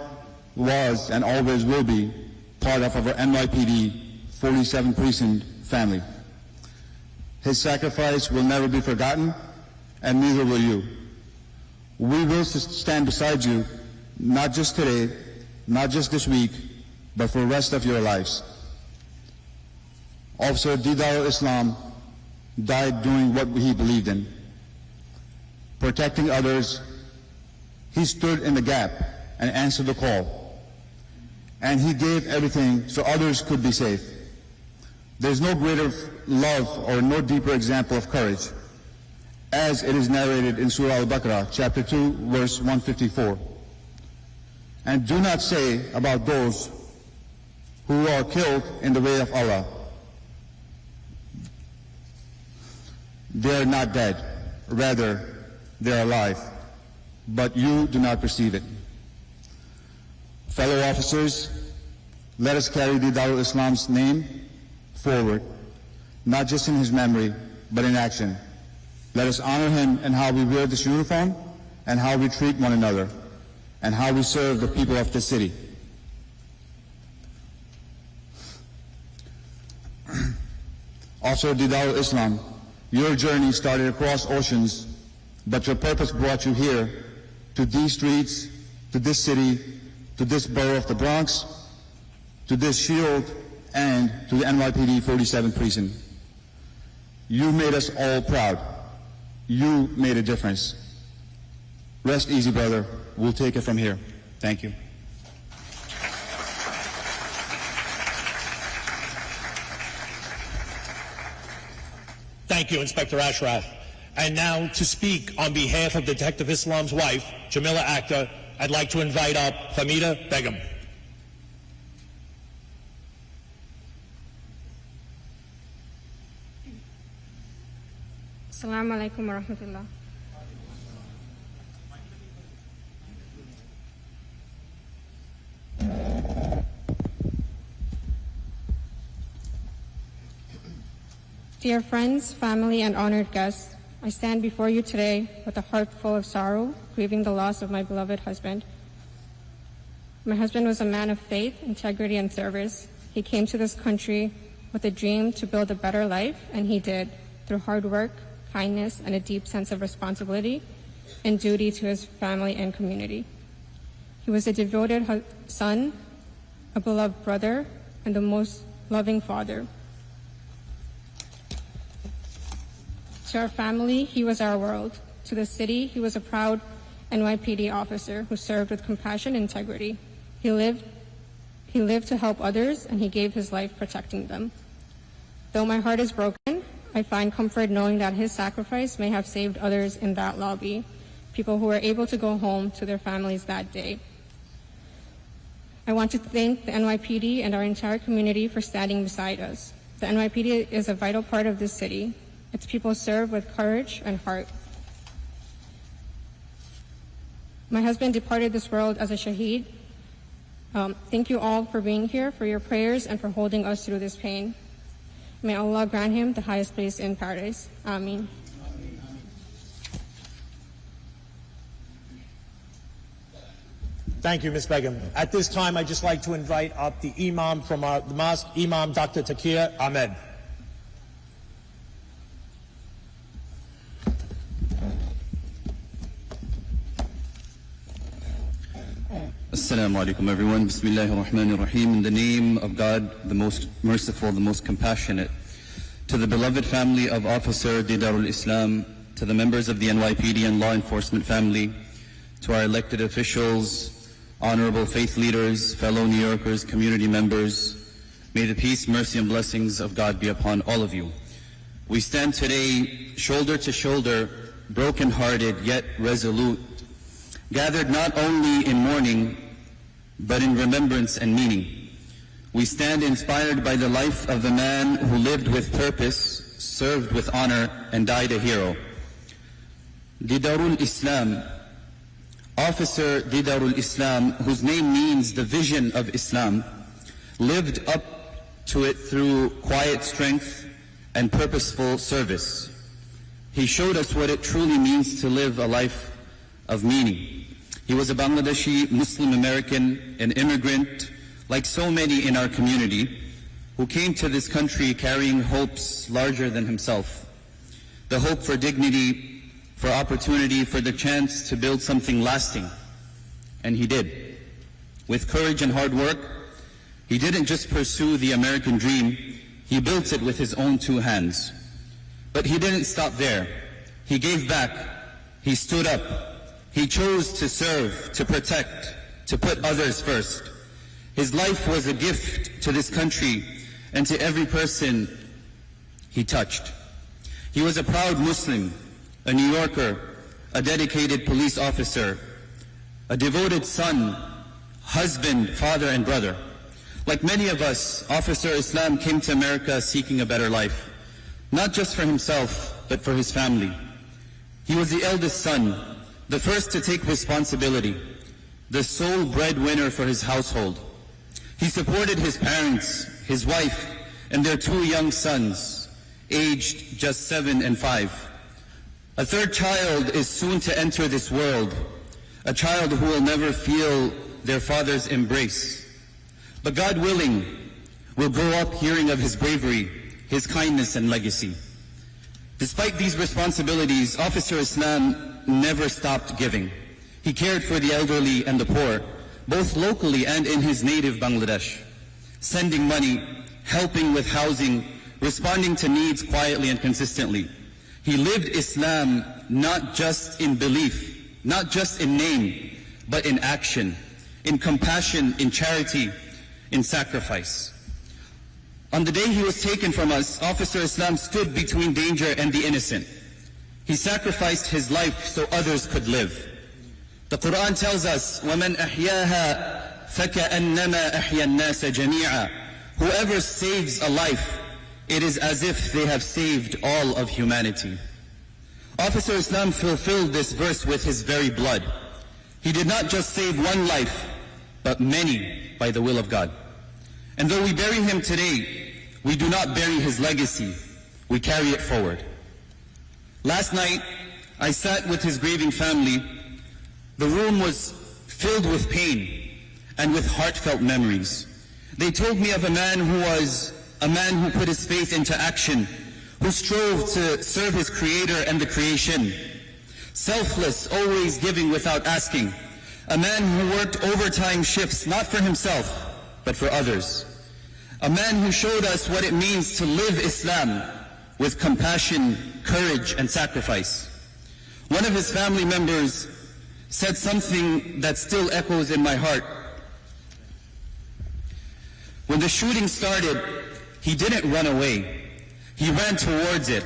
was and always will be part of our NYPD 47 precinct family. His sacrifice will never be forgotten, and neither will you. We will stand beside you, not just today, not just this week, but for the rest of your lives. Officer Didarul Islam died doing what he believed in, protecting others. He stood in the gap and answered the call, and he gave everything so others could be safe. There's no greater love or no deeper example of courage, as it is narrated in Surah Al-Baqarah, chapter 2, verse 154. And do not say about those who are killed in the way of Allah, they are not dead, rather they are alive, but you do not perceive it. Fellow officers, let us carry Didarul Islam's name forward, not just in his memory, but in action. Let us honor him in how we wear this uniform, and how we treat one another, and how we serve the people of this city. Also, Didarul Islam, your journey started across oceans, but your purpose brought you here, to these streets, to this city, to this borough of the Bronx, to this shield, and to the NYPD 47th precinct. You made us all proud. You made a difference. Rest easy, brother. We'll take it from here. Thank you. Thank you, Inspector Ashraf. And now, to speak on behalf of Detective Islam's wife, Jamila Akhtar, I'd like to invite up Famida Begum. Assalamu alaikum wa rahmatullah. Dear friends, family, and honored guests, I stand before you today with a heart full of sorrow, grieving the loss of my beloved husband. My husband was a man of faith, integrity, and service. He came to this country with a dream to build a better life, and he did, through hard work, kindness, and a deep sense of responsibility and duty to his family and community. He was a devoted son, a beloved brother, and the most loving father. To our family, he was our world. To the city, he was a proud NYPD officer who served with compassion and integrity. He lived to help others, and he gave his life protecting them. Though my heart is broken, I find comfort knowing that his sacrifice may have saved others in that lobby, people who were able to go home to their families that day. I want to thank the NYPD and our entire community for standing beside us. The NYPD is a vital part of this city. Its people serve with courage and heart. My husband departed this world as a shaheed. Thank you all for being here, for your prayers, and for holding us through this pain. May Allah grant him the highest place in paradise. Ameen. Thank you, Ms. Begum. At this time, I'd just like to invite up the Imam from the mosque, Imam Dr. Taqir Ahmed. Assalamu alaikum everyone. Bismillahir Rahmanir Rahim. In the name of God, the most merciful, the most compassionate. To the beloved family of Officer Didarul Islam, to the members of the NYPD and law enforcement family, to our elected officials, honorable faith leaders, fellow New Yorkers, community members, may the peace, mercy, and blessings of God be upon all of you. We stand today shoulder to shoulder, broken-hearted yet resolute, gathered not only in mourning, but in remembrance and meaning. We stand inspired by the life of a man who lived with purpose, served with honor, and died a hero. Didarul Islam, Officer Didarul Islam, whose name means the vision of Islam, lived up to it through quiet strength and purposeful service. He showed us what it truly means to live a life of meaning. He was a Bangladeshi Muslim American, an immigrant, like so many in our community, who came to this country carrying hopes larger than himself. The hope for dignity, for opportunity, for the chance to build something lasting. And he did. With courage and hard work, he didn't just pursue the American dream, he built it with his own two hands. But he didn't stop there. He gave back. He stood up. He chose to serve, to protect, to put others first. His life was a gift to this country and to every person he touched. He was a proud Muslim, a New Yorker, a dedicated police officer, a devoted son, husband, father, and brother. Like many of us, Officer Islam came to America seeking a better life, not just for himself, but for his family. He was the eldest son, the first to take responsibility, the sole breadwinner for his household. He supported his parents, his wife, and their two young sons, aged just 7 and 5. A third child is soon to enter this world, a child who will never feel their father's embrace. But God willing, will grow up hearing of his bravery, his kindness, and legacy. Despite these responsibilities, Officer Islam never stopped giving. He cared for the elderly and the poor, both locally and in his native Bangladesh, sending money, helping with housing, responding to needs quietly and consistently. He lived Islam not just in belief, not just in name, but in action, in compassion, in charity, in sacrifice. On the day he was taken from us, Officer Islam stood between danger and the innocent. He sacrificed his life so others could live. The Quran tells us, وَمَنْ أَحْيَاهَا فَكَأَنَّمَا أَحْيَا النَّاسَ جَمِيعًا. Whoever saves a life, it is as if they have saved all of humanity. Officer Islam fulfilled this verse with his very blood. He did not just save one life, but many by the will of God. And though we bury him today, we do not bury his legacy, we carry it forward. Last night, I sat with his grieving family. The room was filled with pain and with heartfelt memories. They told me of a man who put his faith into action, who strove to serve his Creator and the creation. Selfless, always giving without asking. A man who worked overtime shifts, not for himself, but for others. A man who showed us what it means to live Islam with compassion, courage, and sacrifice. One of his family members said something that still echoes in my heart. When the shooting started, he didn't run away. He ran towards it.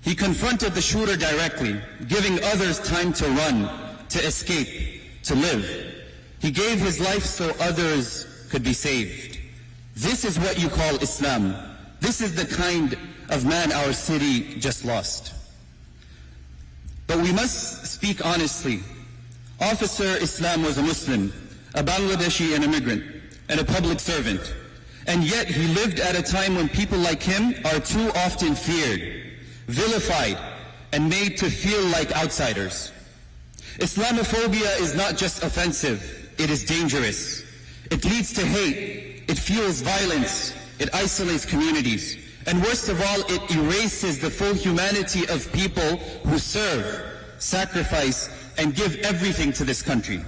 He confronted the shooter directly, giving others time to run, to escape, to live. He gave his life so others could be saved. This is what you call Islam. This is the kind of man our city just lost. But we must speak honestly. Officer Islam was a Muslim, a Bangladeshi, an immigrant, and a public servant. And yet he lived at a time when people like him are too often feared, vilified, and made to feel like outsiders. Islamophobia is not just offensive, it is dangerous. It leads to hate, it fuels violence, it isolates communities, and worst of all, it erases the full humanity of people who serve, sacrifice, and give everything to this country.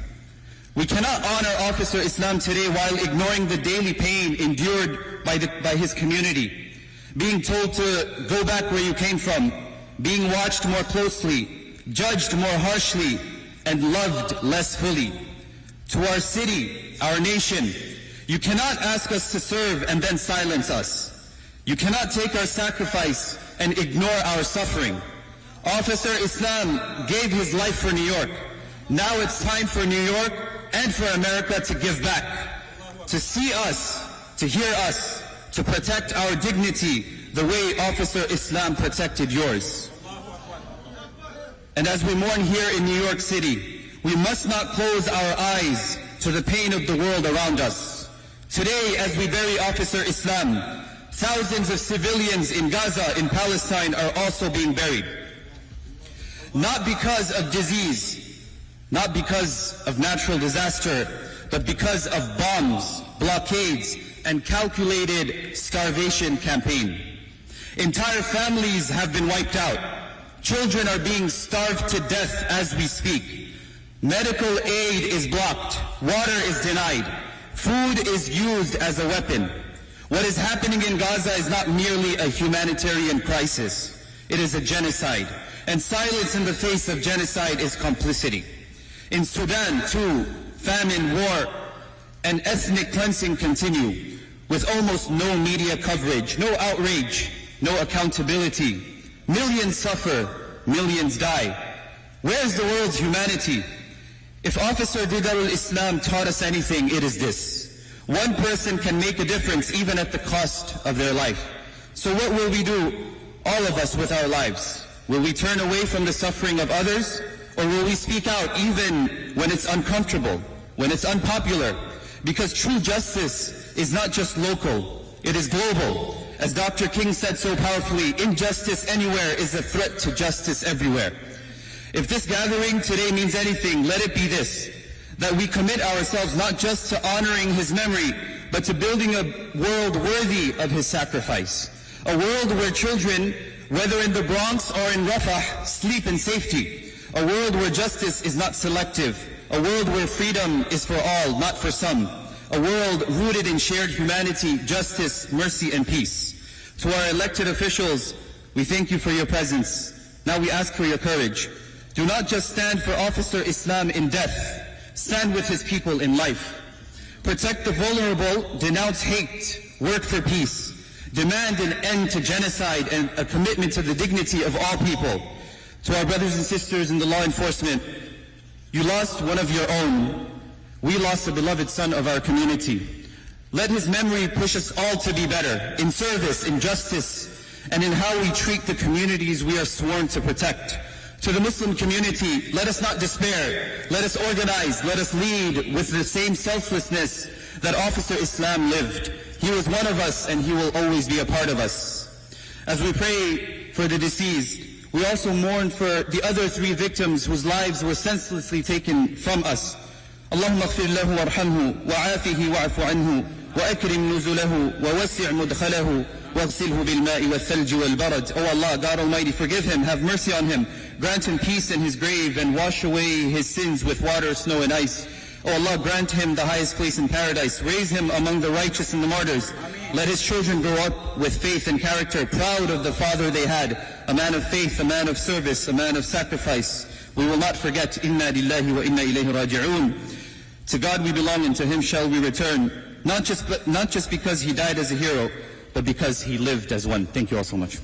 We cannot honor Officer Islam today while ignoring the daily pain endured by his community, being told to go back where you came from, being watched more closely, judged more harshly, and loved less fully. To our city, our nation, you cannot ask us to serve and then silence us. You cannot take our sacrifice and ignore our suffering. Officer Islam gave his life for New York. Now it's time for New York and for America to give back, to see us, to hear us, to protect our dignity the way Officer Islam protected yours. And as we mourn here in New York City, we must not close our eyes to the pain of the world around us. Today, as we bury Officer Islam, thousands of civilians in Gaza, in Palestine, are also being buried. Not because of disease, not because of natural disaster, but because of bombs, blockades, and calculated starvation campaign. Entire families have been wiped out. Children are being starved to death as we speak. Medical aid is blocked. Water is denied. Food is used as a weapon. What is happening in Gaza is not merely a humanitarian crisis. It is a genocide. And silence in the face of genocide is complicity. In Sudan, too, famine, war, and ethnic cleansing continue, with almost no media coverage, no outrage, no accountability. Millions suffer, millions die. Where is the world's humanity? If Officer Didarul Islam taught us anything, it is this: one person can make a difference even at the cost of their life. So what will we do, all of us, with our lives? Will we turn away from the suffering of others, or will we speak out even when it's uncomfortable, when it's unpopular? Because true justice is not just local, it is global. As Dr. King said so powerfully, injustice anywhere is a threat to justice everywhere. If this gathering today means anything, let it be this: that we commit ourselves not just to honoring his memory, but to building a world worthy of his sacrifice. A world where children, whether in the Bronx or in Rafah, sleep in safety. A world where justice is not selective. A world where freedom is for all, not for some. A world rooted in shared humanity, justice, mercy, and peace. To our elected officials, we thank you for your presence. Now we ask for your courage. Do not just stand for Officer Islam in death. Stand with his people in life. Protect the vulnerable, denounce hate, work for peace. Demand an end to genocide and a commitment to the dignity of all people. To our brothers and sisters in the law enforcement, you lost one of your own. We lost a beloved son of our community. Let his memory push us all to be better in service, in justice, and in how we treat the communities we are sworn to protect. To the Muslim community, let us not despair. Let us organize. Let us lead with the same selflessness that Officer Islam lived. He was one of us, and he will always be a part of us. As we pray for the deceased, we also mourn for the other 3 victims whose lives were senselessly taken from us. اللهم اغفر له وارحمه وعافه واعف عنه وأكرم نزله ووسع مدخله واغسله بالماء والثلج والبرد. Oh Allah, God Almighty, forgive him, have mercy on him, grant him peace in his grave, and wash away his sins with water, snow, and ice. Oh Allah, grant him the highest place in paradise. Raise him among the righteous and the martyrs. Let his children grow up with faith and character, proud of the father they had. a man of faith, a man of service, a man of sacrifice. We will not forget, inna lillahi wa inna ilayhi raji'un. To God we belong and to Him shall we return. Not just because he died as a hero, but because he lived as one. Thank you all so much.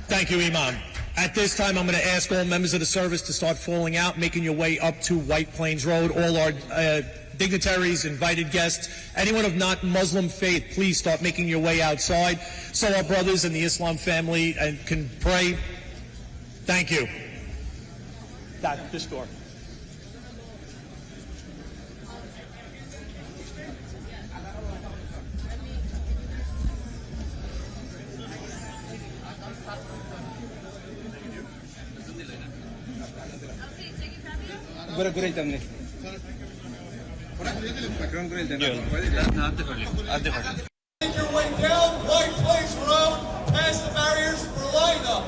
Thank you, Imam. At this time, I'm going to ask all members of the service to start falling out, making your way up to White Plains Road. All our dignitaries, invited guests, anyone of not Muslim faith, please start making your way outside so our brothers in the Islam family can pray. Thank you. This door. Make your way down White Plains Road, past the barriers for line up.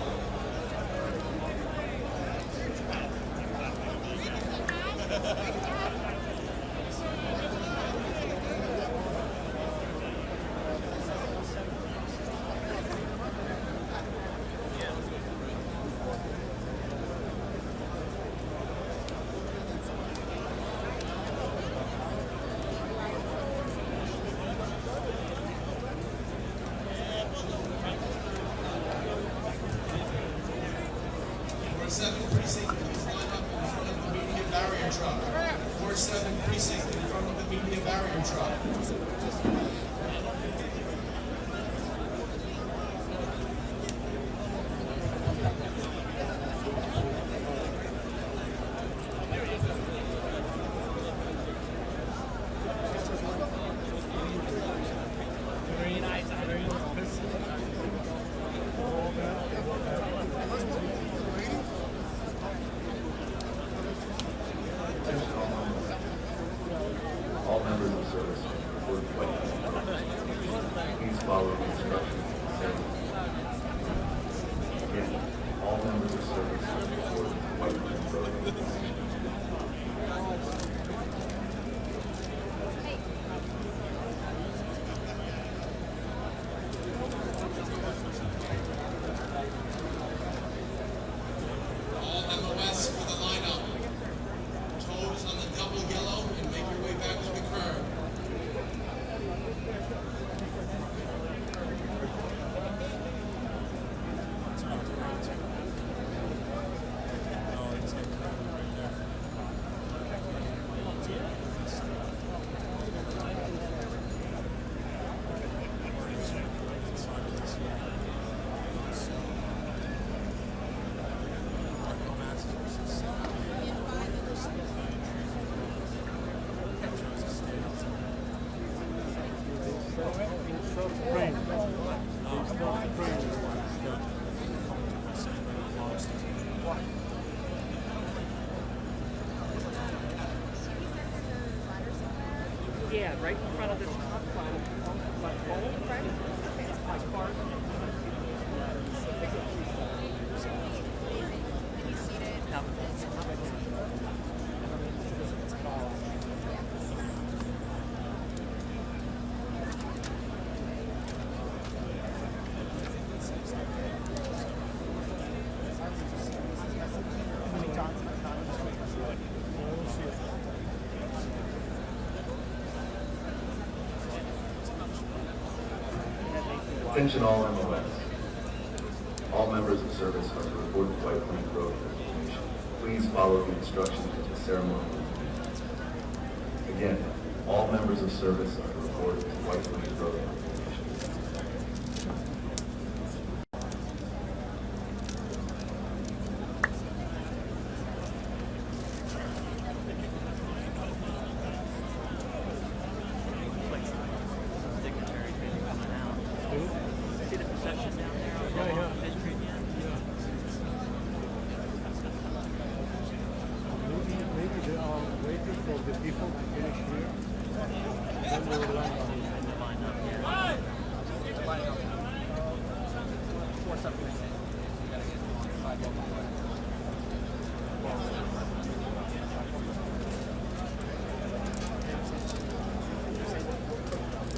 All members of service report to White Plains. Please follow the instructions of the ceremony. Again, all members of service report to White Plains Road. All MOS for the lineup. Toes on the double yellow and make your way back to the curb. Yeah, right in front of this top pole, right? Like cars. Attention all MOS. All members of service are to report to White Plains Road for information. Please follow the instructions of the ceremony. Again, all members of service are to report to White Plains Road for information.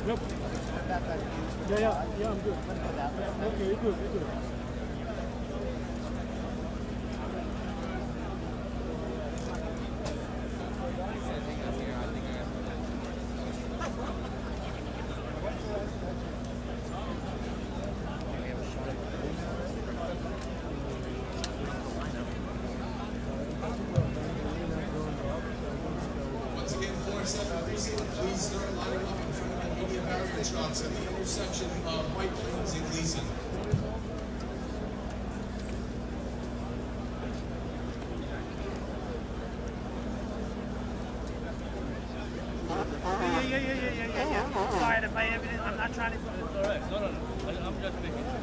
Nope. Yeah, I'm good. Okay, you're good. Once again, 4-7 precinct, please start lining up in front of the media barrier shots at the intersection of White Plains and Gleason. Yeah. Sorry if I evidence. I'm not trying to. It's all right. No. I'm just making sure.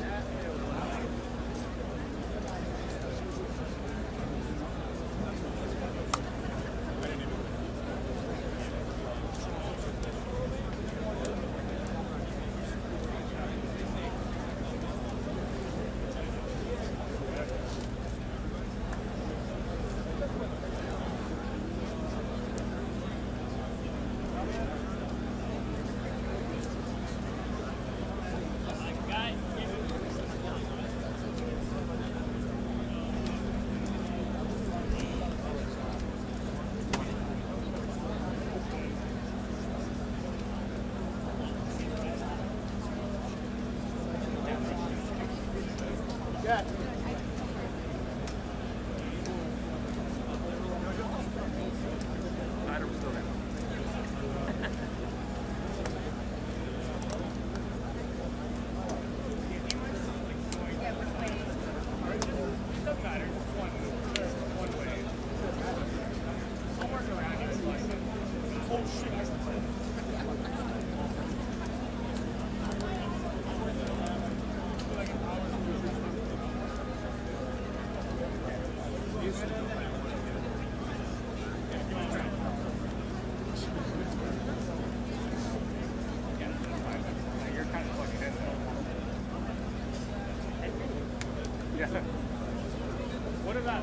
What about?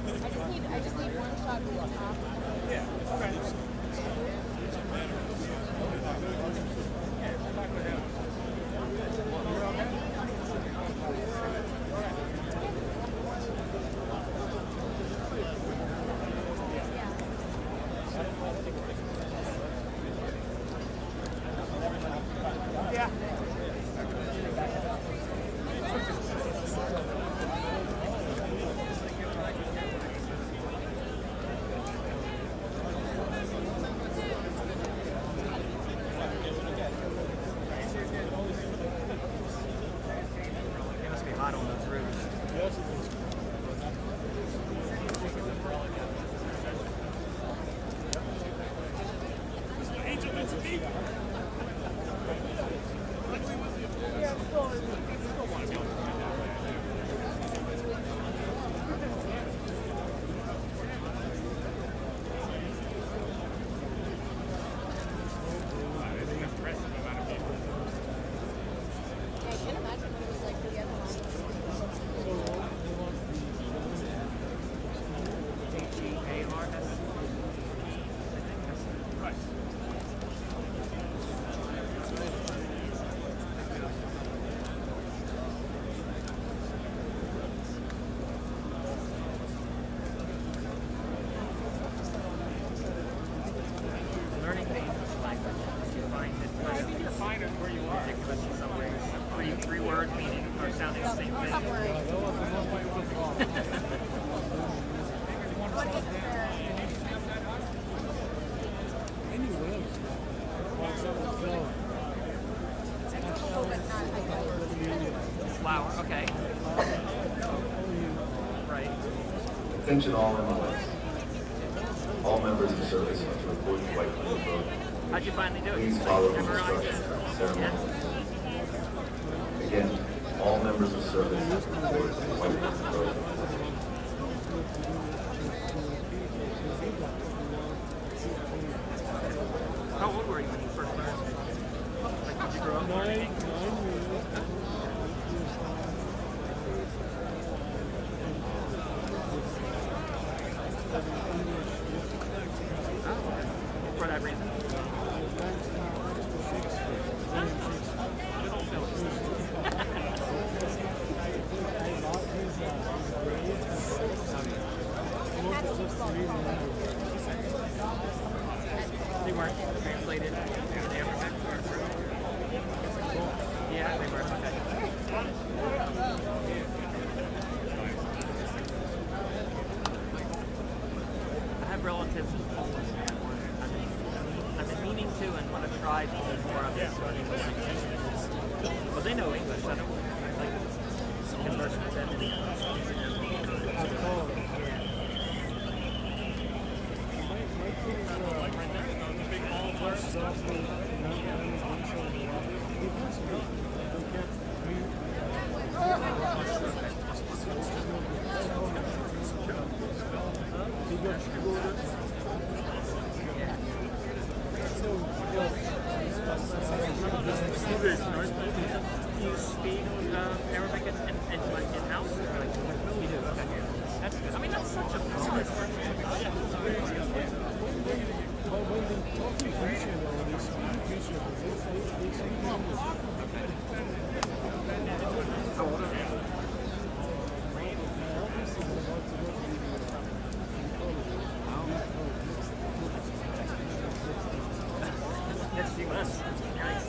I just need one shot of the top. Yeah. Okay. Flower, okay. Right. Attention all MOS. All members of service are to report to White Plains Road. How'd you finally do it? Please follow the Never on instructions of the ceremony. Again, all members of service are to report to White Plains Road. How old were you when you first learned? Like, did you grow up learning? For that reason. have relatives in Poland. I've been meaning to and want to try to do more of this. But they know English. I don't like converse with them in English. Do you speak Arabic in-house? You do, okay. That's good. I mean, that's such a plus. How old are they? Yes, you must. Nice.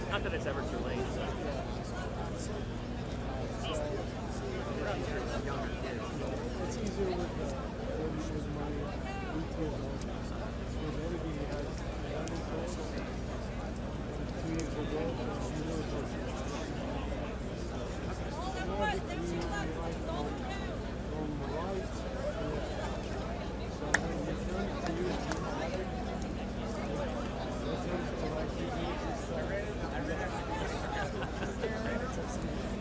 Not that it's ever too late. Younger kids. It's easier with my 8 years old. With everything he has. 2 years ago,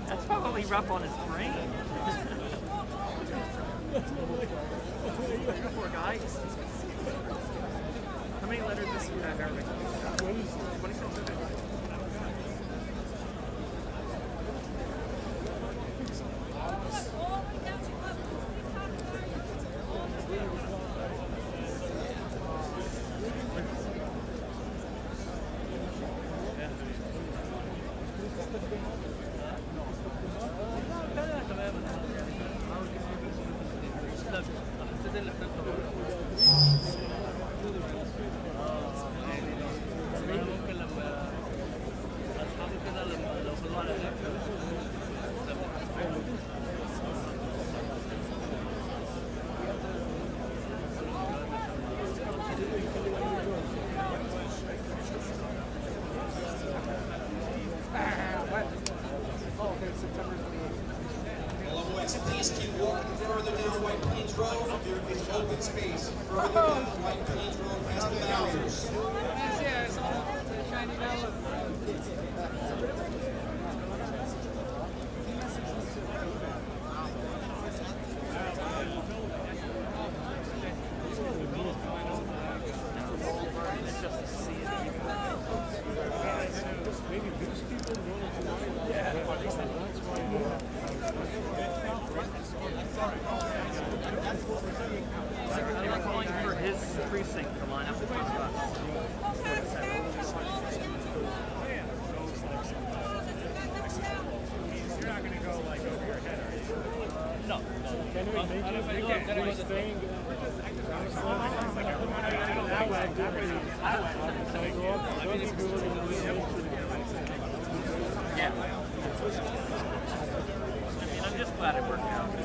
That's probably rough on his brain. Poor guy. How many letters does he have Arabic? 26. Please keep walking further down White Plains Road. There is open space further down White Plains Road past the Bowsers. They were calling for his precinct to line up with his bus. You're not going to go like over your head, are you? No. Can we make it? We're staying. Yeah. I'm just glad it worked out. I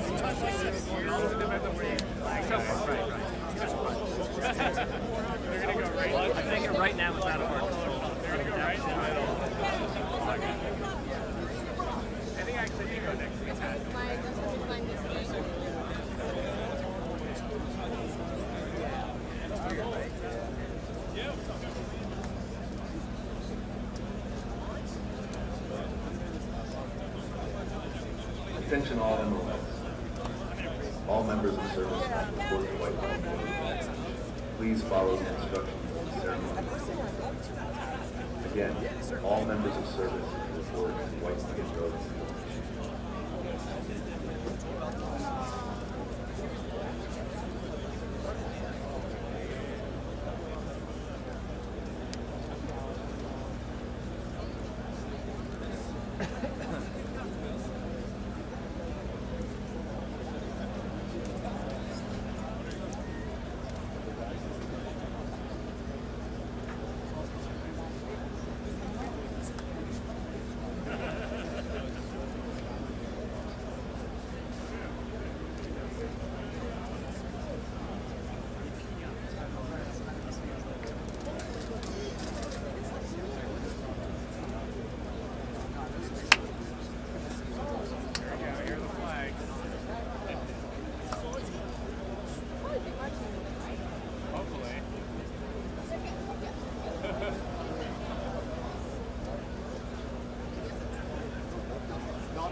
think it right now is out of our control. They're going to go right in the middle. I think I actually need to go next week. Attention all MOS. All members of service report to White Plains Road. Please follow the instructions of the ceremony. Again, all members of service report to White Plains Road.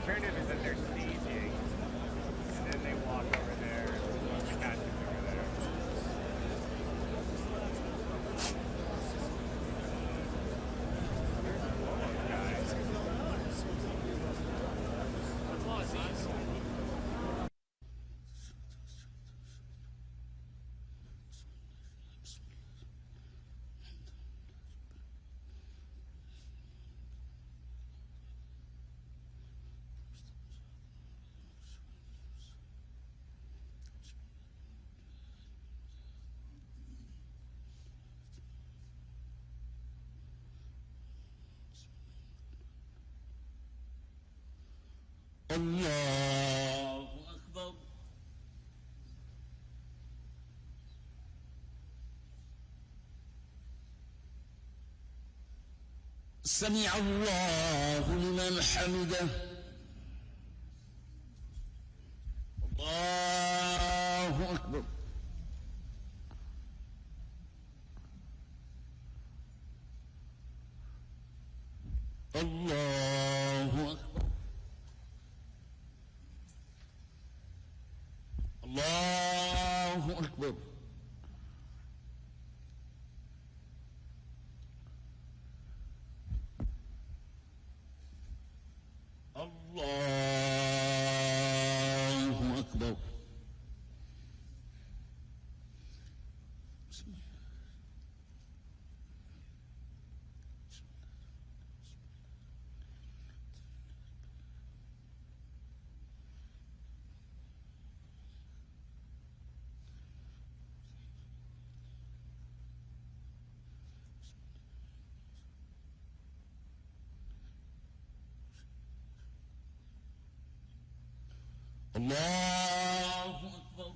alternative is that they're staging, and then they walk over there, and the catch is over there. That's a lot of seats. الله أكبر سمع الله لمن حمده الله أكبر الله أكبر الله أكبر الله أكبر الله أكبر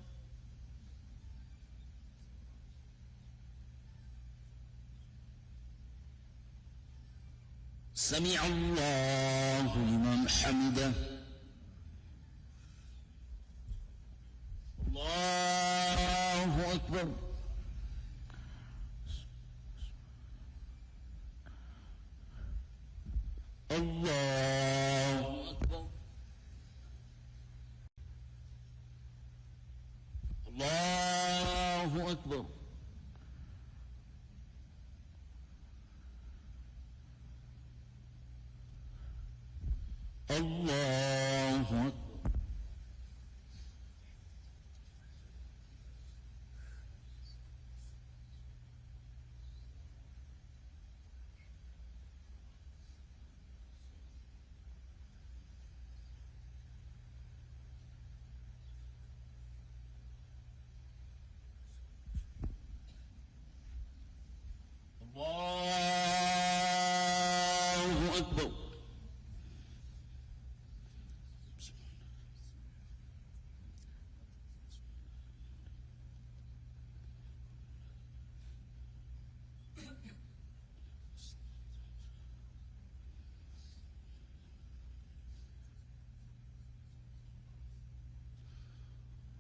سمع الله لمن حمده الله أكبر الله أكبر الله أكبر الله أكبر الله أكبر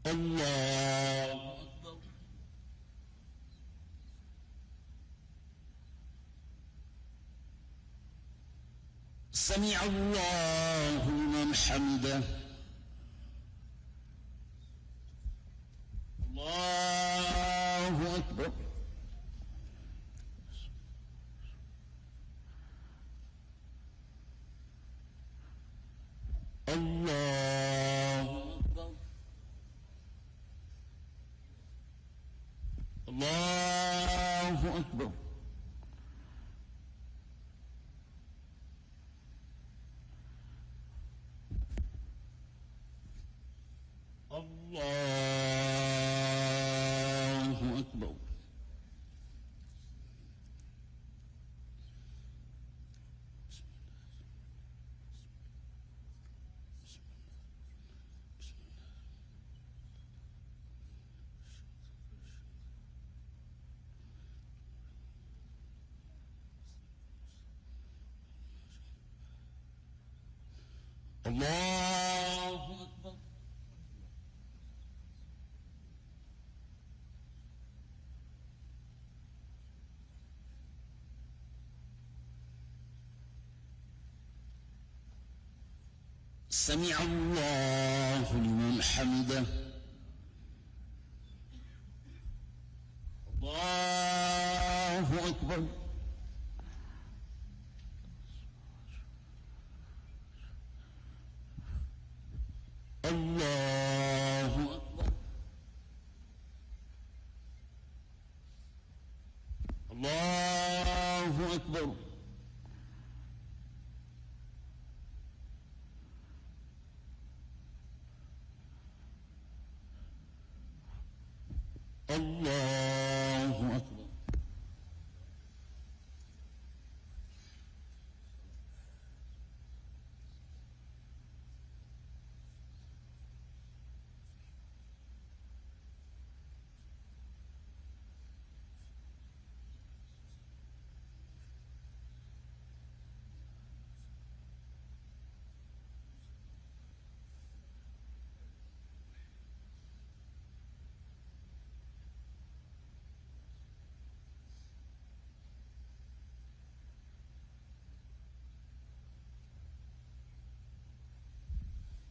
الله أكبر سمع الله لمن حمده الله أكبر الله أكبر الله أكبر الله أكبر الله أكبر سمع الله لمن حمده الله أكبر الله أكبر الله أكبر الله أكبر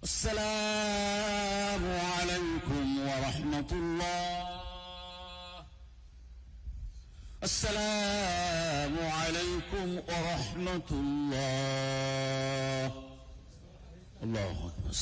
السلام عليكم ورحمة الله السلام عليكم ورحمة الله الله أكبر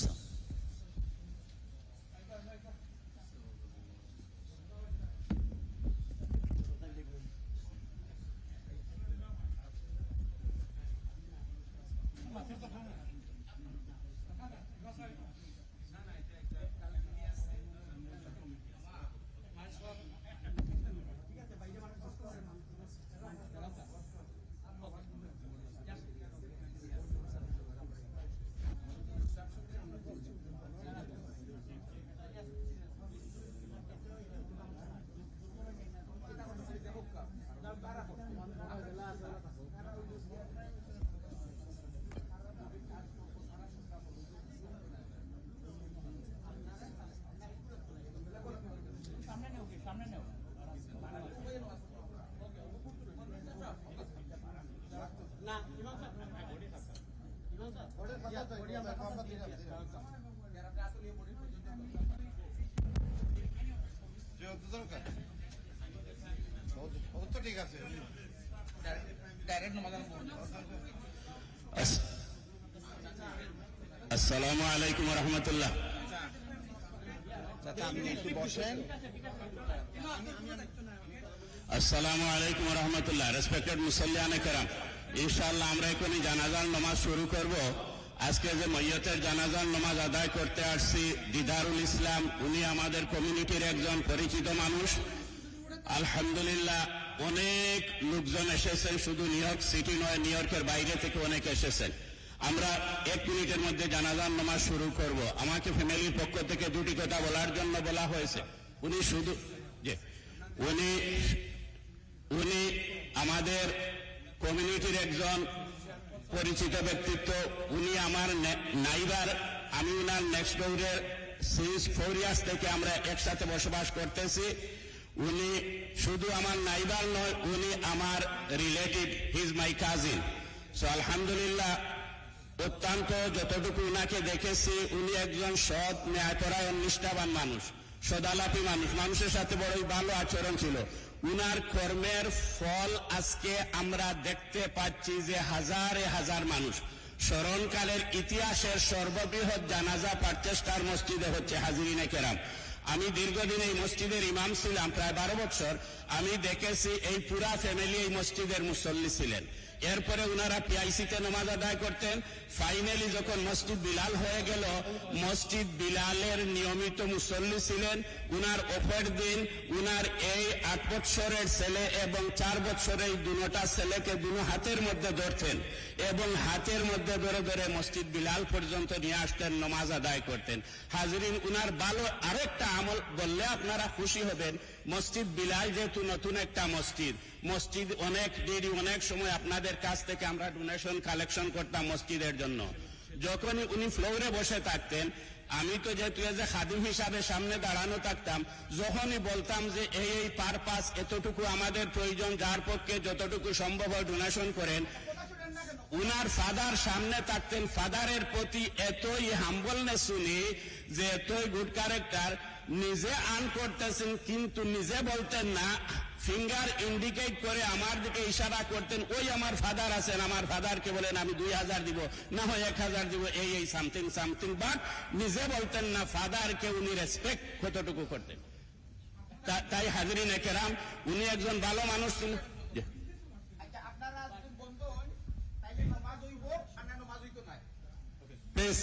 আসসালামু আলাইকুম ওয়া রাহমাতুল্লাহ আসসালামু আলাইকুম ওয়া রাহমাতুল্লাহ respected মুসল্লিয়ানে কেরাম ইনশাআল্লাহ আমরা এখনই জানাজার নামাজ শুরু করব আজকে যে মাইয়তের জানাজার নামাজ আদায় করতে আসছি দিদারুল ইসলাম উনি আমাদের কমিউনিটির একজন পরিচিত মানুষ আলহামদুলিল্লাহ অনেক লোকজন এসেছেন শুধু নিউ ইয়র্ক সিটি নয় নিউ ইয়র্কের বাইরে থেকে অনেক এসেছেন আমরা 1 মিনিটের মধ্যে জানাজার নামাজ শুরু করব আমাকে ফ্যামিলির পক্ষ থেকে দুটি কথা বলার জন্য বলা হয়েছে উনি শুধু যে উনি আমাদের কমিউনিটির একজন পরিচিত ব্যক্তিত্ব উনি আমার নাইবার আমি উনার নেক্সট ডোরের সিন্স 4 ইয়ার্স থেকে আমরা একসাথে বসবাস করতেছি উনি শুধু আমার নাইবার নয় উনি আমার relative he is my cousin so আলহামদুলিল্লাহ অত্যন্ত যতটুকু উনাকে দেখেছি উনি একজন সৎ ন্যায়পরায়ণ নিষ্ঠাবান মানুষ সদালাপী মানুষ মানুষের সাথে বড়ই ভালো আচরণ ছিল উনার কর্মের ফল আজকে আমরা দেখতে পাচ্ছি যে হাজারে হাজার মানুষ স্মরণকালের ইতিহাসের সর্ববৃহৎ জানাজা পার্কচেস্টার মসজিদে হচ্ছে হাজিরিনে কেরাম আমি দীর্ঘদিন এই মসজিদের ইমাম ছিলাম প্রায় 12 বছর আমি দেখেছি এই পুরা ফ্যামিলি এই মসজিদের মুসল্লি ছিলেন এরপরে উনারা পিআইসিতে নামাজ আদায় করতেন ফাইনালি যখন মসজিদ বিলাল হয়ে গেল মসজিদ বিলালের নিয়মিত মুসল্লি ছিলেন উনার অফের দিন উনার এই 8 বছরের ছেলে এবং 4 বছরের দুটা ছেলেকে দুনো হাতের মধ্যে ধরতেন এবং হাতের মধ্যে ধরে ধরে মসজিদ বিলাল পর্যন্ত নিয়ে আসতেন নামাজ আদায় করতেন হাজরিন উনার ভালো আরেকটা আমল বললে আপনারা খুশি হবেন মসজিদ বিলাল যেহেতু নতুন একটা মসজিদ অনেক দেরি অনেক সময় আপনাদের কাছ থেকে আমরা ডোনেশন কালেকশন করতাম মসজিদের জন্য যখনই উনি ফ্লোরে বসে থাকতেন আমি তো যেহেতু এজ এ খাদিম হিসাবে সামনে দাঁড়ানো থাকতাম যখনই বলতাম যে এই পারপাস এতটুকু আমাদের প্রয়োজন যার পক্ষে যতটুকু সম্ভব হয় ডোনেশন করেন উনার ফাদার সামনে থাকতেন, ফাদারের প্রতি এতই হাম্বলনেস উনি, যে এতই গুড ক্যারেক্টার, নিজে আর্ন করতেছেন কিন্তু নিজে বলতেন না, ফিঙ্গার ইন্ডিকেট করে আমার দিকে ইশারা করতেন, ওই আমার ফাদার আছেন, আমার ফাদারকে বলেন আমি 2000 দিব, না হয় 1000 দিব, এই সামথিং সামথিং, বাট নিজে বলতেন না। ফাদারকে উনি রেসপেক্ট কতটুকু করতেন। তাই হাজরিন কেরাম, উনি একজন ভালো মানুষ ছিলেন। প্লিজ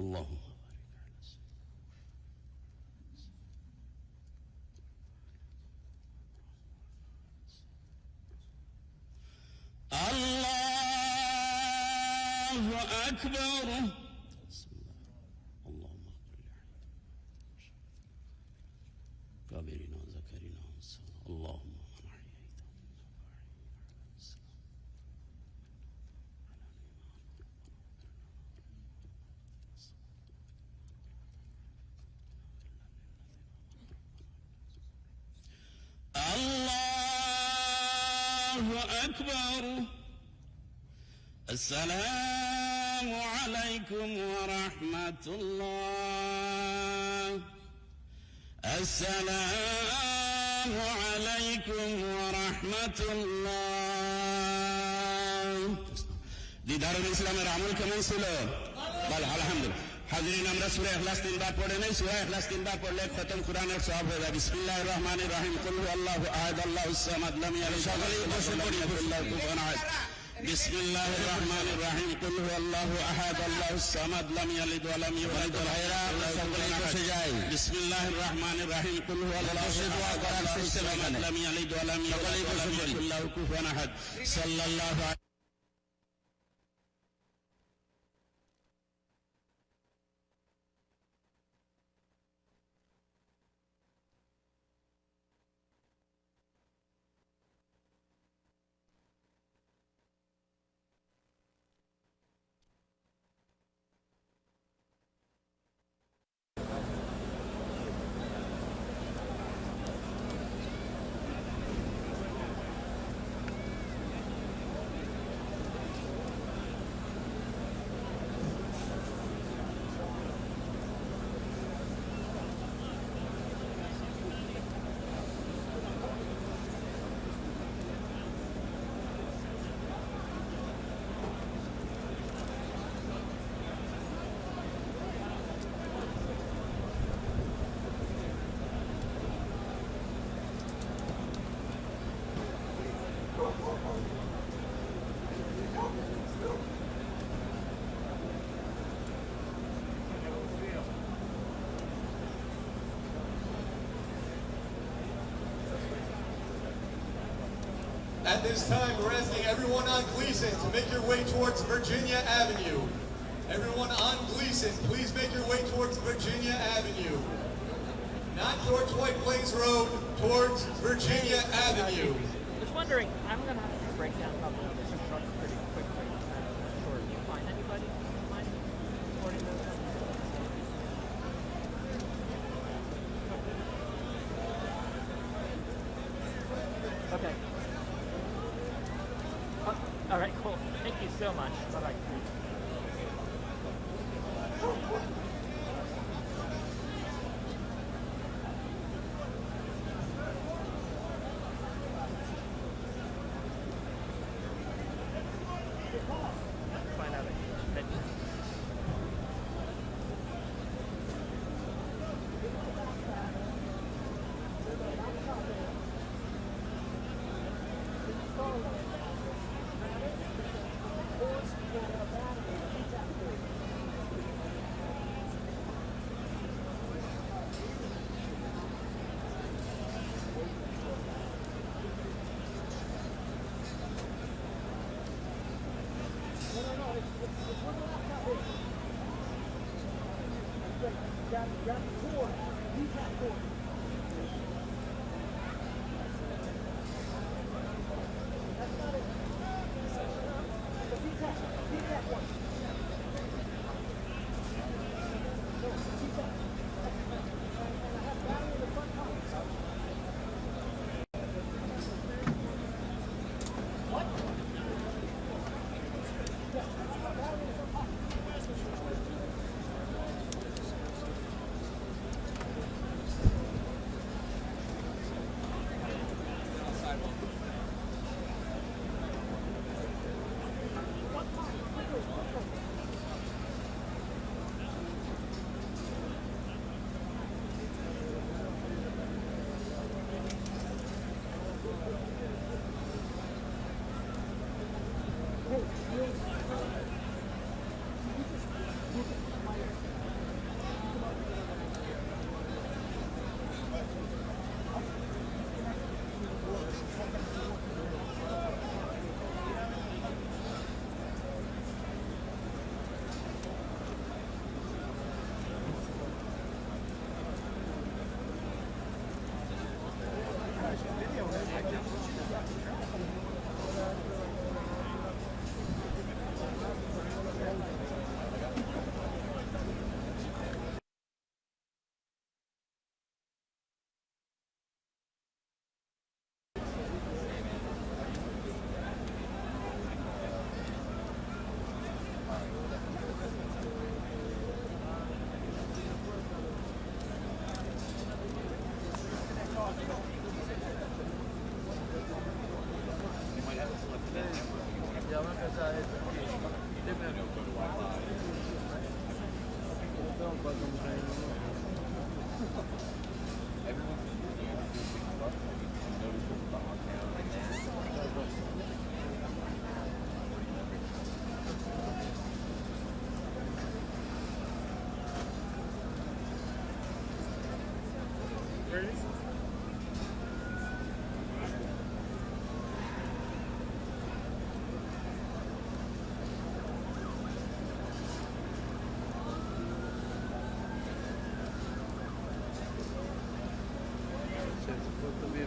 اللهم الله أكبر. اللهم اغفر كابرنا وذكرنا وانصرنا. اللهم من أحييته الله أكبر. السلام عليكم ورحمة الله. السلام عليكم ورحمة الله. দিদারুল ইসলামের আমল কেমন ছিল? ভালো, আলহামদুলিল্লাহ। হাজরিন, আমরা সূরা ইখলাস 3 বার পড়ে নেই। সূরা ইখলাস 3 বার পড়লে খতম কোরআনের সওয়াব হয়ে যায়। বিসমিল্লাহির রহমানির রহিম। কুল হুয়াল্লাহু আহাদ আল্লাহুস সামাদ লাম ইয়ালিদ সকলেই বসে পড়ি। আল্লাহু কুফুয়ান আহাদ। বিসমিল্লাহির রহমানির রহিম। কুল হুয়াল্লাহু আহাদ আল্লাহুস সামাদ লাম ইয়ালিদ ওয়া লাম ইউলাদ। সকলেই বসে যায়। বিসমিল্লাহির রহমানির রহিম। কুল হুয়াল্লাহু দোয়া করার সিস্টেম এখানে। লাম ইয়ালিদ ওয়া লাম ইউলাদ। সকলেই বসে পড়ি। আল্লাহু কুফুয়ান আহাদ। সাল্লাল্লাহু At this time, we're asking everyone on Gleason to make your way towards Virginia Avenue. Everyone on Gleason, please make your way towards Virginia Avenue. Not towards White Plains Road, towards Virginia Avenue. I was wondering, I'm going to have to break down a couple of this truck pretty quickly. Sure, do you find anybody? Mind recording those? Okay. All right, cool. Thank you so much. Bye-bye. Find out.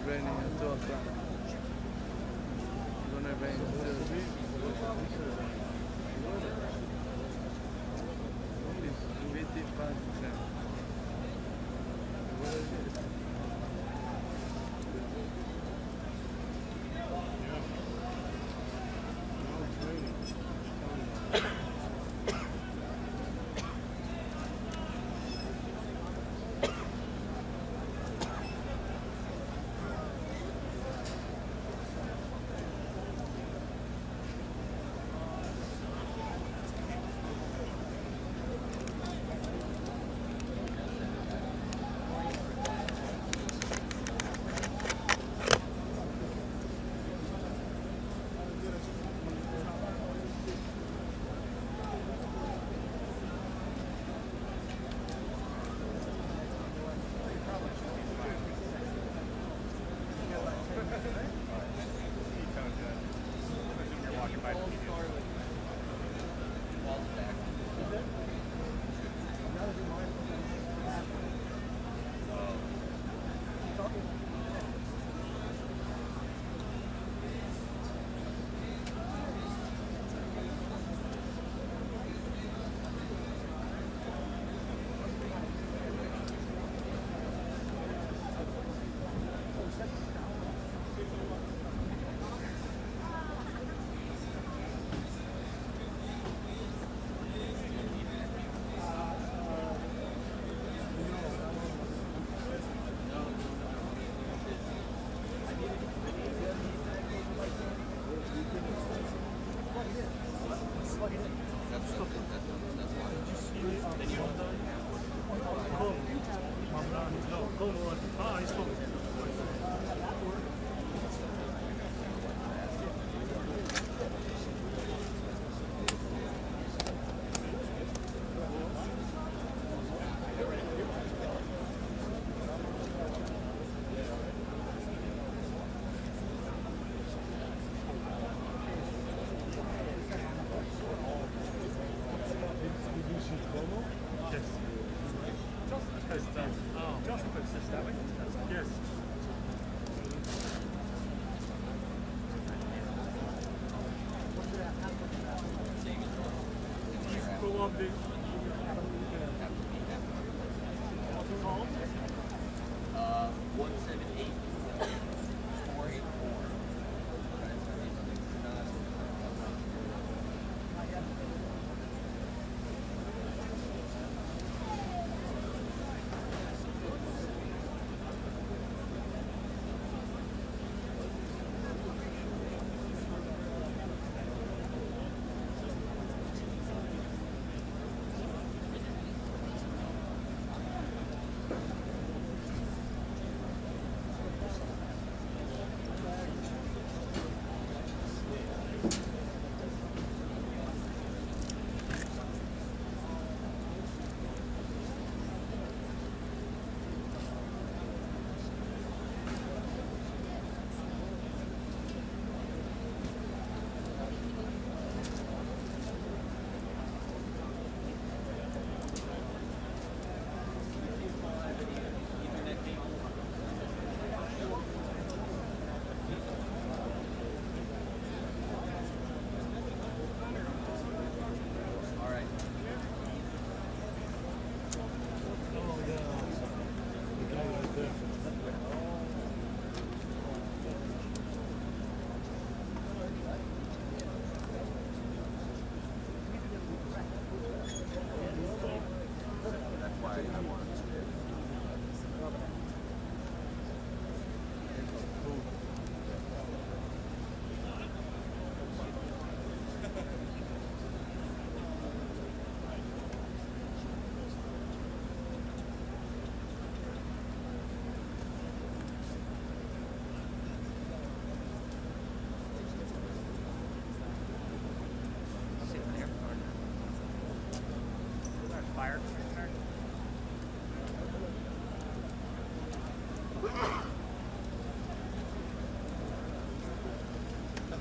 raining at 2 o'clock. It's gonna rain till 55%.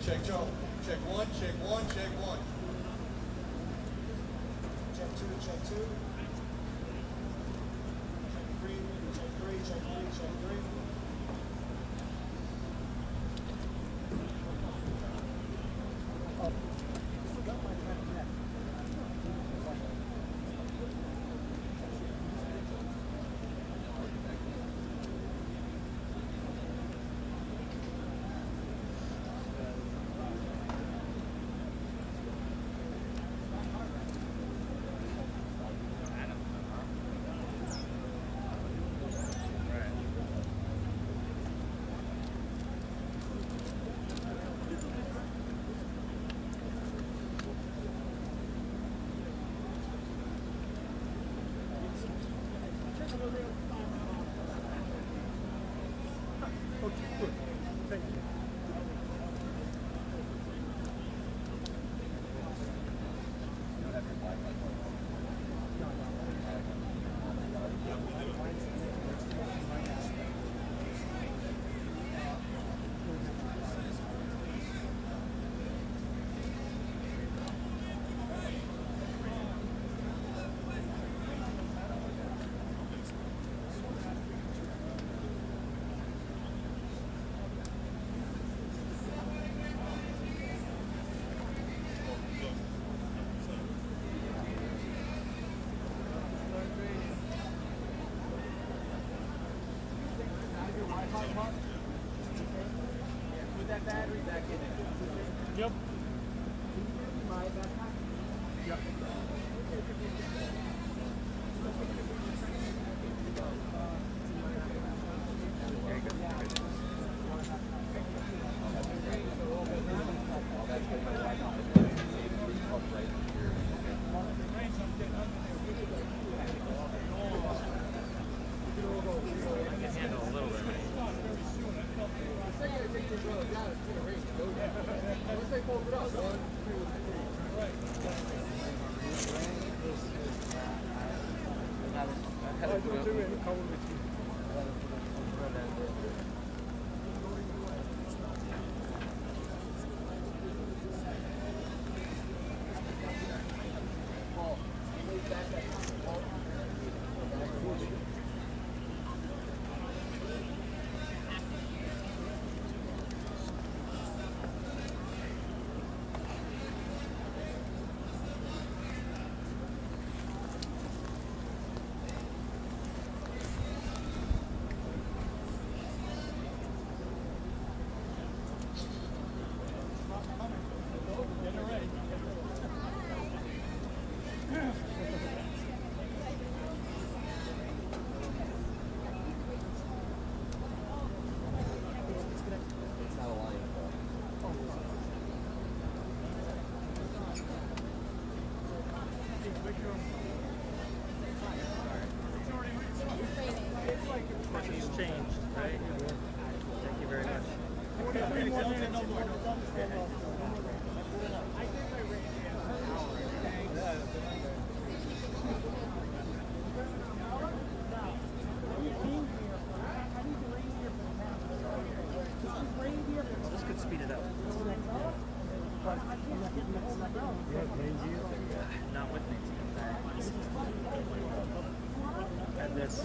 Check, Joe. Check one, check one, check one. Check two, check two. Check three, check three, check three, check three. Put that battery back in it. Yep. Yep. I can handle She's changed, right? Thank you very much. This could speed it up. Not with me. And this.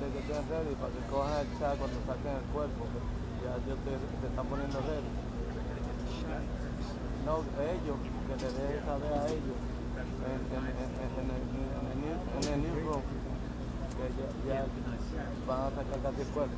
Que estén ready para que cojan el chat cuando saquen el cuerpo, que ya ellos te están poniendo ready. No, ellos, que le dejen saber a ellos en el newsroom que ya van a sacar casi el cuerpo.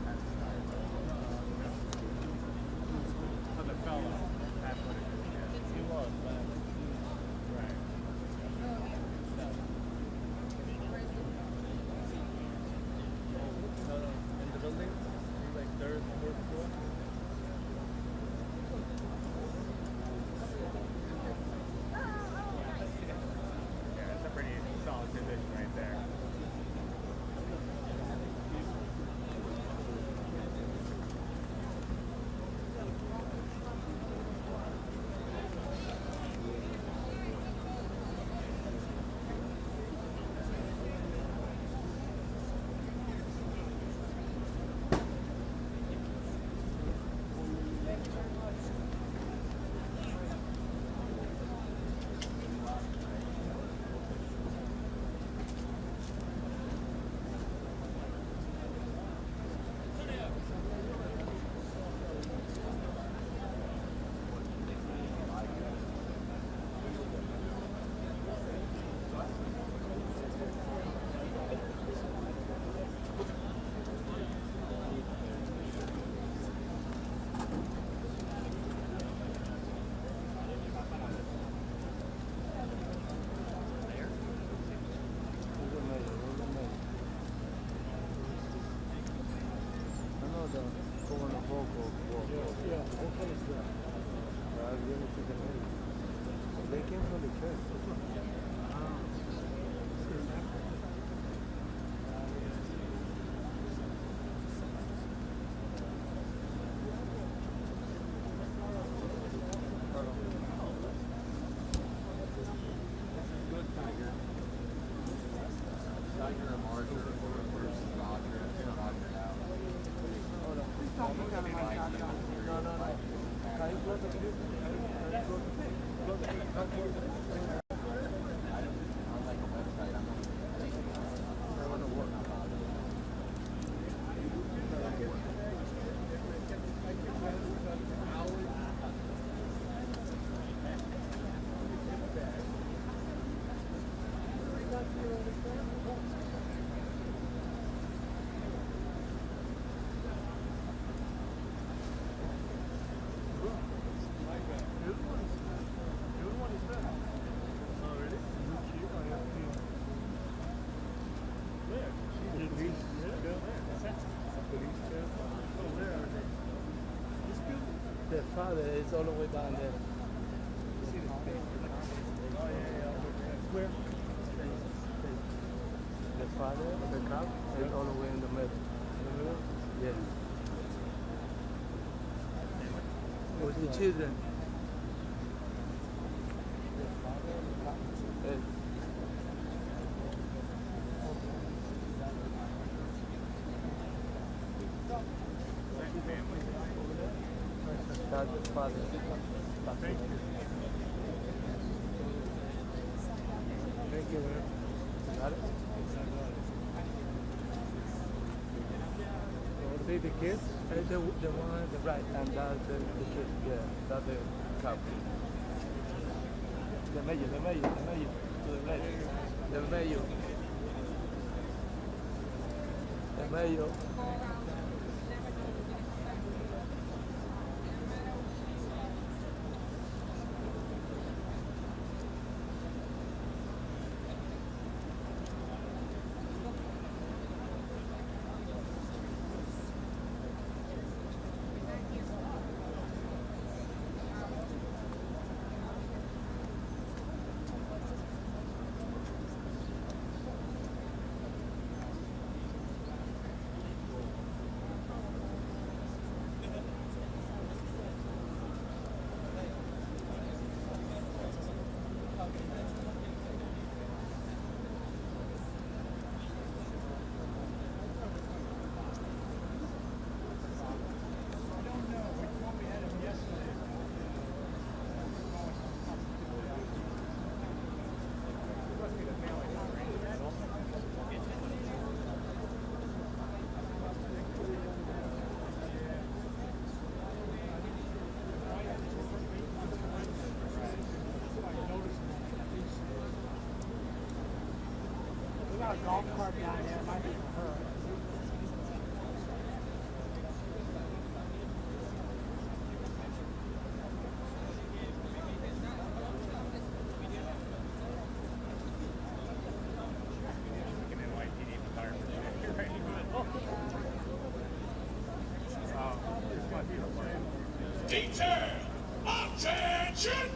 The father is all the way down there. Where? The father, the cop, is all the way in the middle. In the middle? Yeah. With the children. The father and the cop. That's the father. Thank you. Thank you, man. Got it? So they the kids? The one on the right, and that's the kid. Yeah, that's the cop. The mayor. To the right. The mayor. The mayor. A golf cart down there, it might be for her. Detail! Attention!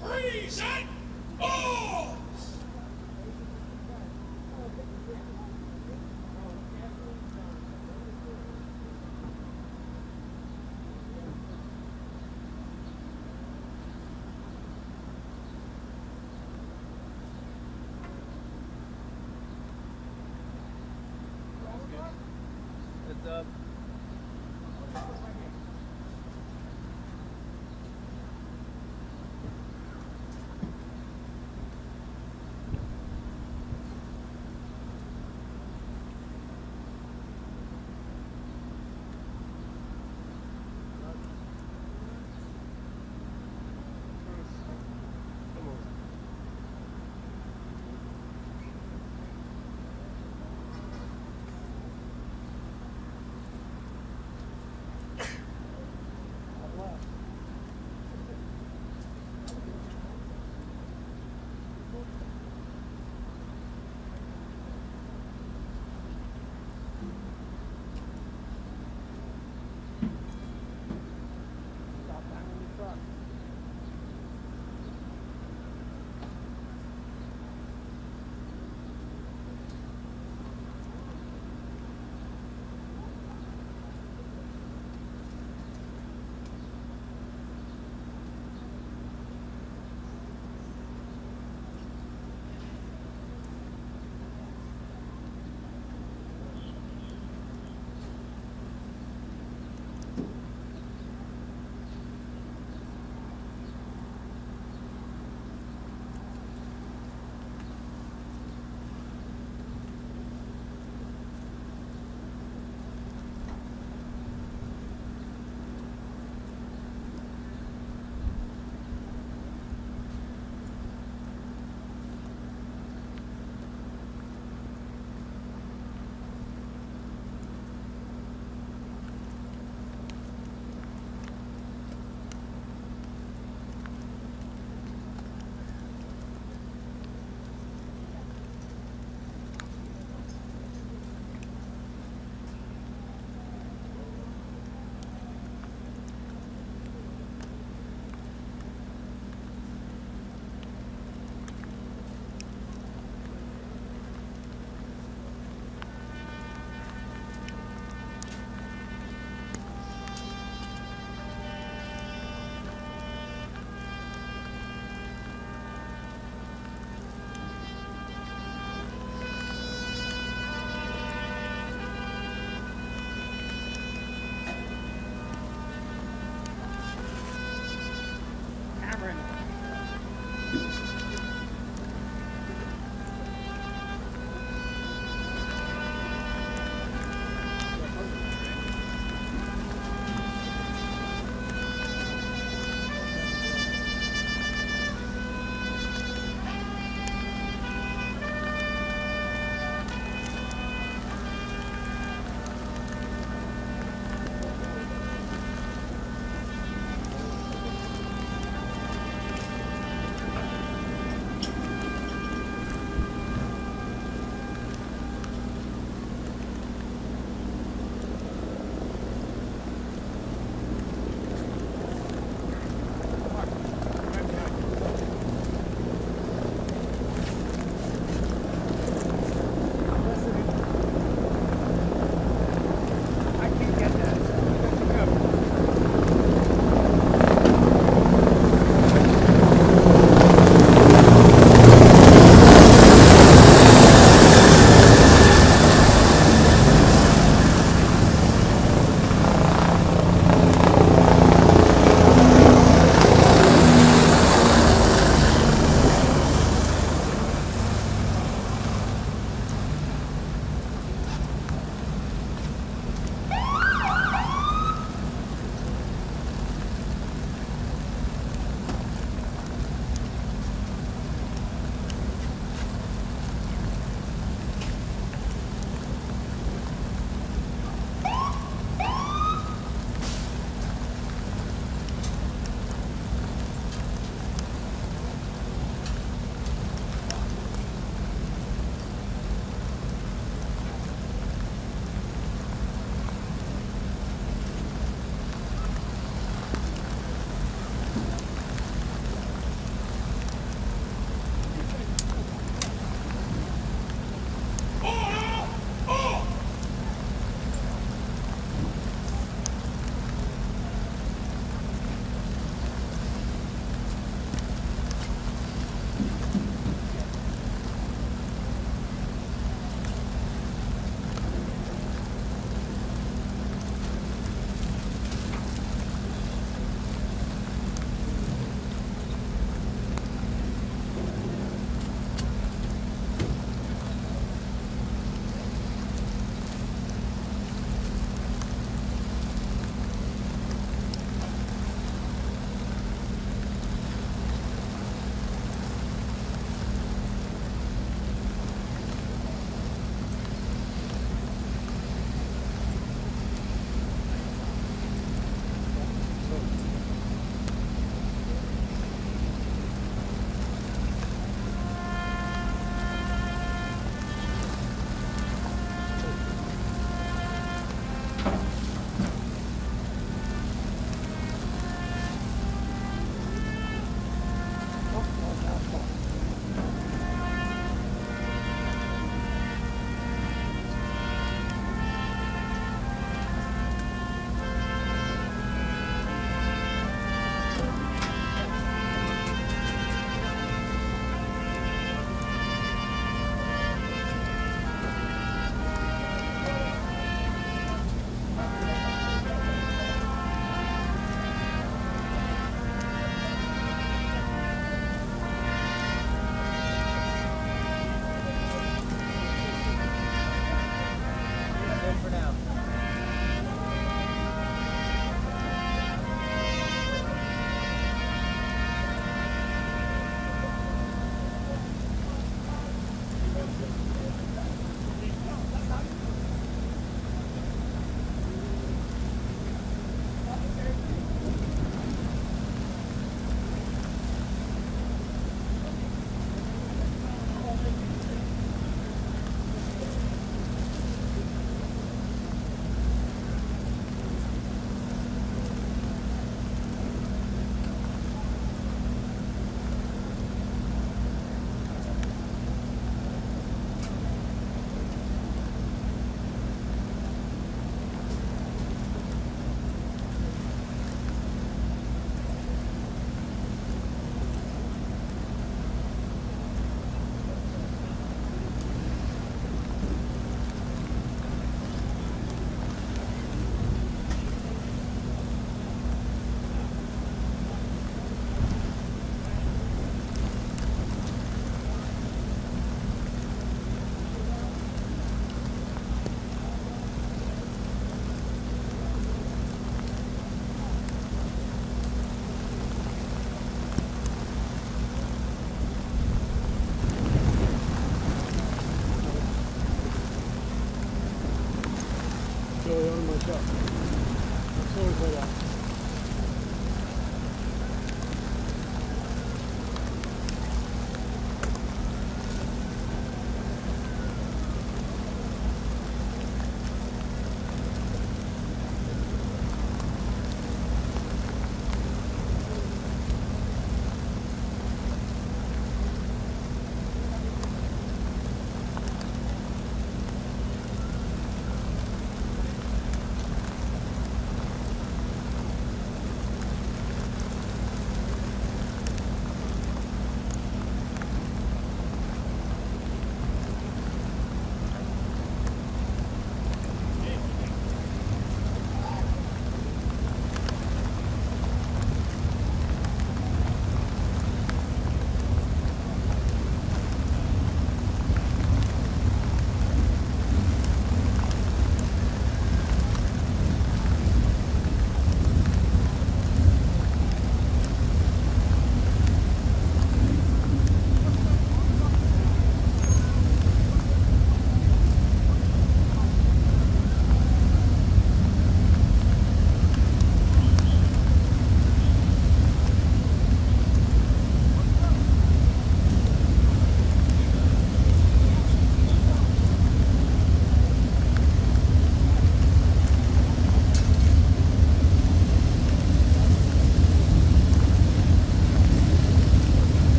Present balls! It's up.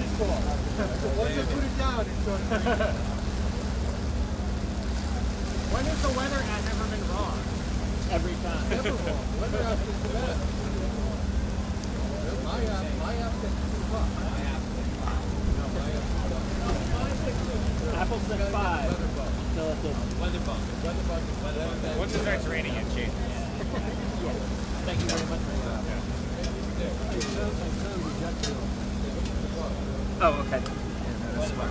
Once you put it down, it's going to When has the weather app ever been wrong? Every time. never wrong. Weather app is the best. My app gets too rough. Apple said 5. Weather bug. Once it starts raining, it changes. Thank you very much for that. Oh, okay. Yeah, that's smart.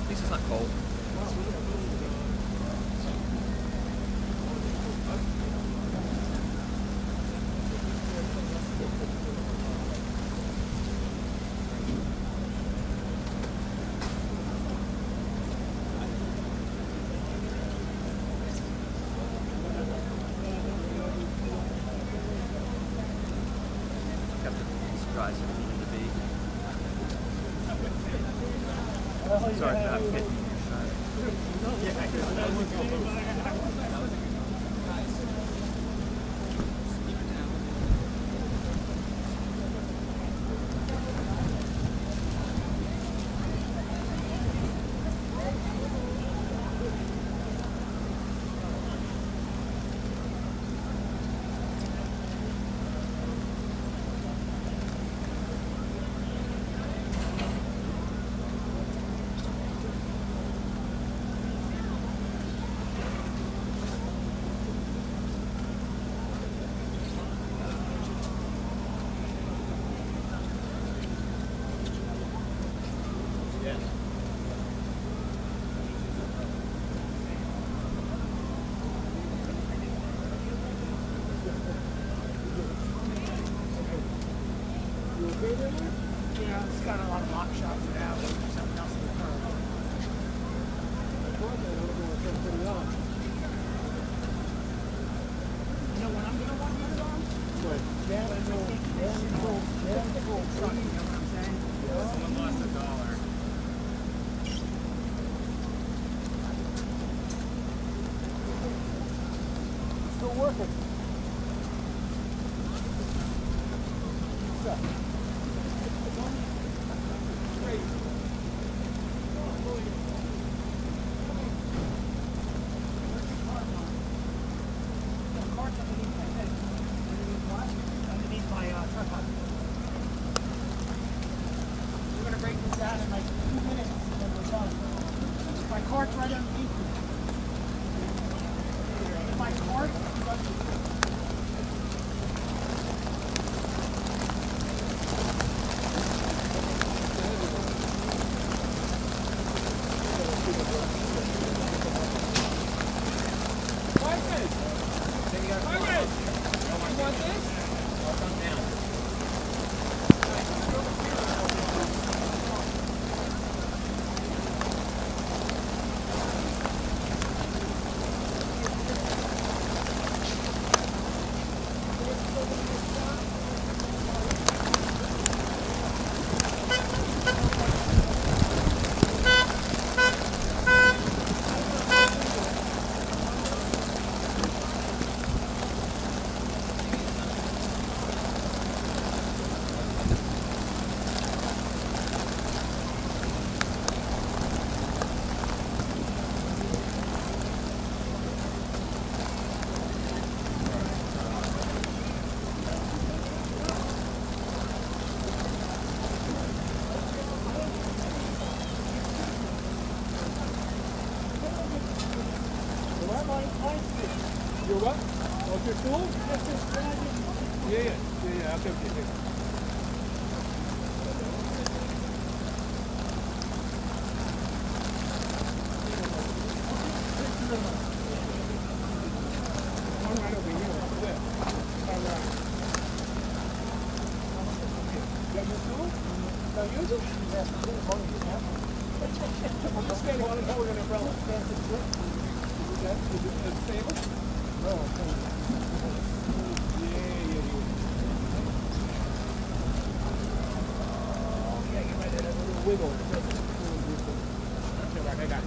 At least it's not cold. Sorry, I'm getting working. Great. Underneath my truck hop. We're going to break this down in like 2 minutes when we're done. My cart's right underneath me. My cart is underneath me. You're what? Oh, your tool? Yeah. Okay. One right over here. All right. You got your tool? Don't use it? Yes, I'm just standing on it holding an umbrella. Okay, is it stable? No, yeah. Yeah, get right there, that little wiggle. Okay, right, I got you.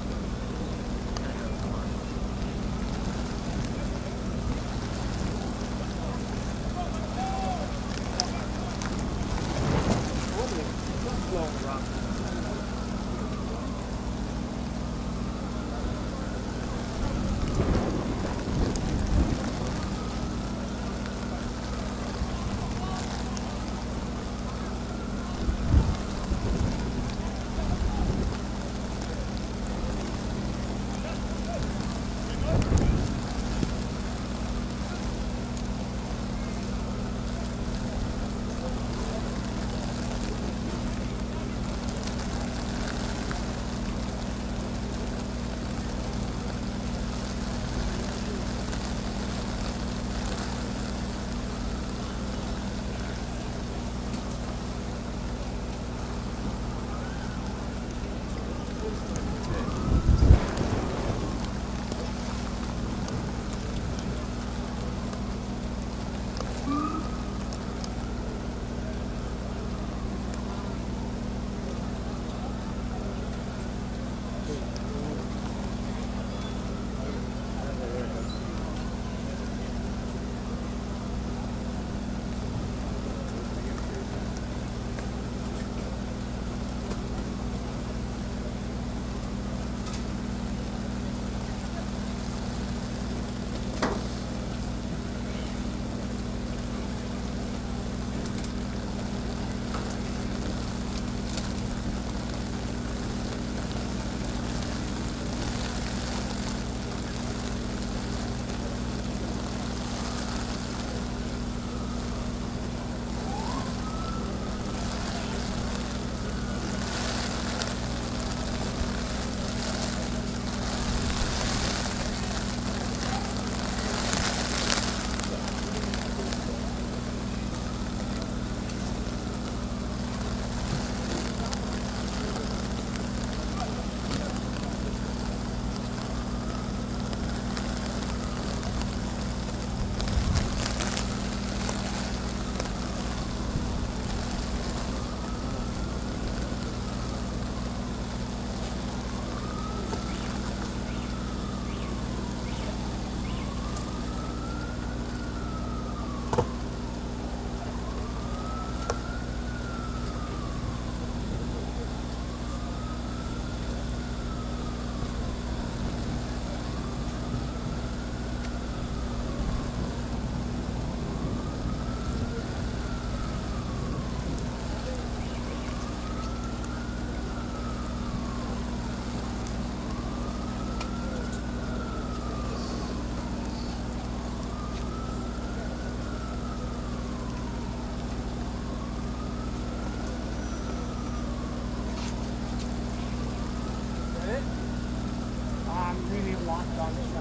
on this